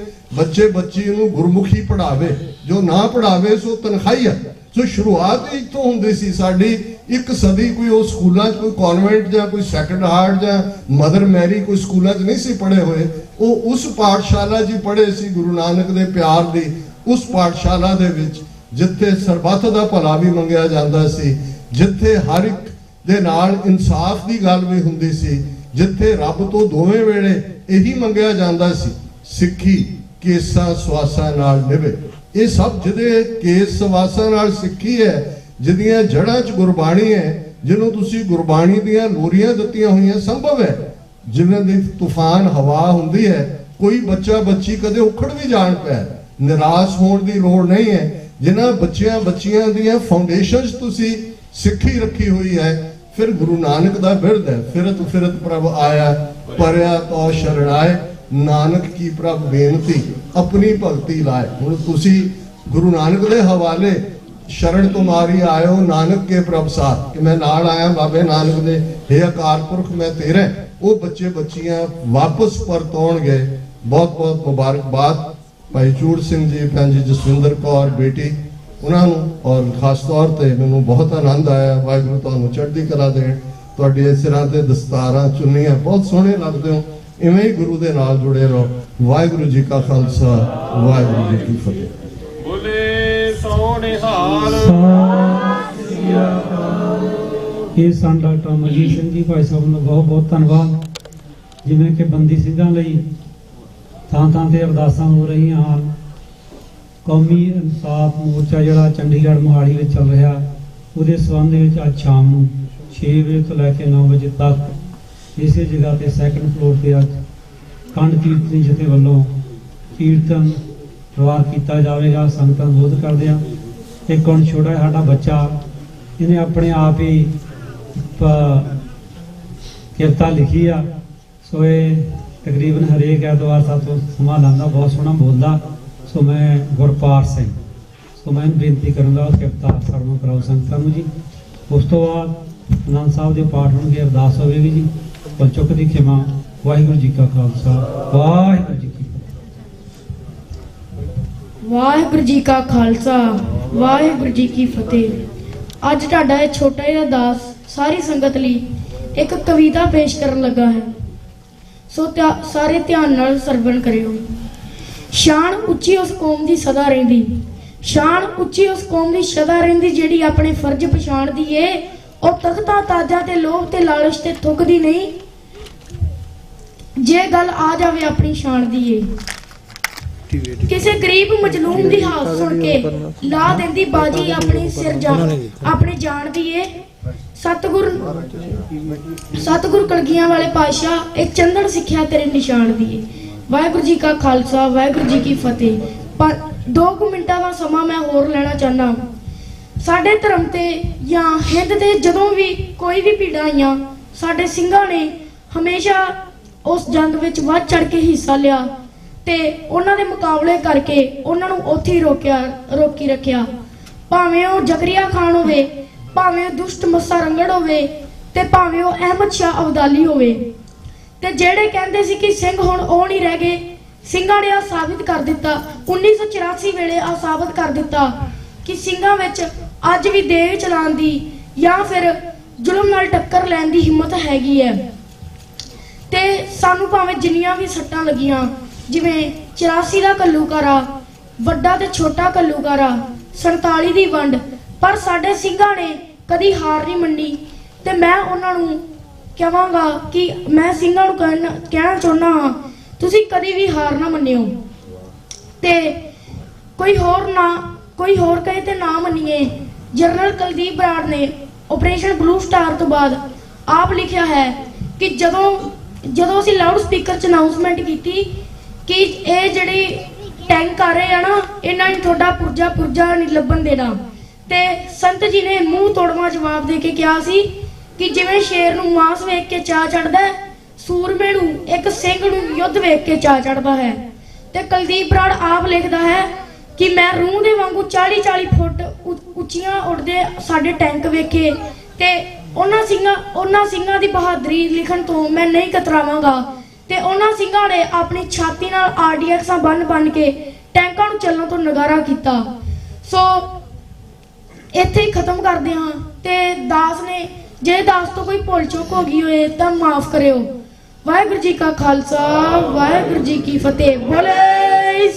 ਬੱਚੀ ਨੂੰ ਗੁਰਮੁਖੀ ਪੜ੍ਹਾਵੇ, ਜੋ ਨਾ ਪੜ੍ਹਾਵੇ ਸੋ ਤਨਖਾਹੀਆ। ਸੋ ਸ਼ੁਰੂਆਤ ਹੀ ਇੱਥੋਂ ਹੁੰਦੀ ਸੀ ਸਾਡੀ। ਇੱਕ ਸਦੀ ਕੋਈ ਉਹ ਸਕੂਲਾਂ 'ਚ, ਕੋਈ ਕਨਵੈਂਟ ਜਾਂ ਕੋਈ ਸੈਕੰਡ ਹਾਰਟ ਜਾਂ ਮਦਰ ਮੈਰੀ ਕੋਈ ਸਕੂਲਾਂ 'ਚ ਨਹੀਂ ਸੀ ਪੜ੍ਹੇ ਹੋਏ, ਉਹ ਉਸ ਪਾਠਸ਼ਾਲਾ 'ਚ ਪੜ੍ਹੇ ਸੀ, ਗੁਰੂ ਨਾਨਕ ਦੇ ਪਿਆਰ ਦੀ ਉਸ ਪਾਠਸ਼ਾਲਾ ਦੇ ਵਿੱਚ, ਜਿੱਥੇ ਸਰਬੱਤ ਦਾ ਭਲਾ ਵੀ ਮੰਗਿਆ ਜਾਂਦਾ ਸੀ, ਜਿੱਥੇ ਹਰ ਇੱਕ ਦੇ ਨਾਲ ਇਨਸਾਫ ਦੀ ਗੱਲ ਵੀ ਹੁੰਦੀ ਸੀ, ਜਿੱਥੇ ਰੱਬ ਤੋਂ ਦੋਵੇਂ ਵੇਲੇ ਇਹੀ ਮੰਗਿਆ ਜਾਂਦਾ ਸੀ, ਸਿੱਖੀ ਕੇਸਾਂ ਸਵਾਸਾਂ ਨਾਲ ਨਿਭੇ। ਇਹ ਸਭ ਜਿਹਦੇ ਕੇਸ ਸਵਾਸਾਂ ਨਾਲ ਸਿੱਖੀ ਹੈ, ਜਿਹਦੀਆਂ ਜੜ੍ਹਾਂ 'ਚ ਗੁਰਬਾਣੀ ਹੈ, ਜਿਹਨੂੰ ਤੁਸੀਂ ਗੁਰਬਾਣੀ ਦੀਆਂ ਲੋਰੀਆਂ ਦਿੱਤੀਆਂ ਹੋਈਆਂ, ਸੰਭਵ ਹੈ ਜਿਵੇਂ ਦੀ ਤੂਫਾਨ ਹਵਾ ਹੁੰਦੀ ਹੈ, ਕੋਈ ਬੱਚੀ ਕਦੇ ਉਖੜ ਵੀ ਜਾਣ ਪਿਆ, ਨਿਰਾਸ਼ ਹੋਣ ਦੀ ਲੋੜ ਨਹੀਂ ਹੈ। ਜਿਨ੍ਹਾਂ ਬੱਚਿਆਂ ਦੀਆਂ ਫਾਊਂਡੇਸ਼ਨਸ ਤੁਸੀਂ ਸਿੱਖੀ ਰੱਖੀ ਹੋਈ ਹੈ, ਫਿਰ ਗੁਰੂ ਨਾਨਕ ਦਾ ਬਿਰਧ ਹੈ, ਫਿਰਤ ਪ੍ਰਭ ਆਇਆ, ਪਰਿਆ ਤੋ ਸ਼ਰਣਾਏ, ਨਾਨਕ ਕੀ ਪ੍ਰਭ ਬੇਨਤੀ, ਆਪਣੀ ਭਗਤੀ ਲਾਏ। ਹੁਣ ਤੁਸੀਂ ਗੁਰੂ ਨਾਨਕ ਦੇ ਹਵਾਲੇ, ਸ਼ਰਨ ਤੁਮਾਰੀ ਆਇਓ ਨਾਨਕ ਕੇ ਪ੍ਰਭ ਸਾਥ, ਕਿ ਮੈਂ ਨਾਲ ਆਇਆ ਬਾਬੇ ਨਾਨਕ ਦੇ, ਹੇ ਅਕਾਲ ਪੁਰਖ ਮੈਂ ਤੇਰਾ। ਉਹ ਬੱਚੀਆਂ ਵਾਪਸ ਪਰਤੋਣਗੇ। ਬਹੁਤ ਮੁਬਾਰਕਬਾਦ ਭਾਈ ਚੂੜ ਸਿੰਘ ਜੀ, ਭੈਣ ਜੀ ਜਸਵਿੰਦਰ ਕੌਰ ਬੇਟੀ, ਉਹਨਾਂ ਨੂੰ ਔਰ ਖਾਸ ਤੌਰ ਤੇ ਮੈਨੂੰ ਬਹੁਤ ਆਨੰਦ ਆਇਆ। ਵਾਹਿਗੁਰੂ ਤੁਹਾਨੂੰ ਚੜ੍ਹਦੀ ਕਲਾ ਦੇਣ। ਤੁਹਾਡੇ ਸਿਰਾਂ ਤੇ ਦਸਤਾਰਾਂ, ਚੁੰਨੀਆਂ ਬਹੁਤ ਸੋਹਣੇ ਲੱਗਦੇ ਹੋ। ਇਵੇਂ ਹੀ ਗੁਰੂ ਦੇ ਨਾਲ ਜੁੜੇ ਰਹੋ। ਵਾਹਿਗੁਰੂ ਜੀ ਕਾ ਖਾਲਸਾ, ਵਾਹਿਗੁਰੂ ਜੀ ਕੀ ਫਤਿਹ। ਬੋਲੇ ਸੋਹਣੇ ਹਾਲ। ਇਹ ਸਨ ਡਾਕਟਰ ਅਮਰਜੀਤ ਸਿੰਘ ਜੀ, ਭਾਈ ਸਾਹਿਬ ਦਾ ਬਹੁਤ ਬਹੁਤ ਧੰਨਵਾਦ। ਜਿਵੇਂ ਕਿ ਬੰਦੀ ਸਿੰਘਾਂ ਲਈ ਥਾਂ ਤੇ ਅਰਦਾਸਾਂ ਹੋ ਰਹੀਆਂ ਹਨ, ਕੌਮੀ ਇਨਸਾਫ ਮੋਰਚਾ ਜਿਹੜਾ ਚੰਡੀਗੜ੍ਹ ਮੋਹਾਲੀ ਵਿੱਚ ਚੱਲ ਰਿਹਾ, ਉਹਦੇ ਸੰਬੰਧ ਵਿੱਚ ਅੱਜ ਸ਼ਾਮ ਨੂੰ 6 ਵਜੇ ਤੋਂ ਲੈ ਕੇ 9 ਵਜੇ ਤੱਕ ਇਸੇ ਜਗ੍ਹਾ ਤੇ ਸੈਕੰਡ ਫਲੋਰ ਤੇ ਅੱਜ ਖੰਡ ਕੀਰਤਨੀ ਜਥੇ ਵੱਲੋਂ ਕੀਰਤਨ ਪ੍ਰਵਾਹ ਕੀਤਾ ਜਾਵੇਗਾ। ਸੰਗਤਾਂ ਬੋਧ ਕਰਦੇ ਆ। ਇੱਕ ਹੁਣ ਛੋਟਾ ਸਾਡਾ ਬੱਚਾ, ਇਹਨੇ ਆਪਣੇ ਆਪ ਹੀ ਕਿਰਤਾ ਲਿਖੀ ਆ। ਸੋ ਇਹ ਤਕਰੀਬਨ ਹਰੇਕ ਐਤਵਾਰ ਸਾਤੋਂ ਸਮਾਂ ਲਾਂਦਾ, ਬਹੁਤ ਸੋਹਣਾ ਬੋਲਦਾ। ਸੋ ਮੈਂ ਗੁਰਪਾਲ ਸਿੰਘ, ਸੋ ਮੈਂ ਬੇਨਤੀ ਕਰਾਂਗਾ ਉਹ ਕਿਰਤਾ ਸਰਵਣ ਕਰਾਓ ਸੰਗਤਾਂ ਨੂੰ ਜੀ। ਉਸ ਤੋਂ ਬਾਅਦ ਆਨੰਦ ਸਾਹਿਬ ਦੇ ਪਾਠ ਹੋਣਗੇ, ਅਰਦਾਸ ਹੋਵੇਗੀ ਜੀ। ਪਰ ਚੁੱਕ ਦੀ ਖਿਮਾ। ਵਾਹਿਗੁਰੂ ਜੀ ਕਾ ਖਾਲਸਾ, ਵਾਹਿਗੁਰੂ ਜੀ ਕੀ ਫਤਿਹ। ਵਾਹਿਗੁਰੂ ਜੀ ਕਾ ਖਾਲਸਾ, ਵਾਹਿਗੁਰੂ ਜੀ ਕੀ ਫਤਿਹ। ਅੱਜ ਤੁਹਾਡਾ ਇਹ ਛੋਟਾ ਜਿਹਾ ਦਾਸ ਸਾਰੀ ਸੰਗਤ ਲਈ ਇੱਕ ਕਵਿਤਾ ਪੇਸ਼ ਕਰਨ ਲੱਗਾ ਹੈ। ਸੋ ਸਾਰੇ ਧਿਆਨ ਨਾਲ ਸਰਵਣ ਕਰਿਓ। ਸ਼ਾਨ ਉੱਚੀ ਉਸ ਕੌਮ ਦੀ ਸਦਾ ਰਹਿੰਦੀ, ਸ਼ਾਨ ਉੱਚੀ ਉਸ ਕੌਮ ਦੀ ਸਦਾ ਰਹਿੰਦੀ, ਜਿਹੜੀ ਆਪਣੇ ਫਰਜ਼ ਪਛਾਣਦੀ ਏ। ਉਹ ਤਖਤਾਂ ਤਾਜਾਂ ਤੇ ਲੋਭ ਤੇ ਲਾਲਚ ਤੇ ਥੁੱਕਦੀ ਨਹੀਂ, ਜੇ ਗੱਲ ਆ ਜਾਵੇ ਆਪਣੀ ਸ਼ਾਨ ਦੀ ਏ। ਕਿਸੇ ਗਰੀਬ ਮਜਲੂਮ ਦੀ ਹਾਲਤ ਸੁਣ ਕੇ ਲਾ ਦਿੰਦੀ ਬਾਜੀ ਆਪਣੀ ਸਿਰ ਜਾਨ, ਆਪਣੀ ਜਾਨ ਦੀ ਏ। ਸਤਿਗੁਰ ਕਲਗੀਆਂ ਵਾਲੇ ਪਾਤਸ਼ਾਹ ਇੱਕ ਚੰਦਨ ਸਿੱਖਿਆ ਤੇਰੇ ਨਿਸ਼ਾਨ ਦੀ ਏ। ਵਾਹਿਗੁਰੂ ਜੀ ਕਾ ਖਾਲਸਾ, ਵਾਹਿਗੁਰੂ ਜੀ ਕੀ ਫਤਿਹ। 2 ਮਿੰਟਾਂ ਦਾ ਸਮਾਂ ਮੈਂ ਹੋਰ ਲੈਣਾ ਚਾਹੁੰਦਾ। ਸਾਡੇ ਧਰਮ ਤੇ ਜਾਂ ਹਿੰਦ ਤੇ ਜਦੋਂ ਵੀ ਕੋਈ ਵੀ ਭੀੜਾਂ ਆਈਆਂ, ਸਾਡੇ ਸਿੰਘਾਂ ਨੇ ਹਮੇਸ਼ਾ ਉਸ ਜੰਗ ਵਿੱਚ ਵੱਧ ਚੜ ਕੇ ਹਿੱਸਾ ਲਿਆ ਤੇ ਉਹਨਾਂ ਦੇ ਮੁਕਾਬਲੇ ਕਰਕੇ ਉਹਨਾਂ ਨੂੰ ਉੱਥੇ ਹੀ ਰੋਕੀ ਰੱਖਿਆ। ਭਾਵੇਂ ਉਹ ਜ਼ਕਰੀਆ ਖਾਨ ਹੋਵੇ, ਭਾਵੇਂ ਉਹ ਦੁਸ਼ਟ ਮੱਸਾ ਰੰਗੜ ਹੋਵੇ, ਤੇ ਭਾਵੇਂ ਉਹ ਅਹਿਮਦ ਸ਼ਾਹ ਅਬਦਾਲੀ ਹੋਵੇ। ਤੇ ਜਿਹੜੇ ਕਹਿੰਦੇ ਸੀ ਕਿ ਸਿੰਘ ਹੁਣ ਉਹ ਨਹੀਂ ਰਹਿ ਗਏ, ਸਿੰਘਾਂ ਨੇ ਆ ਸਾਬਿਤ ਕਰ ਦਿੱਤਾ। 1984 ਵੇਲੇ ਆ ਸਾਬਿਤ ਕਰ ਦਿੱਤਾ ਕਿ ਸਿੰਘਾਂ ਵਿੱਚ ਅੱਜ ਵੀ ਦੇਹ ਚਲਾਉਣ ਦੀ ਜਾਂ ਫਿਰ ਜ਼ੁਲਮ ਨਾਲ ਟੱਕਰ ਲੈਣ ਦੀ ਹਿੰਮਤ ਹੈਗੀ ਹੈ। ਤੇ ਸਾਨੂੰ ਭਾਵੇਂ ਜਿੰਨੀਆਂ ਵੀ ਸੱਟਾਂ ਲੱਗੀਆਂ, ਜਿਵੇਂ 84 ਦਾ ਘੱਲੂਘਾਰਾ, ਵੱਡਾ ਤੇ ਛੋਟਾ ਘੱਲੂਘਾਰਾ, 47 ਦੀ ਵੰਡ, ਪਰ ਸਾਡੇ ਸਿੰਘਾਂ ਨੇ ਕਦੀ ਹਾਰ ਨਹੀਂ ਮੰਨੀ। ਤੇ ਮੈਂ ਉਹਨਾਂ ਨੂੰ ਕਹਾਂਗਾ ਕਿ ਮੈਂ ਸਿੰਘਾਂ ਨੂੰ ਕਹਿਣਾ ਚਾਹੁੰਦਾ ਹਾਂ, ਤੁਸੀਂ ਕਦੀ ਵੀ ਹਾਰ ਨਾ ਮੰਨਿਓ ਤੇ ਕੋਈ ਹੋਰ ਕਹੇ ਤੇ ਨਾ ਮੰਨੀਏ। ਜਨਰਲ ਕੁਲਦੀਪ ਬਰਾੜ ਨੇ ਆਪਰੇਸ਼ਨ ਬਲੂ ਸਟਾਰ ਤੋਂ ਬਾਅਦ ਆਪ ਲਿਖਿਆ ਹੈ ਕਿ ਜਦੋਂ ਅਸੀਂ ਲਾਊਡ ਸਪੀਕਰ 'ਚ ਅਨਾਉਂਸਮੈਂਟ ਕੀਤੀ ਕਿ ਇਹ ਜਿਹੜੇ ਟੈਂਕ ਆ ਰਹੇ ਆ ਨਾ, ਇਹਨਾਂ ਨੂੰ ਤੁਹਾਡਾ ਪੁਰਜਾ ਨਹੀਂ ਲੱਭਣ ਦੇਣਾ, ਤੇ ਸੰਤ ਜੀ ਨੇ ਮੂੰਹ ਤੋੜਵਾ ਜਵਾਬ ਦੇ ਕੇ ਕਿਹਾ ਸੀ ਕਿ ਜਿਵੇਂ ਸ਼ੇਰ ਨੂੰ ਮਾਂਸ ਵੇਖ ਕੇ ਚਾਅ ਚੜਦਾ ਹੈ, ਸੂਰਮੇ ਨੂੰ ਇੱਕ ਸਿੰਘ ਨੂੰ ਯੁੱਧ ਵੇਖ ਕੇ ਚਾਅ ਚੜਦਾ ਹੈ। ਤੇ ਕੁਲਦੀਪ ਬਰਾੜ ਆਪ ਲਿਖਦਾ ਹੈ ਕਿ ਮੈਂ ਰੂਹ ਦੇ ਵਾਂਗੂ 40-40 ਫੁੱਟ ਉੱਚੀਆਂ ਉੱਡਦੇ ਸਾਡੇ ਟੈਂਕ ਵੇਖੇ, ਤੇ ਉਹਨਾਂ ਸਿੰਘਾਂ ਦੀ ਬਹਾਦਰੀ ਲਿਖਣ ਤੋਂ ਮੈਂ ਨਹੀਂ ਕਤਰਾਵਾਂਗਾ। ਤੇ ਉਹਨਾਂ ਸਿੰਘਾਂ ਨੇ ਆਪਣੀ ਛਾਤੀ ਨਾਲ ਆਰਡੀਐਕਸਾਂ ਬੰਨ ਕੇ ਟੈਂਕਾਂ ਨੂੰ ਚੱਲਣ ਤੋਂ ਨਗਾਰਾ ਕੀਤਾ। ਸੋ ਇੱਥੇ ਹੀ ਖਤਮ ਕਰਦੇ ਹਾਂ। ਤੇ ਦਾਸ ਨੇ, ਜੇ ਦਾਸ ਤੋਂ ਕੋਈ ਭੁੱਲ ਚੁੱਕ ਹੋ ਗਈ ਹੋਏ ਤਾਂ ਮਾਫ ਕਰਿਓ। ਵਾਹਿਗੁਰੂ ਜੀ ਕਾ ਖਾਲਸਾ, ਵਾਹਿਗੁਰੂ ਜੀ ਕੀ ਫਤਿਹ। ਬੋਲੇ